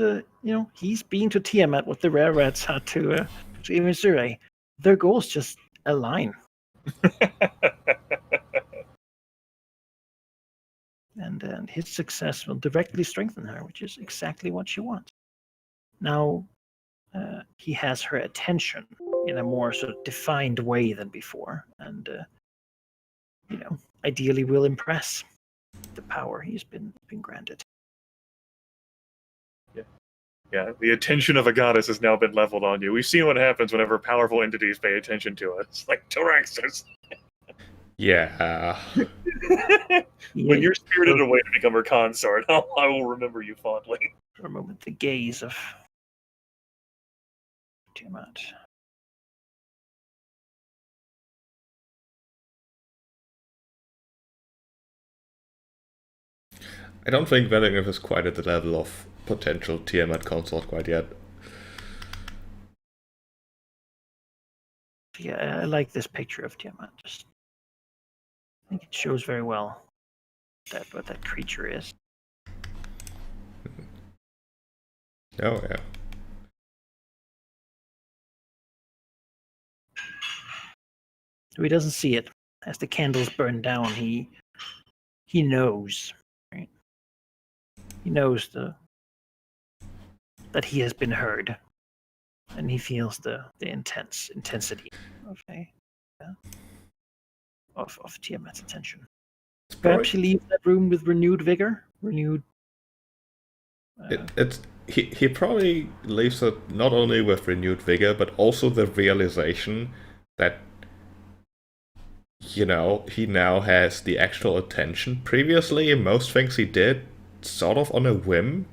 [SPEAKER 1] he's been to Tiamat what the Rare Rats had to Immisure. Their goals just align. And his success will directly strengthen her, which is exactly what she wants. Now, he has her attention in a more sort of defined way than before, and ideally will impress the power he's been granted.
[SPEAKER 3] Yeah, the attention of a goddess has now been leveled on you. We've seen what happens whenever powerful entities pay attention to us, like Tyraxus.
[SPEAKER 2] Yeah.
[SPEAKER 3] When you're spirited away to become her consort, I will remember you fondly.
[SPEAKER 1] For a moment, the gaze of Tiamat.
[SPEAKER 2] I don't think Valignif is quite at the level of potential Tiamat consort quite yet.
[SPEAKER 1] Yeah, I like this picture of Tiamat. I think it shows very well what that creature is.
[SPEAKER 2] Oh, yeah.
[SPEAKER 1] So he doesn't see it. As the candles burn down, he knows, right? He knows that he has been heard, and he feels the intensity of Tiamat's attention. Perhaps he leaves that room with renewed vigor, renewed.
[SPEAKER 2] he probably leaves it not only with renewed vigor, but also the realization that, he now has the actual attention. Previously, most things he did sort of on a whim,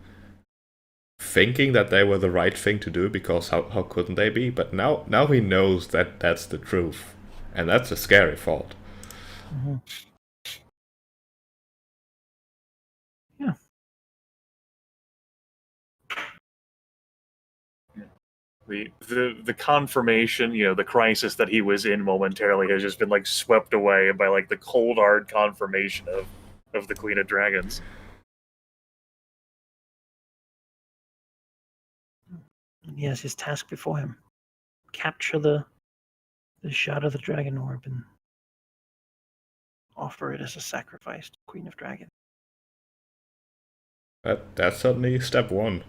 [SPEAKER 2] thinking that they were the right thing to do, because how couldn't they be? But now he knows that that's the truth, and that's a scary thought.
[SPEAKER 1] Mm-hmm. Yeah.
[SPEAKER 3] The confirmation, the crisis that he was in momentarily has just been like swept away by like the cold hard confirmation of the Queen of Dragons.
[SPEAKER 1] He has his task before him. Capture the shard of the dragon orb and offer it as a sacrifice to Queen of Dragons.
[SPEAKER 2] That's certainly step one.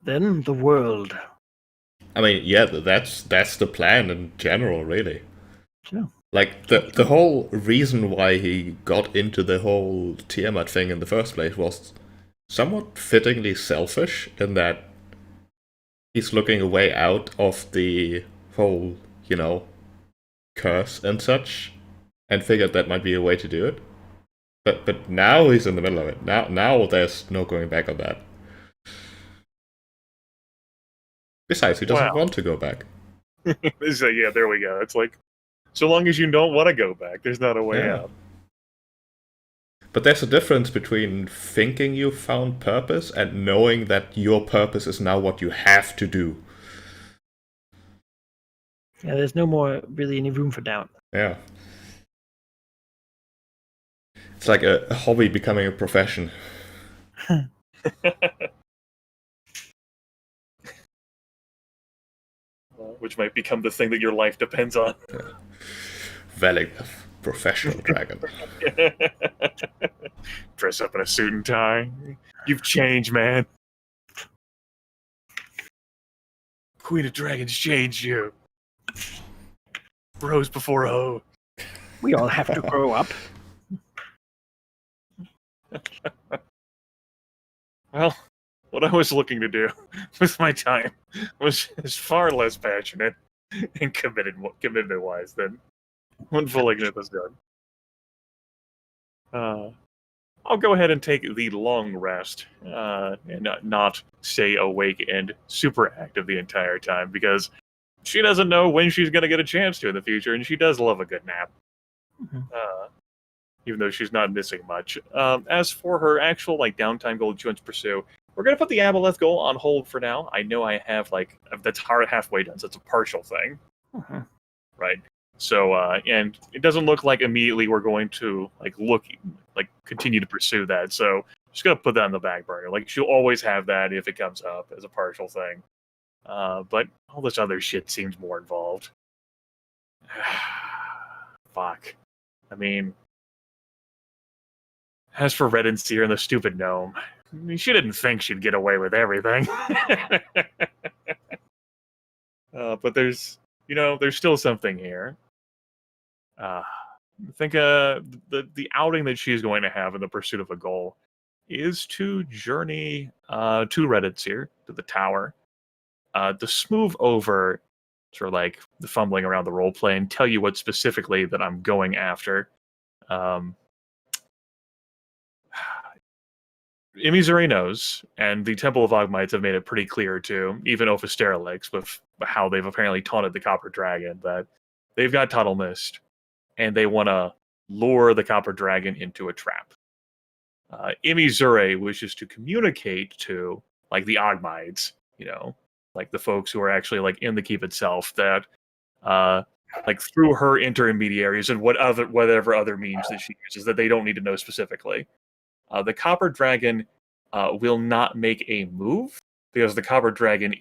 [SPEAKER 1] Then the world.
[SPEAKER 2] I mean, yeah, that's the plan in general, really.
[SPEAKER 1] Yeah.
[SPEAKER 2] Like, the whole reason why he got into the whole Tiamat thing in the first place was somewhat fittingly selfish, in that he's looking a way out of the whole, curse and such, and figured that might be a way to do it. But now he's in the middle of it. Now there's no going back on that. Besides, he doesn't want to go back.
[SPEAKER 3] So yeah, there we go. It's like, so long as you don't want to go back, there's not a way out.
[SPEAKER 2] But there's a difference between thinking you found purpose and knowing that your purpose is now what you have to do.
[SPEAKER 1] Yeah, there's no more really any room for doubt.
[SPEAKER 2] Yeah. It's like a hobby becoming a profession.
[SPEAKER 3] Which might become the thing that your life depends on.
[SPEAKER 2] Yeah. Velith, professional dragon.
[SPEAKER 3] Dress up in a suit and tie. You've changed, man. Queen of Dragons changed you. Bros before hoes.
[SPEAKER 1] We all have to grow up.
[SPEAKER 3] Well, what I was looking to do with my time was far less passionate and commitment-wise than when Full Ignite was done. I'll go ahead and take the long rest and not stay awake and super active the entire time, because she doesn't know when she's going to get a chance to in the future, and she does love a good nap.
[SPEAKER 1] Mm-hmm.
[SPEAKER 3] Even though she's not missing much. As for her actual downtime goal that she wants to pursue, we're going to put the Aboleth goal on hold for now. I know I have that's halfway done, so it's a partial thing.
[SPEAKER 1] Mm-hmm.
[SPEAKER 3] Right? So, and it doesn't look like immediately we're going to continue to pursue that. So, just going to put that on the back burner. She'll always have that if it comes up as a partial thing. But all this other shit seems more involved. Fuck. I mean, as for Red and Seer and the stupid gnome, she didn't think she'd get away with everything. But there's still something here. I think the outing that she's going to have in the pursuit of a goal is to journey to Red and Seer, to the tower, to smooth over sort of the fumbling around the role play and tell you what specifically that I'm going after. Imizuri knows, and the Temple of Ogmites have made it pretty clear too, even Ophisterelix, with how they've apparently taunted the Copper Dragon, that they've got Tuttle Mist, and they want to lure the Copper Dragon into a trap. Imizuri wishes to communicate to, the Ogmites, the folks who are actually, in the keep itself, that, through her intermediaries and whatever other means that she uses, that they don't need to know specifically. The Copper Dragon will not make a move because the Copper Dragon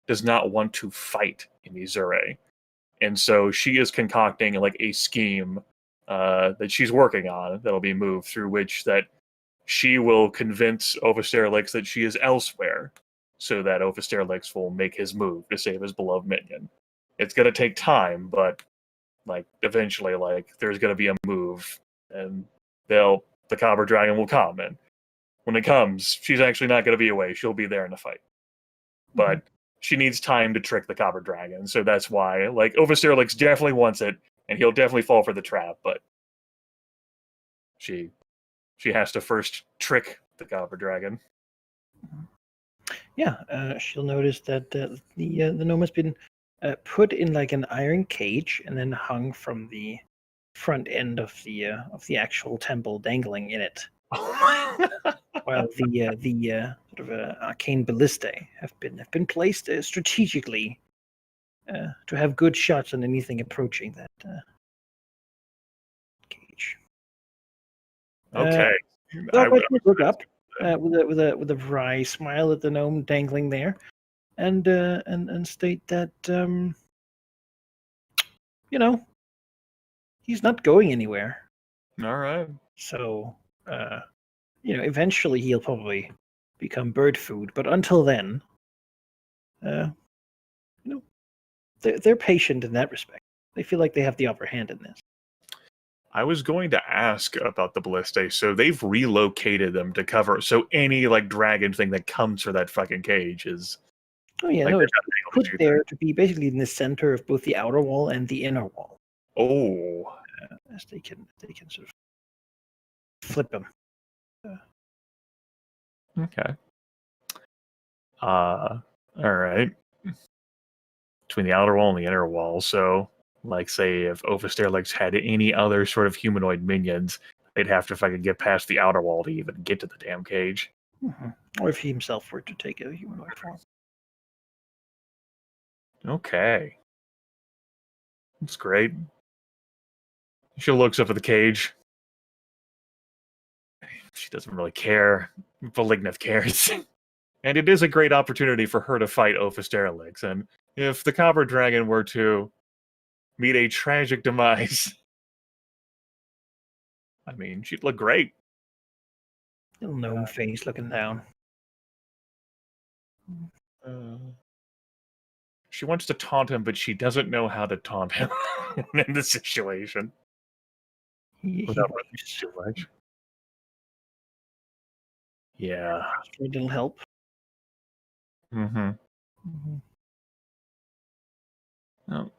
[SPEAKER 3] does not want to fight Imizuri. And so she is concocting a scheme that she's working on that'll be moved, through which that she will convince Ophisterelix that she is elsewhere, so that Ophisterelix will make his move to save his beloved minion. It's going to take time, but eventually there's going to be a move, and the Copper Dragon will come, and when it comes, she's actually not going to be away. She'll be there in the fight. But she needs time to trick the copper dragon, so that's why. Like, Oversteerlix definitely wants it, and he'll definitely fall for the trap, but she has to first trick the copper dragon.
[SPEAKER 1] Yeah, she'll notice that the gnome has been put in like an iron cage and then hung from the front end of the actual temple, dangling in it. While the sort of arcane ballistae have been placed strategically to have good shots on anything approaching that cage.
[SPEAKER 3] Okay.
[SPEAKER 1] Dogwhite will look up with a wry smile at the gnome dangling there, and state that he's not going anywhere.
[SPEAKER 3] All right.
[SPEAKER 1] So eventually he'll probably become bird food, but until then, they're patient in that respect. They feel like they have the upper hand in this.
[SPEAKER 3] I was going to ask about the ballistae, so they've relocated them to cover, so any like dragon thing that comes for that fucking cage is.
[SPEAKER 1] Oh yeah,
[SPEAKER 3] like,
[SPEAKER 1] no,
[SPEAKER 3] they're
[SPEAKER 1] it's
[SPEAKER 3] not able to
[SPEAKER 1] put
[SPEAKER 3] do
[SPEAKER 1] there
[SPEAKER 3] that.
[SPEAKER 1] to be basically in the center of both the outer wall and the inner wall,
[SPEAKER 3] Oh,
[SPEAKER 1] as they can sort of flip them.
[SPEAKER 3] okay. All right. Between the outer wall and the inner wall, so like say if Oversteerlix had any other sort of humanoid minions, they'd have to fucking get past the outer wall to even get to the damn cage.
[SPEAKER 1] Or if he himself were to take a humanoid form.
[SPEAKER 3] Okay. That's great. She looks up at the cage. She doesn't really care. Malignant cares. And it is a great opportunity for her to fight Oversteerlix, and if the copper dragon were to meet a tragic demise, I mean, she'd look great.
[SPEAKER 1] Little gnome face looking down.
[SPEAKER 3] She wants to taunt him, but she doesn't know how to taunt him in this situation.
[SPEAKER 1] He
[SPEAKER 3] Without
[SPEAKER 1] waves.
[SPEAKER 3] too much. Yeah.
[SPEAKER 1] For a little help.
[SPEAKER 3] Mm-hmm. No.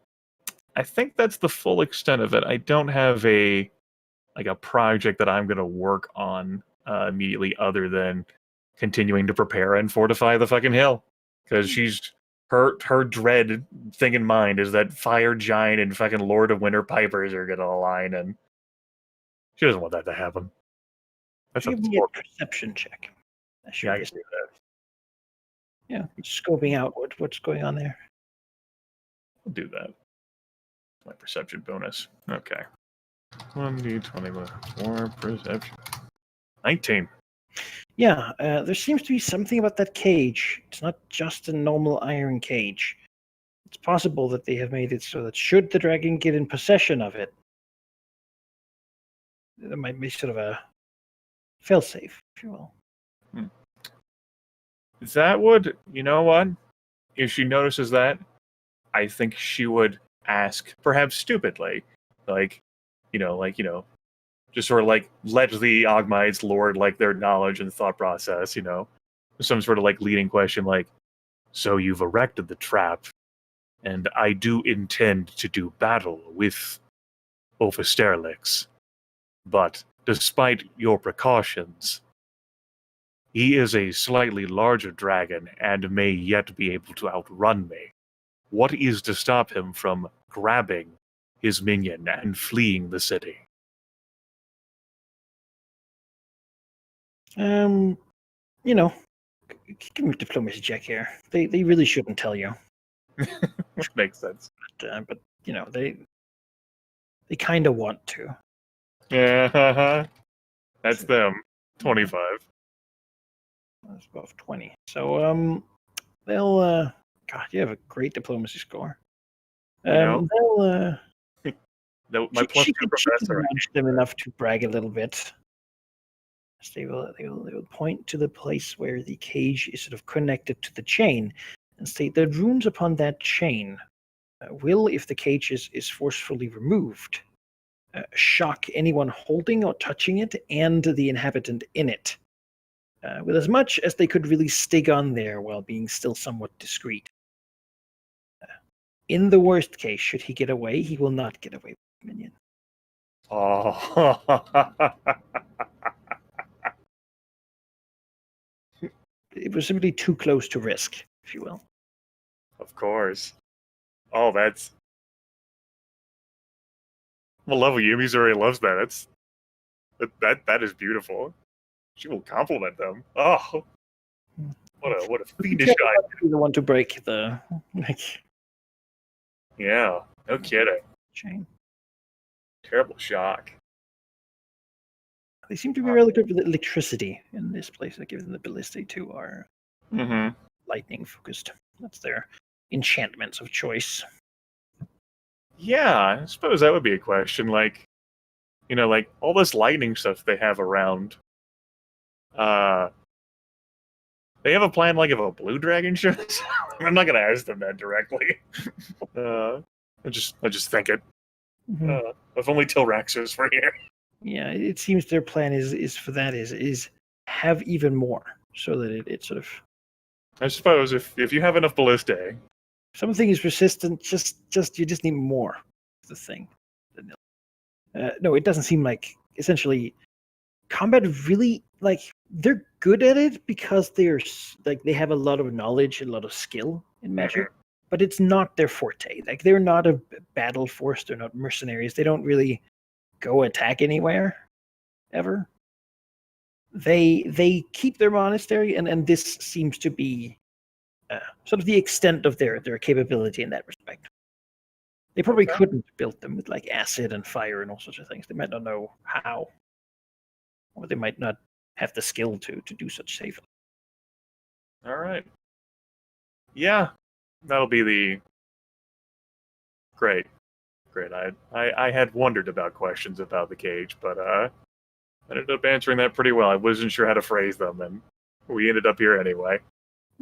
[SPEAKER 3] I think that's the full extent of it. I don't have a project that I'm going to work on immediately, other than continuing to prepare and fortify the fucking hill, because she's her dread thing in mind is that Fire Giant and fucking Lord of Winter Pipers are going to align, and she doesn't want that to happen. That's
[SPEAKER 1] Give me a perception check.
[SPEAKER 3] Yeah, I can do that.
[SPEAKER 1] Yeah, scoping out what's going on there.
[SPEAKER 3] I'll do that. My perception bonus. Okay. 1d20 with 4 perception. 19.
[SPEAKER 1] Yeah, there seems to be something about that cage. It's not just a normal iron cage. It's possible that they have made it so that should the dragon get in possession of it, there might be sort of a failsafe, if you will.
[SPEAKER 3] That would, you know what? If she notices that, I think she would ask, perhaps stupidly, just sort of like let the Ogmites lord like their knowledge and thought process, some sort of like leading question like, so you've erected the trap, and I do intend to do battle with Oversteerlix, but despite your precautions, he is a slightly larger dragon and may yet be able to outrun me. What is to stop him from grabbing his minion and fleeing the city?
[SPEAKER 1] Give me a diplomacy check here. They really shouldn't tell you.
[SPEAKER 3] Makes sense.
[SPEAKER 1] But they kind of want to.
[SPEAKER 3] Yeah, that's them. 25.
[SPEAKER 1] That's above 20. So they'll God, you have a great diplomacy score. They'll
[SPEAKER 3] My plus
[SPEAKER 1] she
[SPEAKER 3] 2
[SPEAKER 1] can
[SPEAKER 3] professor.
[SPEAKER 1] nudge them enough to brag a little bit. They will point to the place where the cage is sort of connected to the chain and state the runes upon that chain will, if the cage is forcefully removed, shock anyone holding or touching it and the inhabitant in it. with as much as they could really stick on there while being still somewhat discreet. In the worst case, should he get away, he will not get away with the minion.
[SPEAKER 3] Oh.
[SPEAKER 1] It was simply too close to risk, if you will.
[SPEAKER 3] Of course. Oh, that's... I'm a level Yumi already loves that. That is beautiful. She will compliment them. Oh, what a fiendish guy.
[SPEAKER 1] The one to break the
[SPEAKER 3] Yeah, no kidding.
[SPEAKER 1] chain.
[SPEAKER 3] Terrible shock.
[SPEAKER 1] They seem to be really good with electricity in this place. That gives them the ability to are
[SPEAKER 3] Mm-hmm.
[SPEAKER 1] lightning focused. That's their enchantments of choice.
[SPEAKER 3] Yeah, I suppose that would be a question. Like, like all this lightning stuff they have around. They have a plan like if a blue dragon shows. I'm not gonna ask them that directly. I just think it.
[SPEAKER 1] Mhm.
[SPEAKER 3] If only Tilraxos were here.
[SPEAKER 1] Yeah, it seems their plan is for that is have even more, so that it sort of
[SPEAKER 3] I suppose if you have enough ballistae.
[SPEAKER 1] something is resistant. Just you just need more. The thing. No, it doesn't seem like essentially combat really like they're good at it because they're like they have a lot of knowledge and a lot of skill in magic, but it's not their forte. Like they're not a battle force. They're not mercenaries. They don't really go attack anywhere ever. They keep their monastery, and this seems to be sort of the extent of their capability in that respect. They probably
[SPEAKER 3] Okay.
[SPEAKER 1] couldn't build them with like acid and fire and all sorts of things. They might not know how, or they might not have the skill to do such safely.
[SPEAKER 3] All right. Yeah, that'll be the great. I had wondered about questions about the cage, but I ended up answering that pretty well. I wasn't sure how to phrase them, and we ended up here anyway.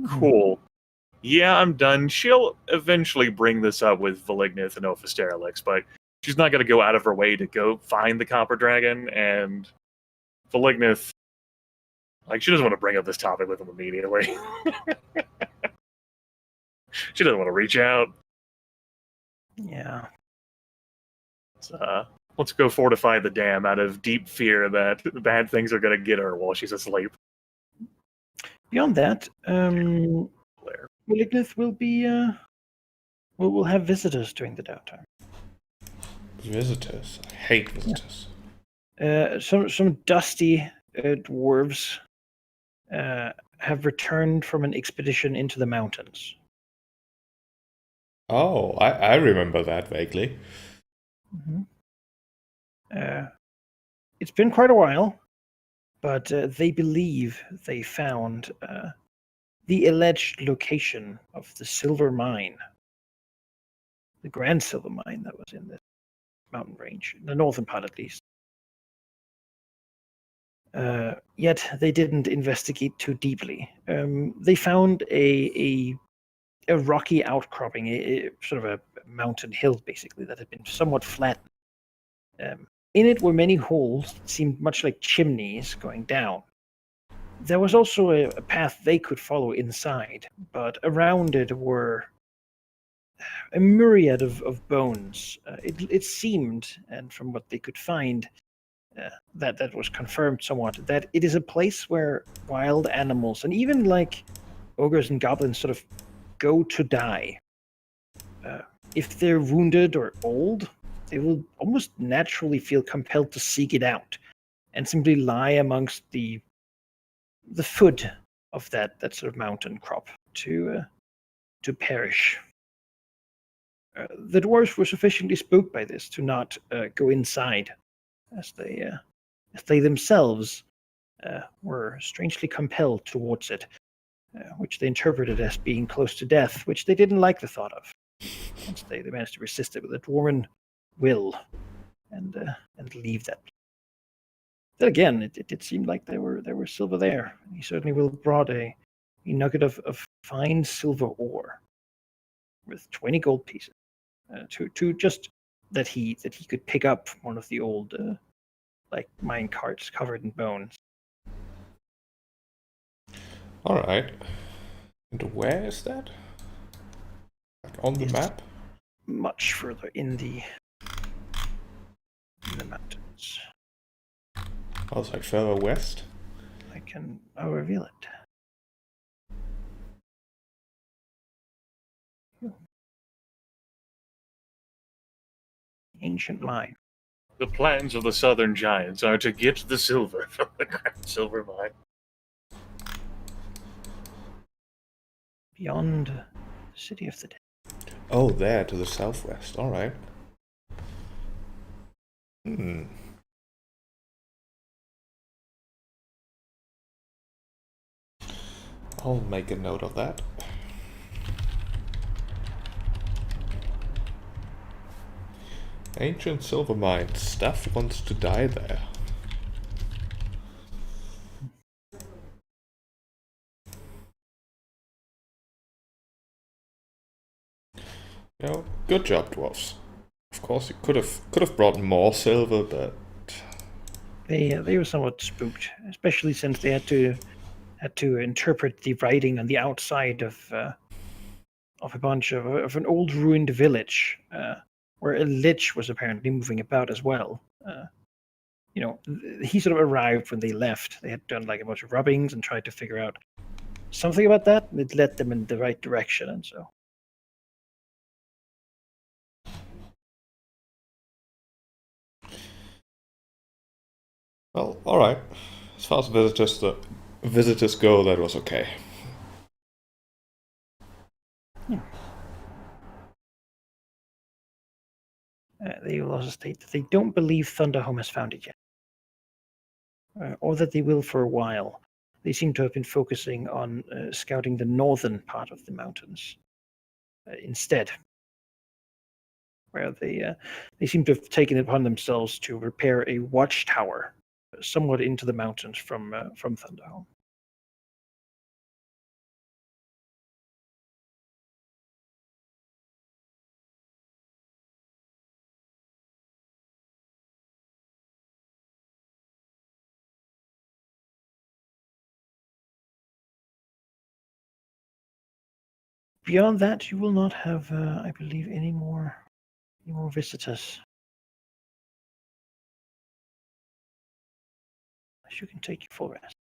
[SPEAKER 3] Cool. Yeah, I'm done. She'll eventually bring this up with Valignith and Ophisterelix, but she's not going to go out of her way to go find the Copper Dragon, and Valignith, like, she doesn't want to bring up this topic with him immediately. She doesn't want to reach out.
[SPEAKER 1] Yeah.
[SPEAKER 3] Let's go fortify the dam out of deep fear that bad things are going to get her while she's asleep.
[SPEAKER 1] Beyond that,
[SPEAKER 3] Blair.
[SPEAKER 1] Malignith will be will have visitors during the downtime.
[SPEAKER 2] Visitors. I hate visitors.
[SPEAKER 1] Some dusty dwarves have returned from an expedition into the mountains.
[SPEAKER 2] Oh, I remember that vaguely.
[SPEAKER 1] Mm-hmm. It's been quite a while, but they believe they found the alleged location of the silver mine, the grand silver mine that was in this mountain range, in the northern part at least. Yet they didn't investigate too deeply. They found a rocky outcropping, a sort of a mountain hill, basically, that had been somewhat flattened. In it were many holes that seemed much like chimneys going down. There was also a path they could follow inside, but around it were a myriad of bones. It seemed, and from what they could find, that was confirmed somewhat, that it is a place where wild animals and even like ogres and goblins sort of go to die. If they're wounded or old, they will almost naturally feel compelled to seek it out and simply lie amongst the foot of that sort of mountain crop to perish. The dwarves were sufficiently spooked by this to not go inside, as they themselves were strangely compelled towards it, which they interpreted as being close to death, which they didn't like the thought of. Once they managed to resist it with a dwarven will and leave that. Then again, it seemed like there were silver there. He certainly will have brought a nugget of fine silver ore with 20 gold pieces to just that he could pick up one of the old like mine carts covered in bones.
[SPEAKER 2] Alright. And where is that? Like on the
[SPEAKER 1] It's
[SPEAKER 2] map?
[SPEAKER 1] much further in the mountains.
[SPEAKER 2] Oh, it's like further west?
[SPEAKER 1] I'll reveal it. Ancient mine.
[SPEAKER 3] The plans of the Southern Giants are to get the silver from the Grand Silver Mine.
[SPEAKER 1] Beyond the city of the dead.
[SPEAKER 2] Oh, there to the southwest. Alright. I'll make a note of that. Ancient silver mine. Steph wants to die there. Yeah, good job, dwarves. Of course, you could have brought more silver, but
[SPEAKER 1] They were somewhat spooked, especially since they had to interpret the writing on the outside of a bunch of an old ruined village, where a lich was apparently moving about as well. He sort of arrived when they left. They had done like a bunch of rubbings and tried to figure out something about that, and it led them in the right direction, and so.
[SPEAKER 2] well, alright. As far as visitors go, that was okay.
[SPEAKER 1] They will also state that they don't believe Thunderhome has found it yet, or that they will for a while. They seem to have been focusing on scouting the northern part of the mountains instead, where they seem to have taken it upon themselves to repair a watchtower somewhat into the mountains from Thunderhome. Beyond that, you will not have, I believe, any more visitors. You can take your full rest.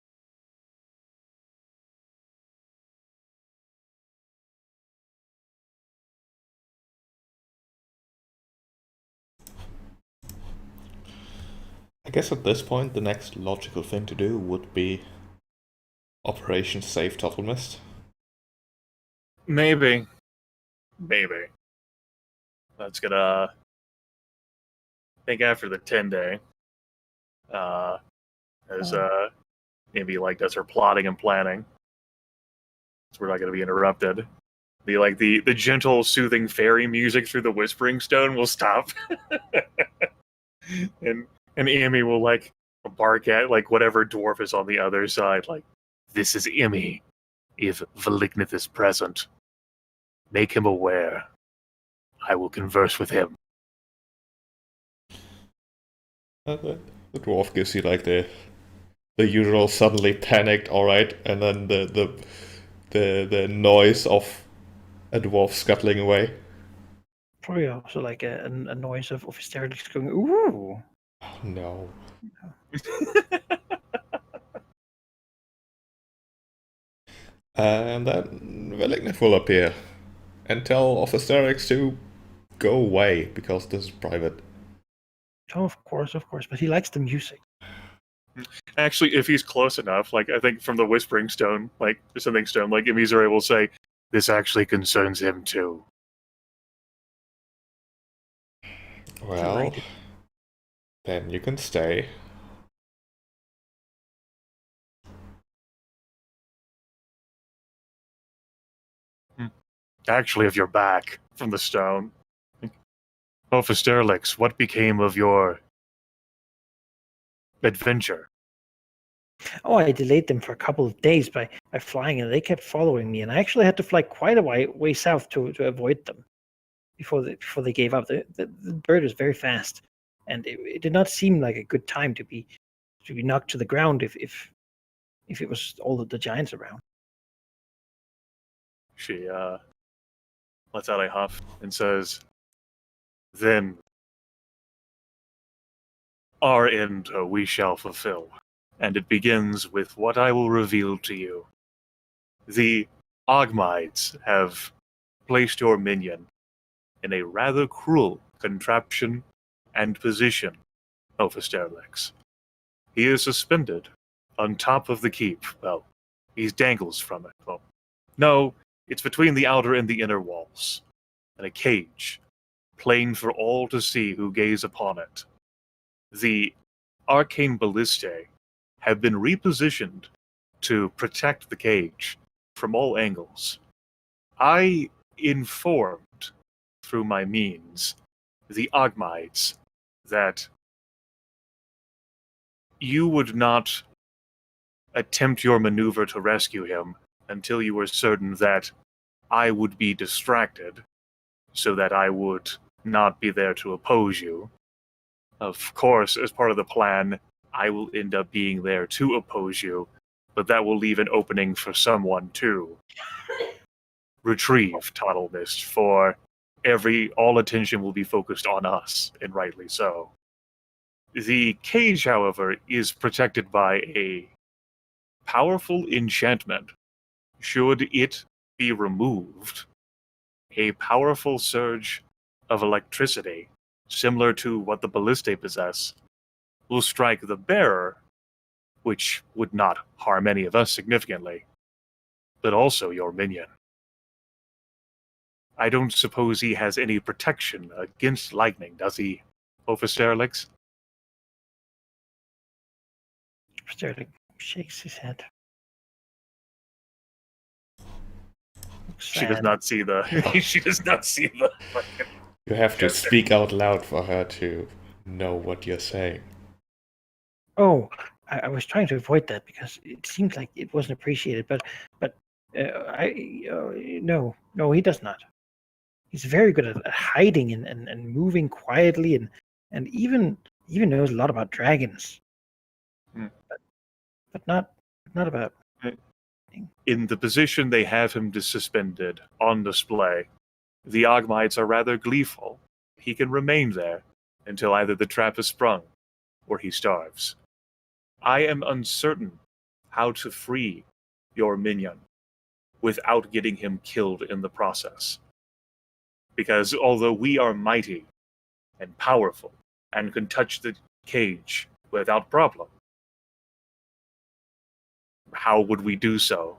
[SPEAKER 2] I guess at this point, the next logical thing to do would be Operation Save Total Mist.
[SPEAKER 3] Maybe. That's gonna. I think after the 10-day, as maybe like as her plotting and planning, so we're not gonna be interrupted. The gentle, soothing fairy music through the Whispering Stone will stop, and Amy will like bark at like whatever dwarf is on the other side. Like, this is Amy. If Valignith is present, make him aware. I will converse with him.
[SPEAKER 2] The dwarf gives you like the usual suddenly panicked, alright, and then the noise of a dwarf scuttling away.
[SPEAKER 1] Probably also like a noise of hysterics going, ooh.
[SPEAKER 2] Oh no. And then Valignith will appear and tell Hysterics to go away because this is private.
[SPEAKER 1] Oh, of course, but he likes the music.
[SPEAKER 3] Actually, if he's close enough, like I think from the Whispering Stone, like something stone, like Emizure will say, "This actually concerns him too."
[SPEAKER 2] Well,
[SPEAKER 1] Delighted.
[SPEAKER 2] then you can stay.
[SPEAKER 3] Actually, if you're back from the stone. Oh, Fisterlix, what became of your adventure?
[SPEAKER 1] Oh, I delayed them for a couple of days by flying, and they kept following me. And I actually had to fly quite a way south to avoid them before they gave up. The bird was very fast, and it did not seem like a good time to be knocked to the ground if it was all of the giants around.
[SPEAKER 3] She lets out a huff and says, "Then our end we shall fulfill, and it begins with what I will reveal to you. The Ogmides have placed your minion in a rather cruel contraption and position, Ophisterlix. He is suspended on top of the keep. Well, he dangles from it. Well, no, it's between the outer and the inner walls, in a cage, plain for all to see who gaze upon it. The arcane ballistae have been repositioned to protect the cage from all angles. I informed, through my means, the Ogmides that you would not attempt your maneuver to rescue him until you were certain that I would be distracted, so that I would not be there to oppose you. Of course, as part of the plan, I will end up being there to oppose you, but that will leave an opening for someone to retrieve Toddle Mist, for all attention will be focused on us, and rightly so. The cage, however, is protected by a powerful enchantment. Should it be removed, a powerful surge of electricity, similar to what the ballistae possess, will strike the bearer, which would not harm any of us significantly, but also your minion. I don't suppose he has any protection against lightning, does he, Ophisterlix?
[SPEAKER 1] Sterling shakes his head. Looks
[SPEAKER 3] She does
[SPEAKER 1] sad.
[SPEAKER 3] not see the. She does not see the.
[SPEAKER 2] You have to speak out loud for her to know what you're saying.
[SPEAKER 1] Oh, I was trying to avoid that because it seemed like it wasn't appreciated. But no, he does not. He's very good at hiding and moving quietly and even knows a lot about dragons.
[SPEAKER 3] Hmm.
[SPEAKER 1] But not about.
[SPEAKER 3] In the position they have him suspended on display, the Ogmites are rather gleeful. He can remain there until either the trap is sprung or he starves. I am uncertain how to free your minion without getting him killed in the process. Because although we are mighty and powerful and can touch the cage without problem, how would we do so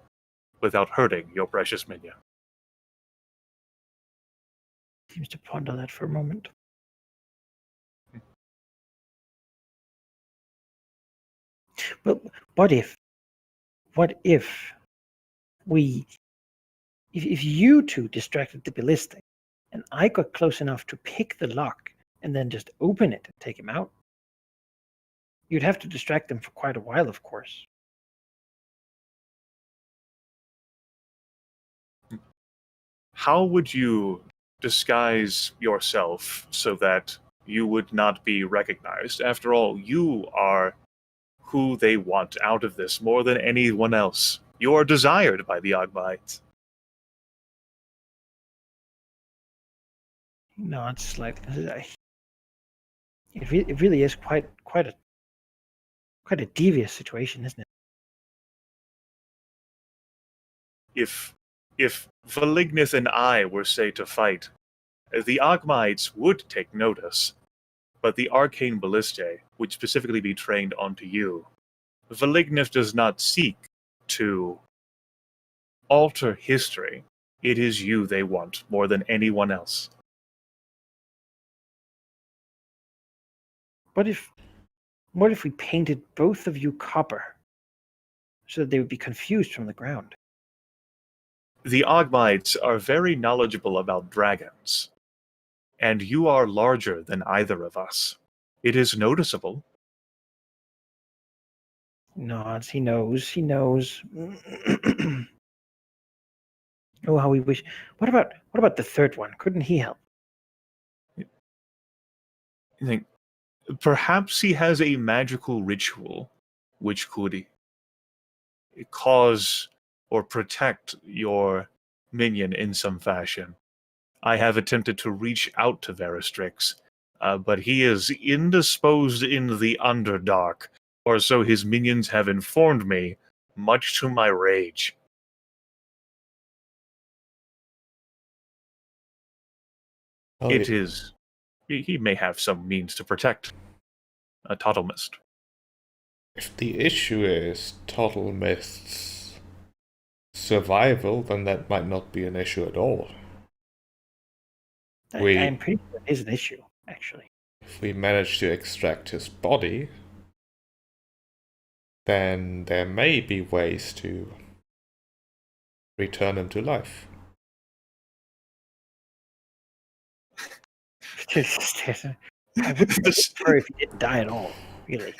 [SPEAKER 3] without hurting your precious minion?
[SPEAKER 1] Seems to ponder that for a moment. But what if if you two distracted the ballistic and I got close enough to pick the lock and then just open it and take him out? You'd have to distract them for quite a while, of course.
[SPEAKER 3] How would you disguise yourself so that you would not be recognized? After all, you are who they want out of this more than anyone else. You are desired by the Ogmites.
[SPEAKER 1] He nods slightly. It really is quite a devious situation, isn't it?
[SPEAKER 3] If Valignith and I were, say, to fight, the Ogmites would take notice, but the arcane ballistae would specifically be trained onto you. Valignith does not seek to alter history. It is you they want more than anyone else.
[SPEAKER 1] What if we painted both of you copper so that they would be confused from the ground?
[SPEAKER 3] The Ogmites are very knowledgeable about dragons, and you are larger than either of us. It is noticeable.
[SPEAKER 1] Nods. He knows. Oh, how we wish. What about the third one? Couldn't he help?
[SPEAKER 3] I think perhaps he has a magical ritual which could cause or protect your minion in some fashion. I have attempted to reach out to Veristrix, but he is indisposed in the Underdark, or so his minions have informed me, much to my rage.
[SPEAKER 2] Well,
[SPEAKER 3] It is. He may have some means to protect a Total Mist.
[SPEAKER 2] if the issue is Total Mist's survival, then that might not be an issue at all.
[SPEAKER 1] I'm pretty sure it is an issue, actually.
[SPEAKER 2] If we manage to extract his body, then there may be ways to return him to life.
[SPEAKER 1] I wouldn't prefer if he didn't die at all, really.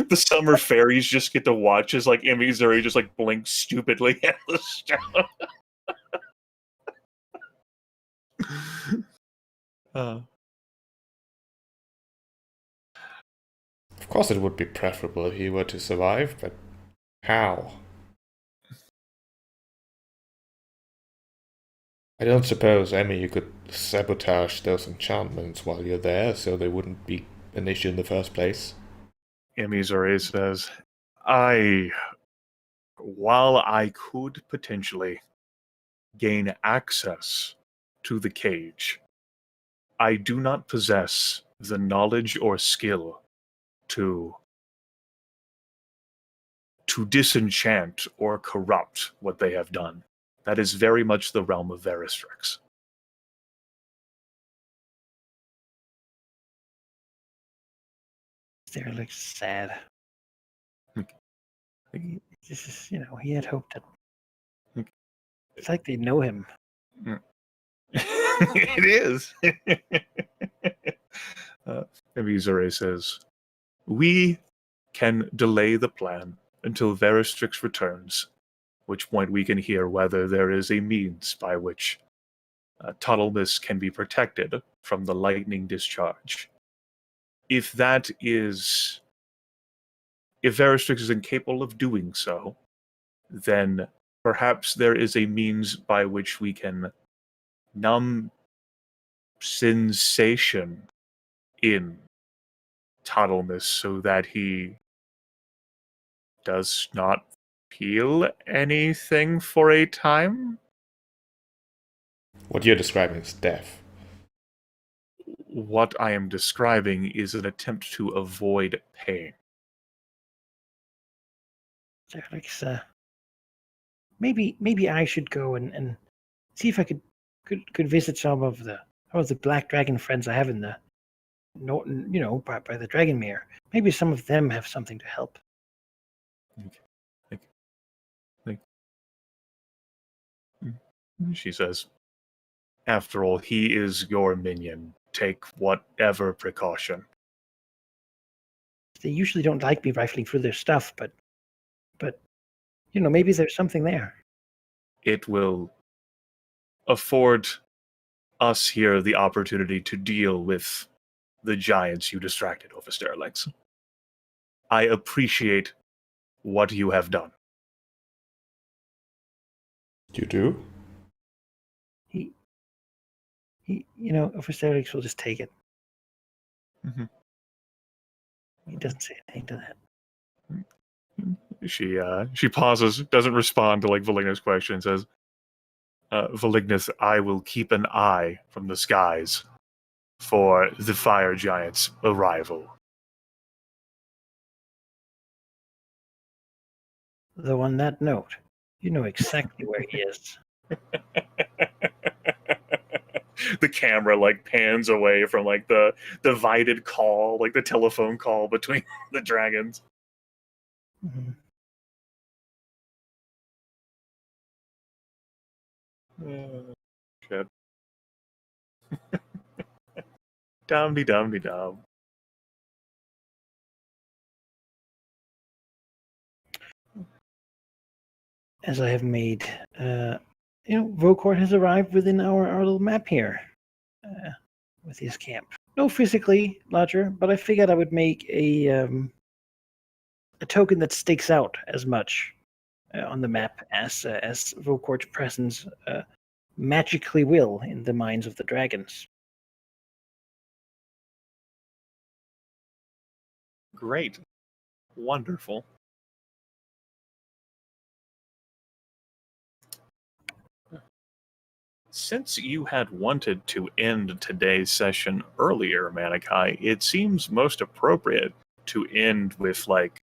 [SPEAKER 3] The summer fairies just get to watch as like Missouri just like blinks stupidly at the stone.
[SPEAKER 2] Of course, it would be preferable if he were to survive, but how? I don't suppose, Emmy, you could sabotage those enchantments while you're there so they wouldn't be an issue in the first place.
[SPEAKER 3] Missouri says, while I could potentially gain access to the cage, I do not possess the knowledge or skill to disenchant or corrupt what they have done. That is very much the realm of Veristrix.
[SPEAKER 1] They're like sad. This is, he had hoped that. It's like they know him.
[SPEAKER 3] It is. Missouri says, we can delay the plan until Veristrix returns, which point we can hear whether there is a means by which Tuttlemus can be protected from the lightning discharge. If Veristrix is incapable of doing so, then perhaps there is a means by which we can numb sensation in Tuttlemus so that he does not feel anything for a time.
[SPEAKER 2] What you're describing is death.
[SPEAKER 3] What I am describing is an attempt to avoid pain.
[SPEAKER 1] Maybe I should go and see if I could visit some of the black dragon friends I have in the Norton, by the Dragonmere. Maybe some of them have something to help.
[SPEAKER 3] She says, after all, he is your minion. Take whatever precaution.
[SPEAKER 1] They usually don't like me rifling through their stuff, but maybe there's something there.
[SPEAKER 3] It will afford us here the opportunity to deal with the giants you distracted over Sterlix. I appreciate what you have done.
[SPEAKER 2] You do?
[SPEAKER 1] Over Sterlix will just take it.
[SPEAKER 3] Mm-hmm.
[SPEAKER 1] He doesn't say anything to
[SPEAKER 3] that. She pauses, doesn't respond to Valigna's question, says, Valignus, I will keep an eye from the skies for the fire giant's arrival.
[SPEAKER 1] Though on that note, you know exactly where he is.
[SPEAKER 3] The camera pans away from the divided call, the telephone call between the dragons.
[SPEAKER 1] Mm-hmm.
[SPEAKER 3] Shit. Dum-de-dum-de-dum.
[SPEAKER 1] As I have made, Vokort has arrived within our little map here with his camp. No physically larger, but I figured I would make a token that sticks out as much on the map as Vokort's presence magically will in the minds of the dragons.
[SPEAKER 3] Great. Wonderful. Since you had wanted to end today's session earlier, Manikai, it seems most appropriate to end with like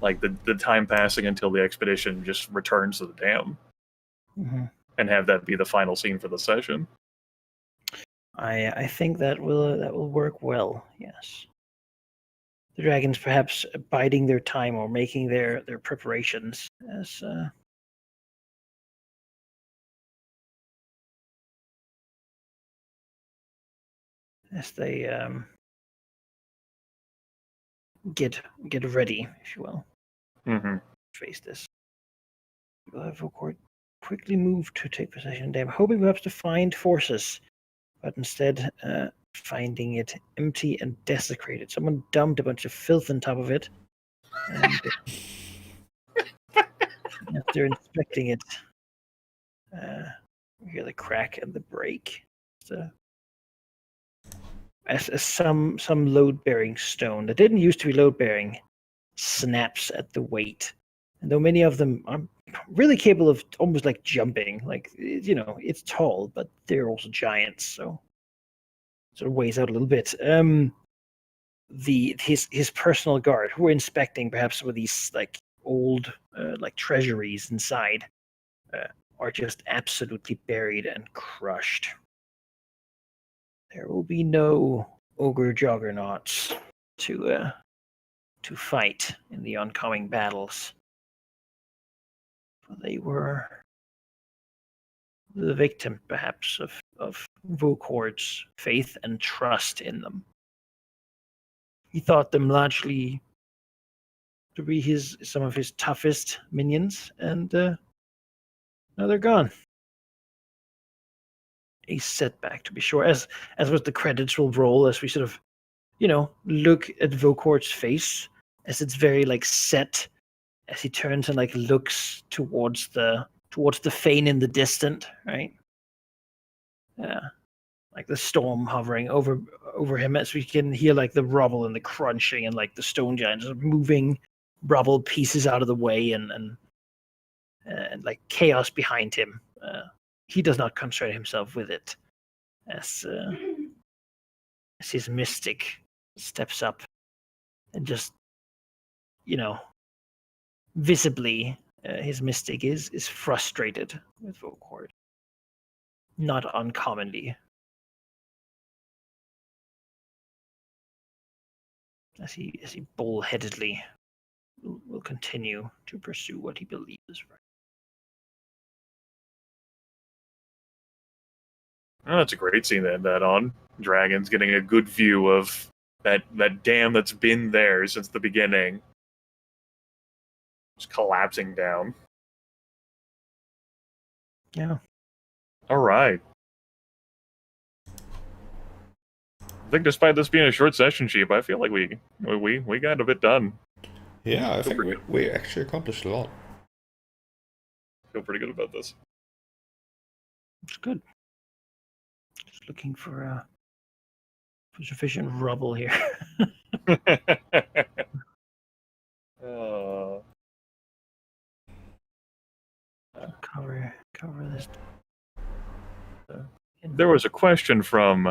[SPEAKER 3] the time passing until the expedition just returns to the dam, and have that be the final scene for the session.
[SPEAKER 1] I think that will work well. Yes. The dragons perhaps biding their time or making their preparations as they get ready, if you will, face this. We'll have Vokort quickly move to take possession of them, hoping perhaps to find forces, but instead finding it empty and desecrated. Someone dumped a bunch of filth on top of it, and after inspecting it, you hear the crack and the break. As some load-bearing stone that didn't used to be load-bearing snaps at the weight. And though many of them are really capable of almost like jumping, like, you know, it's tall, but they're also giants, so it weighs out a little bit. His personal guard, who were inspecting perhaps some of these like old like treasuries inside, are just absolutely buried and crushed. There will be no ogre juggernauts to fight in the oncoming battles. They were the victim, perhaps, of Vokort's faith and trust in them. He thought them largely to be some of his toughest minions, and now they're gone. A setback, to be sure, as was the credits will roll as we sort of, you know, look at Vokort's face as it's very like set as he turns and like looks towards the fane in the distant, right? Yeah, like the storm hovering over him as we can hear like the rubble and the crunching and like the stone giants moving rubble pieces out of the way and like chaos behind him. He does not concern himself with it as his mystic steps up and just, you know, visibly his mystic is frustrated with Vokort. Not uncommonly. As he bullheadedly will continue to pursue what he believes is right.
[SPEAKER 3] Oh, that's a great scene to end that on. Dragons getting a good view of that dam that's been there since the beginning. Just collapsing down.
[SPEAKER 1] Yeah.
[SPEAKER 3] All right. I think despite this being a short session, Sheep, I feel like we got a bit done.
[SPEAKER 2] Yeah, I think we actually accomplished a lot.
[SPEAKER 3] Feel pretty good about this.
[SPEAKER 1] It's good. Just looking for sufficient rubble here. Cover this.
[SPEAKER 3] There was a question from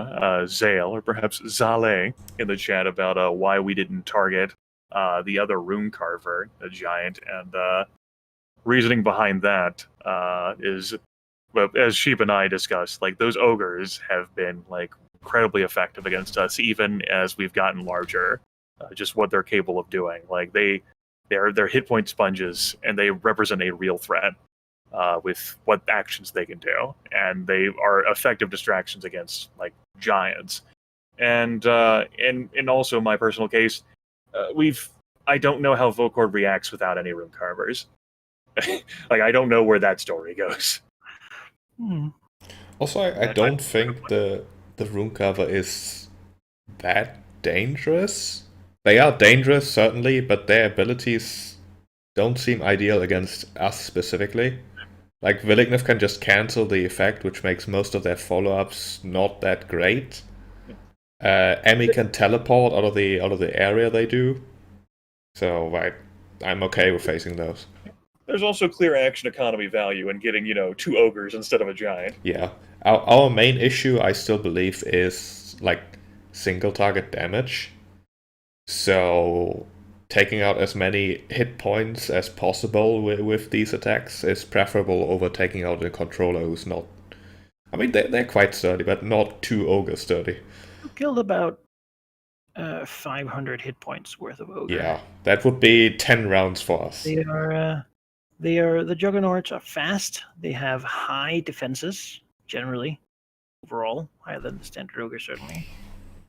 [SPEAKER 3] Zale, or perhaps Zale, in the chat about why we didn't target the other rune carver, a giant, and reasoning behind that is, well, as Sheep and I discussed, like those ogres have been like incredibly effective against us, even as we've gotten larger. Just what they're capable of doing, like they're hit point sponges, and they represent a real threat. With what actions they can do, and they are effective distractions against like giants. And also my personal case, I don't know how Vokord reacts without any rune carvers. Like I don't know where that story goes.
[SPEAKER 2] Also, I don't think the rune carver is that dangerous. They are dangerous, certainly, but their abilities don't seem ideal against us specifically. Like, Villignev can just cancel the effect, which makes most of their follow-ups not that great. Emmy can teleport out of the area they do. So I'm okay with facing those.
[SPEAKER 3] There's also clear action economy value in getting, 2 ogres instead of a giant.
[SPEAKER 2] Yeah. Our main issue, I still believe, is like single target damage. So taking out as many hit points as possible with these attacks is preferable over taking out a controller who's not... I mean, they're quite sturdy, but not too ogre sturdy.
[SPEAKER 1] You killed about 500 hit points worth of ogre.
[SPEAKER 2] Yeah, that would be 10 rounds for us.
[SPEAKER 1] The juggernauts are fast. They have high defenses, generally, overall, higher than the standard ogre, certainly.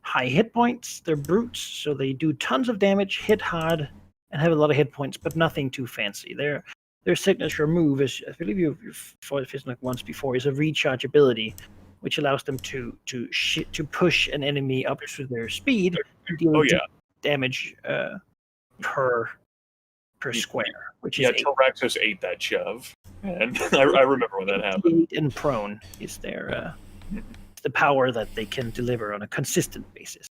[SPEAKER 1] High hit points. They're brutes, so they do tons of damage, hit hard, and have a lot of hit points, but nothing too fancy. Their signature move is, I believe you've fought Fisnak once before, is a recharge ability, which allows them to push an enemy up to their speed and deal damage per square, which is
[SPEAKER 3] Tyraxos ate that shove, and I remember when that happened.
[SPEAKER 1] And prone is their the power that they can deliver on a consistent basis.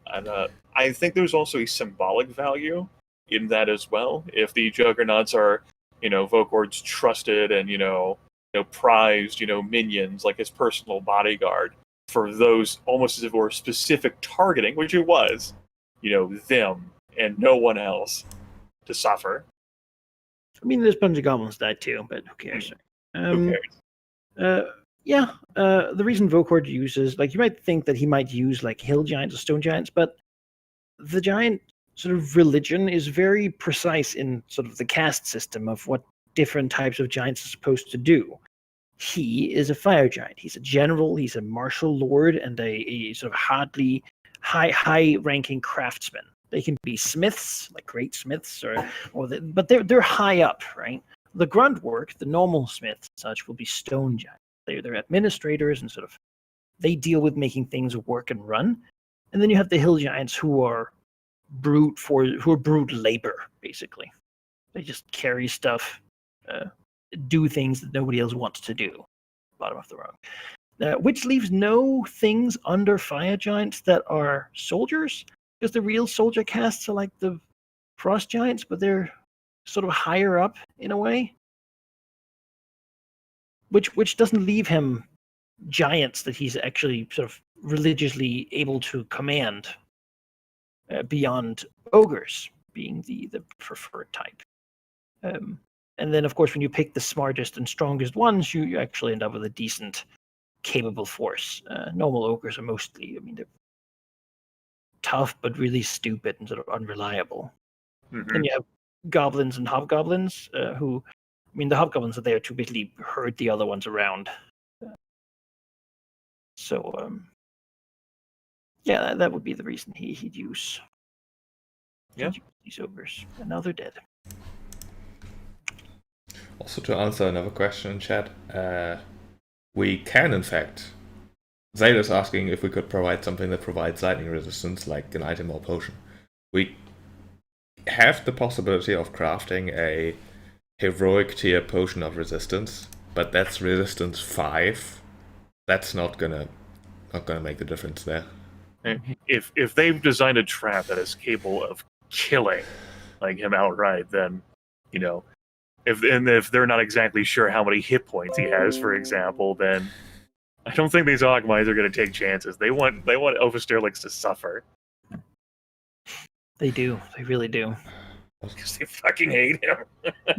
[SPEAKER 3] And I think there's also a symbolic value in that as well. If the Juggernauts are, Vokord's trusted and prized, minions like his personal bodyguard, for those almost as if it were specific targeting, which it was, them and no one else to suffer.
[SPEAKER 1] I mean, there's a bunch of goblins that too, but who cares?
[SPEAKER 3] Who cares?
[SPEAKER 1] The reason Vokord uses, like, you might think that he might use like hill giants or stone giants, but the giant sort of religion is very precise in sort of the caste system of what different types of giants are supposed to do. He is a fire giant. He's a general. He's a martial lord and a sort of high-ranking craftsman. They can be smiths, like great smiths, but they're high up, right? The grunt work, the normal smiths and such, will be stone giants. They're administrators and sort of they deal with making things work and run. And then you have the hill giants who are brute labor, basically. They just carry stuff, do things that nobody else wants to do. Bottom of the rung. Which leaves no things under fire giants that are soldiers, because the real soldier castes are like the frost giants, but they're sort of higher up in a way. Which doesn't leave him giants that he's actually sort of religiously able to command beyond ogres being the preferred type. And then, of course, when you pick the smartest and strongest ones, you actually end up with a decent, capable force. Normal ogres are mostly, they're tough but really stupid and sort of unreliable.
[SPEAKER 3] Mm-hmm.
[SPEAKER 1] And you have goblins and hobgoblins who... the hobgoblins are there to basically herd the other ones around. That would be the reason he'd use. These ogres. And now they're dead.
[SPEAKER 2] Also, to answer another question in chat, we can, in fact... Zayda's asking if we could provide something that provides lightning resistance, like an item or potion. We have the possibility of crafting a heroic tier potion of resistance, but that's resistance 5. That's not gonna make the difference there.
[SPEAKER 3] If they've designed a trap that is capable of killing like him outright, then if they're not exactly sure how many hit points he has, for example, then I don't think these Ogmites are going to take chances. They want Ophistherlix to suffer.
[SPEAKER 1] They do. They really do.
[SPEAKER 3] Because they fucking hate him.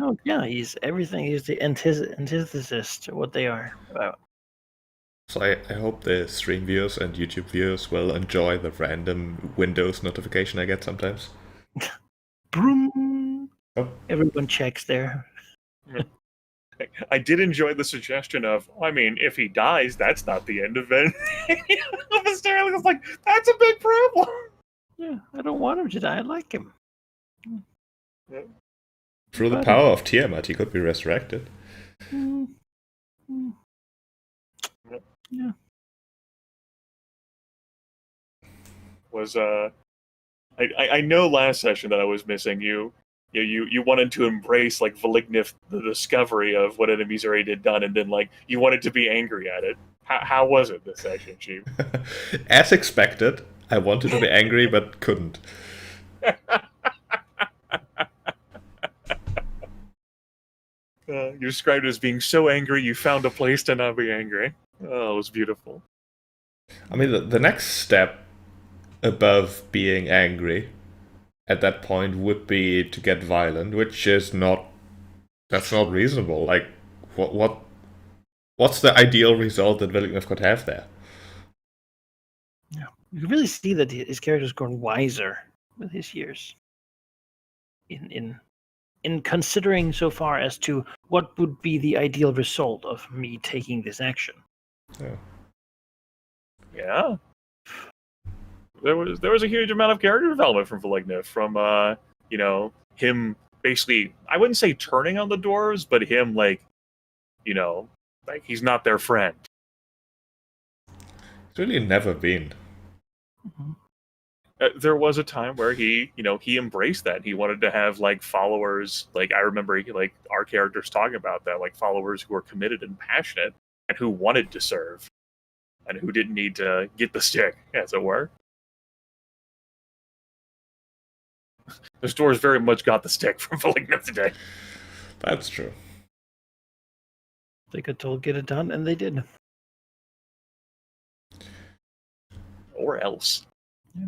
[SPEAKER 1] Oh, yeah, he's everything. He's the antithesis to what they are about.
[SPEAKER 2] So I hope the stream viewers and YouTube viewers will enjoy the random Windows notification I get sometimes.
[SPEAKER 1] Broom.
[SPEAKER 2] Oh.
[SPEAKER 1] Everyone checks there.
[SPEAKER 3] I did enjoy the suggestion of, if he dies, that's not the end of it. Ophistherlix was like, that's a big problem.
[SPEAKER 1] Yeah, I don't want him to die. I like him.
[SPEAKER 3] Yeah.
[SPEAKER 2] Through the power of Tiamat, he could be resurrected.
[SPEAKER 1] Yeah.
[SPEAKER 3] Was I know last session that I was missing you you wanted to embrace like Valignif, the discovery of what enemies already done, and then like you wanted to be angry at it. How was it this session, Chief?
[SPEAKER 2] As expected, I wanted to be angry but couldn't.
[SPEAKER 3] You described it as being so angry you found a place to not be angry. Oh, it was beautiful.
[SPEAKER 2] I mean, the next step above being angry at that point would be to get violent, which is not... That's not reasonable. Like, what's the ideal result that Valignif could have there?
[SPEAKER 1] Yeah, you can really see that his character's grown wiser with his years. In considering so far as to what would be the ideal result of me taking this action.
[SPEAKER 3] Yeah. There was a huge amount of character development from Valignif, from him basically, I wouldn't say turning on the dwarves, but him like he's not their friend.
[SPEAKER 2] It's really never been.
[SPEAKER 1] Mm-hmm.
[SPEAKER 3] There was a time where he embraced that. He wanted to have like followers. Like I remember, like our characters talking about that, like followers who were committed and passionate, and who wanted to serve, and who didn't need to get the stick, as it were. The stores very much got the stick from Valignif today.
[SPEAKER 2] That's true.
[SPEAKER 1] They got told get it done, and they did.
[SPEAKER 3] Or else.
[SPEAKER 1] Yeah.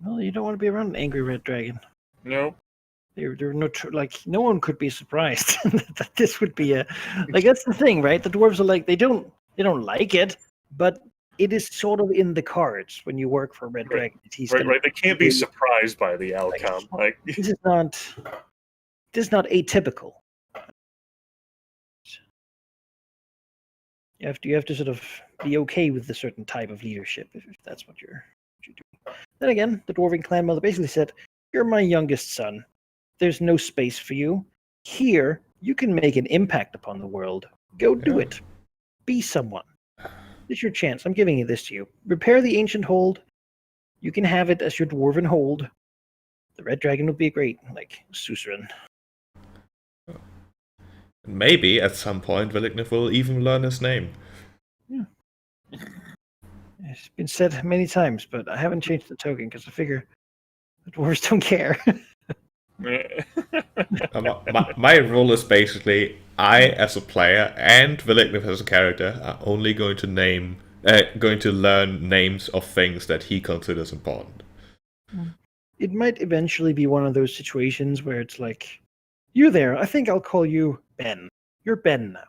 [SPEAKER 1] Well, you don't want to be around an angry red dragon.
[SPEAKER 3] No.
[SPEAKER 1] There are no no one could be surprised that this would be a like. That's the thing, right? The dwarves are like they don't like it, but it is sort of in the cards when you work for Red Dragon. He's
[SPEAKER 3] right. They can't be surprised by the outcome. Like
[SPEAKER 1] this is not atypical. You have to sort of be okay with the certain type of leadership if that's what you're doing. Then again, the dwarven clan mother basically said, "You're my youngest son. There's no space for you. Here, you can make an impact upon the world. Go do it. Be someone. This is your chance. I'm giving this to you. Repair the ancient hold. You can have it as your dwarven hold. The red dragon would be a great, like, suzerain."
[SPEAKER 2] Maybe at some point Valignif will even learn his name.
[SPEAKER 1] Yeah. It's been said many times, but I haven't changed the token because I figure the dwarves don't care.
[SPEAKER 2] My rule is basically I, as a player, and Valignif as a character, are only going to learn names of things that he considers important.
[SPEAKER 1] It might eventually be one of those situations where it's like, "You there? I think I'll call you Ben. You're Ben now."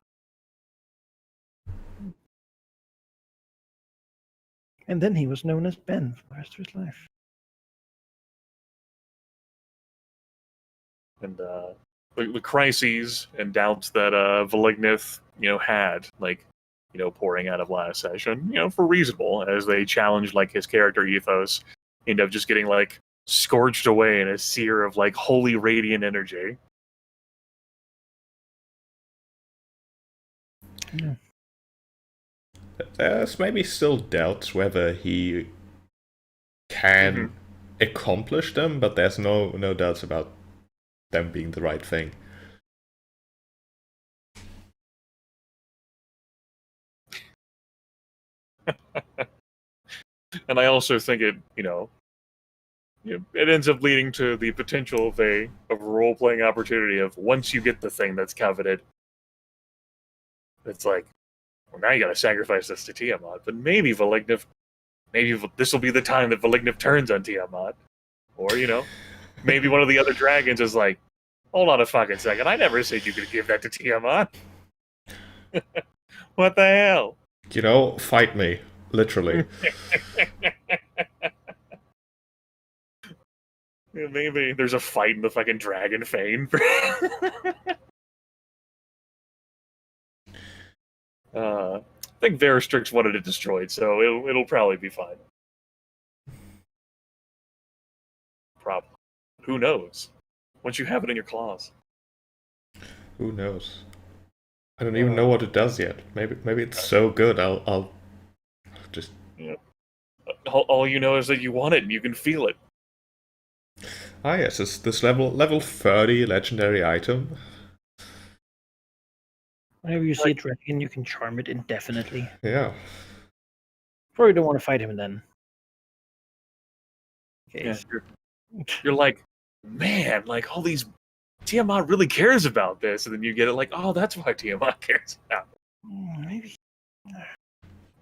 [SPEAKER 1] And then he was known as Ben for the rest of his life.
[SPEAKER 3] And the crises and doubts that Valignif, had, like, pouring out of last session, for reasonable, as they challenged like his character ethos, end up just getting like scorched away in a sear of like holy radiant energy.
[SPEAKER 1] Yeah.
[SPEAKER 2] There's maybe still doubts whether he can accomplish them, but there's no doubts about them being the right thing.
[SPEAKER 3] And I also think it ends up leading to the potential of a role-playing opportunity of once you get the thing that's coveted, it's like, well, now you gotta sacrifice this to Tiamat. But maybe this will be the time that Valignif turns on Tiamat. Or, maybe one of the other dragons is like, hold on a fucking second, I never said you could give that to Tiamat. What the hell?
[SPEAKER 2] Fight me. Literally.
[SPEAKER 3] Maybe there's a fight in the fucking dragon fane. I think Veristrix wanted it destroyed, so it'll probably be fine. Probably. Who knows? Once you have it in your claws.
[SPEAKER 2] Who knows? I don't even know what it does yet. Maybe it's so good. I'll just.
[SPEAKER 3] Yeah. All you know is that you want it and you can feel it.
[SPEAKER 2] Ah, yes, it's this level 30 legendary item.
[SPEAKER 1] Whenever you see a dragon, you can charm it indefinitely.
[SPEAKER 2] Yeah.
[SPEAKER 1] Probably don't want to fight him then. Okay.
[SPEAKER 3] Yeah, you're like, man, like all these Tiamat really cares about this, and then you get it like, oh, that's why Tiamat cares about it.
[SPEAKER 1] Maybe.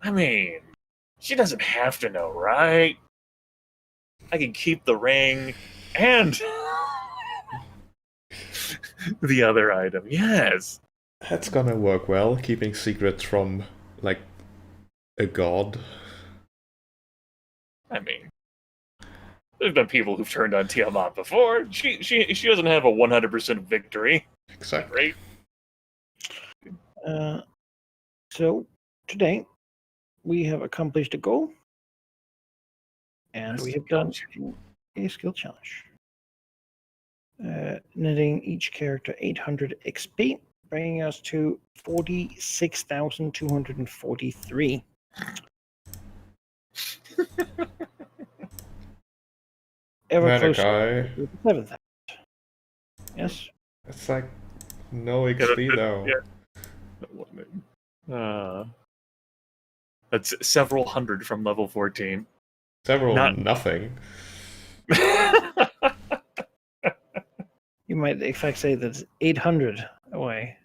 [SPEAKER 3] I mean, she doesn't have to know, right? I can keep the ring and the other item. Yes.
[SPEAKER 2] That's gonna work well, keeping secrets from, like, a god.
[SPEAKER 3] I mean, there's been people who've turned on Tiamat before. She doesn't have a 100% victory.
[SPEAKER 2] Exactly.
[SPEAKER 3] Right?
[SPEAKER 1] So today we have accomplished a goal, and we have done a skill challenge. Netting each character 800 XP, bringing us to 46,243. Ever
[SPEAKER 2] Meta
[SPEAKER 1] closer
[SPEAKER 2] guy.
[SPEAKER 1] to 7,000. Yes.
[SPEAKER 2] It's like no XP though.
[SPEAKER 3] Yeah. That's several hundred from level 14.
[SPEAKER 2] Several nothing.
[SPEAKER 1] You might, in fact, say that's 800 away.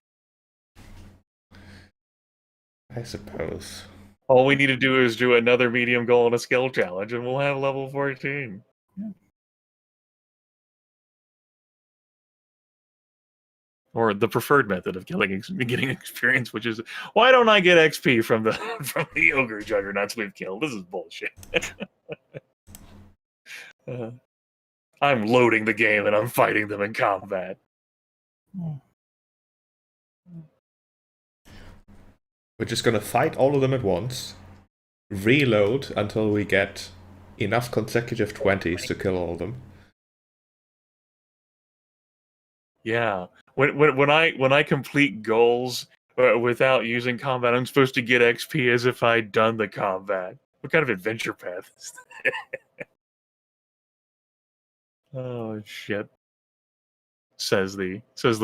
[SPEAKER 2] I suppose.
[SPEAKER 3] All we need to do is do another medium goal and a skill challenge, and we'll have level 14.
[SPEAKER 1] Yeah.
[SPEAKER 3] Or the preferred method of getting experience, which is, why don't I get XP from the ogre juggernauts we've killed? This is bullshit. I'm loading the game and I'm fighting them in combat.
[SPEAKER 2] We're just gonna fight all of them at once, reload until we get enough consecutive 20s to kill all of them.
[SPEAKER 3] Yeah, when I complete goals without using combat, I'm supposed to get XP as if I'd done the combat. What kind of adventure path is that? Oh shit! Says the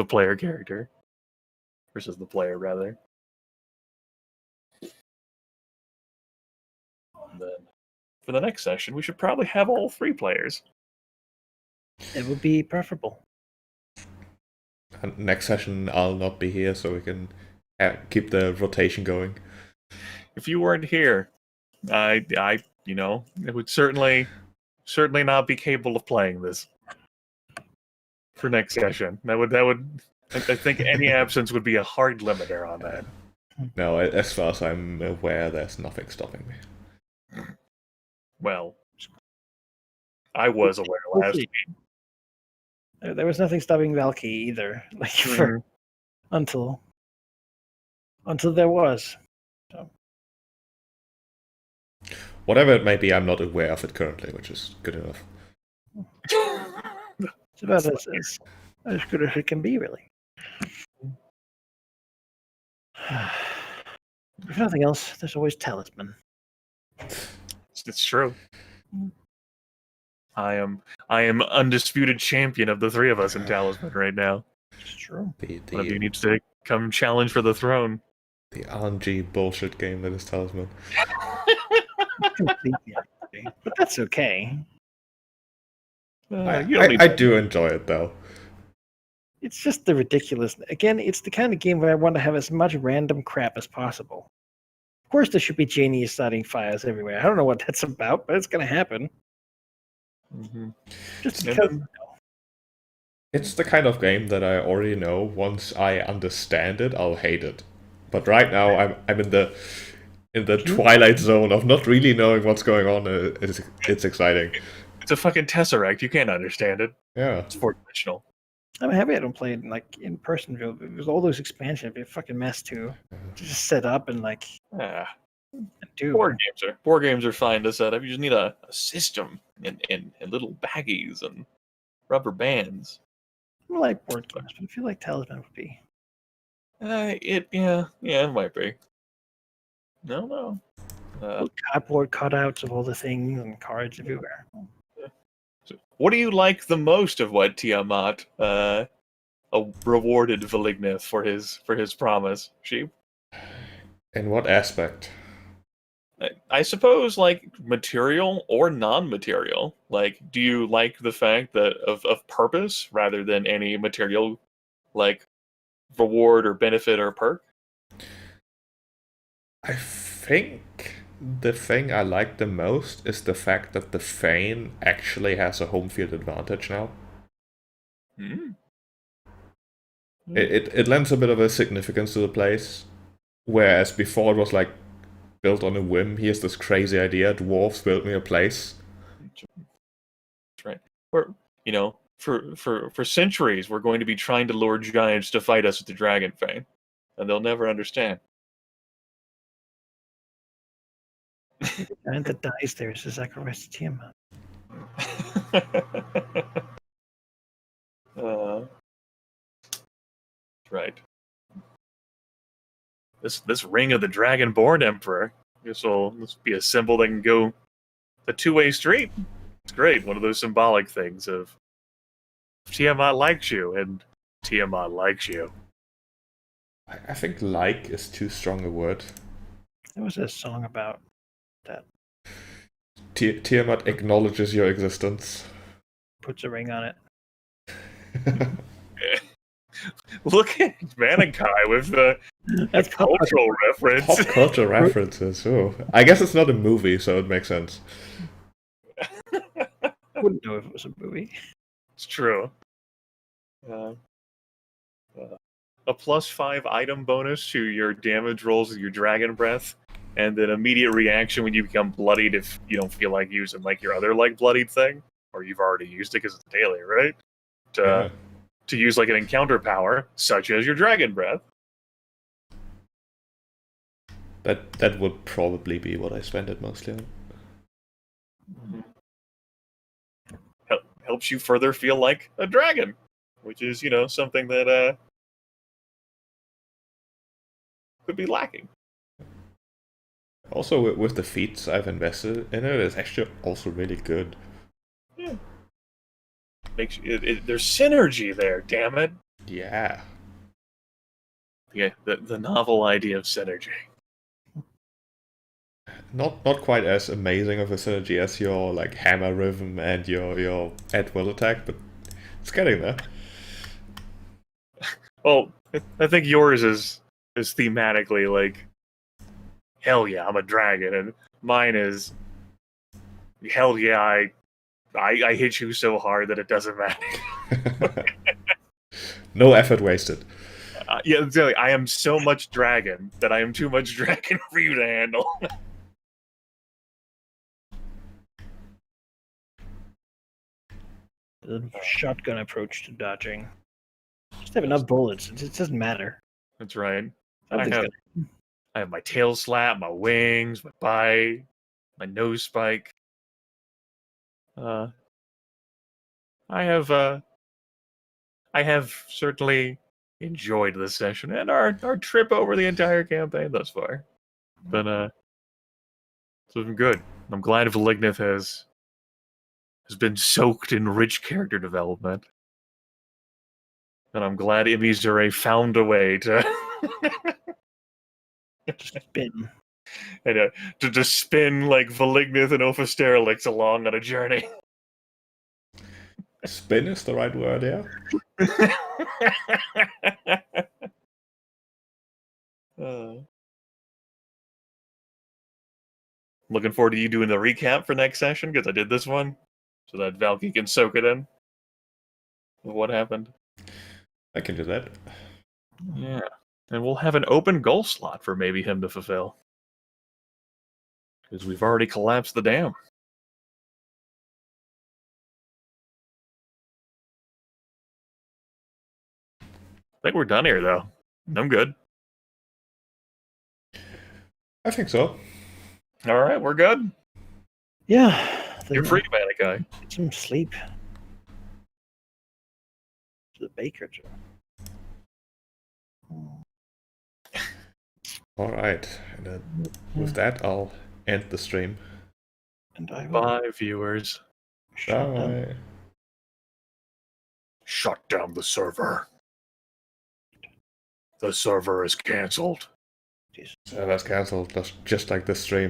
[SPEAKER 3] player character, or says the player rather. And then for the next session, we should probably have all 3 players.
[SPEAKER 1] It would be preferable.
[SPEAKER 2] And next session I'll not be here, so we can keep the rotation going.
[SPEAKER 3] If you weren't here, I it would certainly not be capable of playing this for next session. That would I think any absence would be a hard limiter on that.
[SPEAKER 2] No, as far as I'm aware, there's nothing stopping me.
[SPEAKER 3] Well, I was aware last week.
[SPEAKER 1] There was nothing stopping Valky either, like until there was. So.
[SPEAKER 2] Whatever it may be, I'm not aware of it currently, which is good enough.
[SPEAKER 1] It's about as good as it can be, really. If nothing else, there's always Talisman.
[SPEAKER 3] It's true. I am undisputed champion of the 3 of us in Talisman right now.
[SPEAKER 1] It's true.
[SPEAKER 3] One of you needs to come challenge for the throne.
[SPEAKER 2] The RNG bullshit game that is Talisman.
[SPEAKER 1] But that's okay.
[SPEAKER 2] I do enjoy it though.
[SPEAKER 1] It's just the ridiculousness. Again, it's the kind of game where I want to have as much random crap as possible. Of course, there should be genies starting fires everywhere. I don't know what that's about, but it's going to happen.
[SPEAKER 3] Mm-hmm.
[SPEAKER 1] Just because.
[SPEAKER 2] It's the kind of game that I already know. Once I understand it, I'll hate it. But right now, I'm in the twilight zone of not really knowing what's going on. It's exciting.
[SPEAKER 3] It's a fucking Tesseract. You can't understand it.
[SPEAKER 2] Yeah.
[SPEAKER 3] It's 4-dimensional.
[SPEAKER 1] I'm happy I don't play it in person. Because all those expansions, it'd be a fucking mess too. To just set up and do.
[SPEAKER 3] Board games are fine to set up. You just need a system and little baggies and rubber bands.
[SPEAKER 1] I like board games, but I feel like Talisman would be.
[SPEAKER 3] It might be. No.
[SPEAKER 1] Cardboard cutouts of all the things and cards everywhere.
[SPEAKER 3] So what do you like the most of what Tiamat rewarded Velignith for his promise, Sheep?
[SPEAKER 2] In what aspect?
[SPEAKER 3] I suppose like material or non-material. Like, do you like the fact that of purpose rather than any material like reward or benefit or perk?
[SPEAKER 2] I think the thing I like the most is the fact that the Fane actually has a home field advantage now.
[SPEAKER 3] Hmm.
[SPEAKER 2] It lends a bit of a significance to the place, whereas before it was like built on a whim. Here's this crazy idea: dwarves build me a place.
[SPEAKER 3] That's right. We're, for centuries, we're going to be trying to lure giants to fight us with the dragon fang, and they'll never understand.
[SPEAKER 1] The giant that dies there is a sacrifice to Tiamat.
[SPEAKER 3] Right. This ring of the Dragonborn Emperor. This will be a symbol that can go a two-way street. It's great. One of those symbolic things of Tiamat likes you and Tiamat likes you.
[SPEAKER 2] I think "like" is too strong a word.
[SPEAKER 1] There was a song about that.
[SPEAKER 2] Tiamat acknowledges your existence.
[SPEAKER 1] Puts a ring on it.
[SPEAKER 3] Look at Manikai with the
[SPEAKER 1] That's
[SPEAKER 3] cultural reference.
[SPEAKER 2] Pop culture references. Oh, I guess it's not a movie, so it makes sense.
[SPEAKER 1] Wouldn't know if it was a movie.
[SPEAKER 3] It's true. A +5 item bonus to your damage rolls with your dragon breath, and an immediate reaction when you become bloodied if you don't feel like using like your other like bloodied thing, or you've already used it because it's daily, right? To use like an encounter power, such as your dragon breath.
[SPEAKER 2] That would probably be what I spend it mostly on.
[SPEAKER 3] Helps you further feel like a dragon, which is, something that could be lacking.
[SPEAKER 2] Also, with the feats I've invested in it, it's actually also really good.
[SPEAKER 3] Yeah. Makes there's synergy there, damn it.
[SPEAKER 2] Yeah.
[SPEAKER 3] Yeah, the novel idea of synergy.
[SPEAKER 2] Not quite as amazing of a synergy as your like hammer rhythm and your at will attack, but it's getting there.
[SPEAKER 3] Well, I think yours is thematically like, hell yeah, I'm a dragon, and mine is, hell yeah, I hit you so hard that it doesn't matter.
[SPEAKER 2] No effort wasted.
[SPEAKER 3] Yeah, exactly. I am so much dragon that I am too much dragon for you to handle.
[SPEAKER 1] The shotgun approach to dodging. Just have enough bullets. It doesn't matter.
[SPEAKER 3] That's right.
[SPEAKER 1] Something's
[SPEAKER 3] I have my tail slap, my wings, my bite, my nose spike. I have certainly enjoyed this session and our trip over the entire campaign thus far. But it's been good. I'm glad Velignith has been soaked in rich character development. And I'm glad Imizure found a way to
[SPEAKER 1] spin.
[SPEAKER 3] and to spin like Velignith and Ophisterelix along on a journey.
[SPEAKER 2] Spin is the right word, yeah.
[SPEAKER 3] Looking forward to you doing the recap for next session, because I did this one, so that Valky can soak it in of what happened.
[SPEAKER 2] I can do that.
[SPEAKER 3] Yeah. And we'll have an open goal slot for maybe him to fulfill. Because we've already collapsed the dam. I think we're done here, though. I'm good.
[SPEAKER 2] I think so.
[SPEAKER 3] All right, we're good.
[SPEAKER 1] Yeah.
[SPEAKER 3] You're free, Manikai.
[SPEAKER 1] Get some sleep. The baker job.
[SPEAKER 2] All right. And then with that, I'll end the stream.
[SPEAKER 1] And I will
[SPEAKER 3] Bye, viewers.
[SPEAKER 1] Shut down.
[SPEAKER 2] Bye.
[SPEAKER 3] Shut down the server. The server is cancelled.
[SPEAKER 2] So that's cancelled, just like the stream.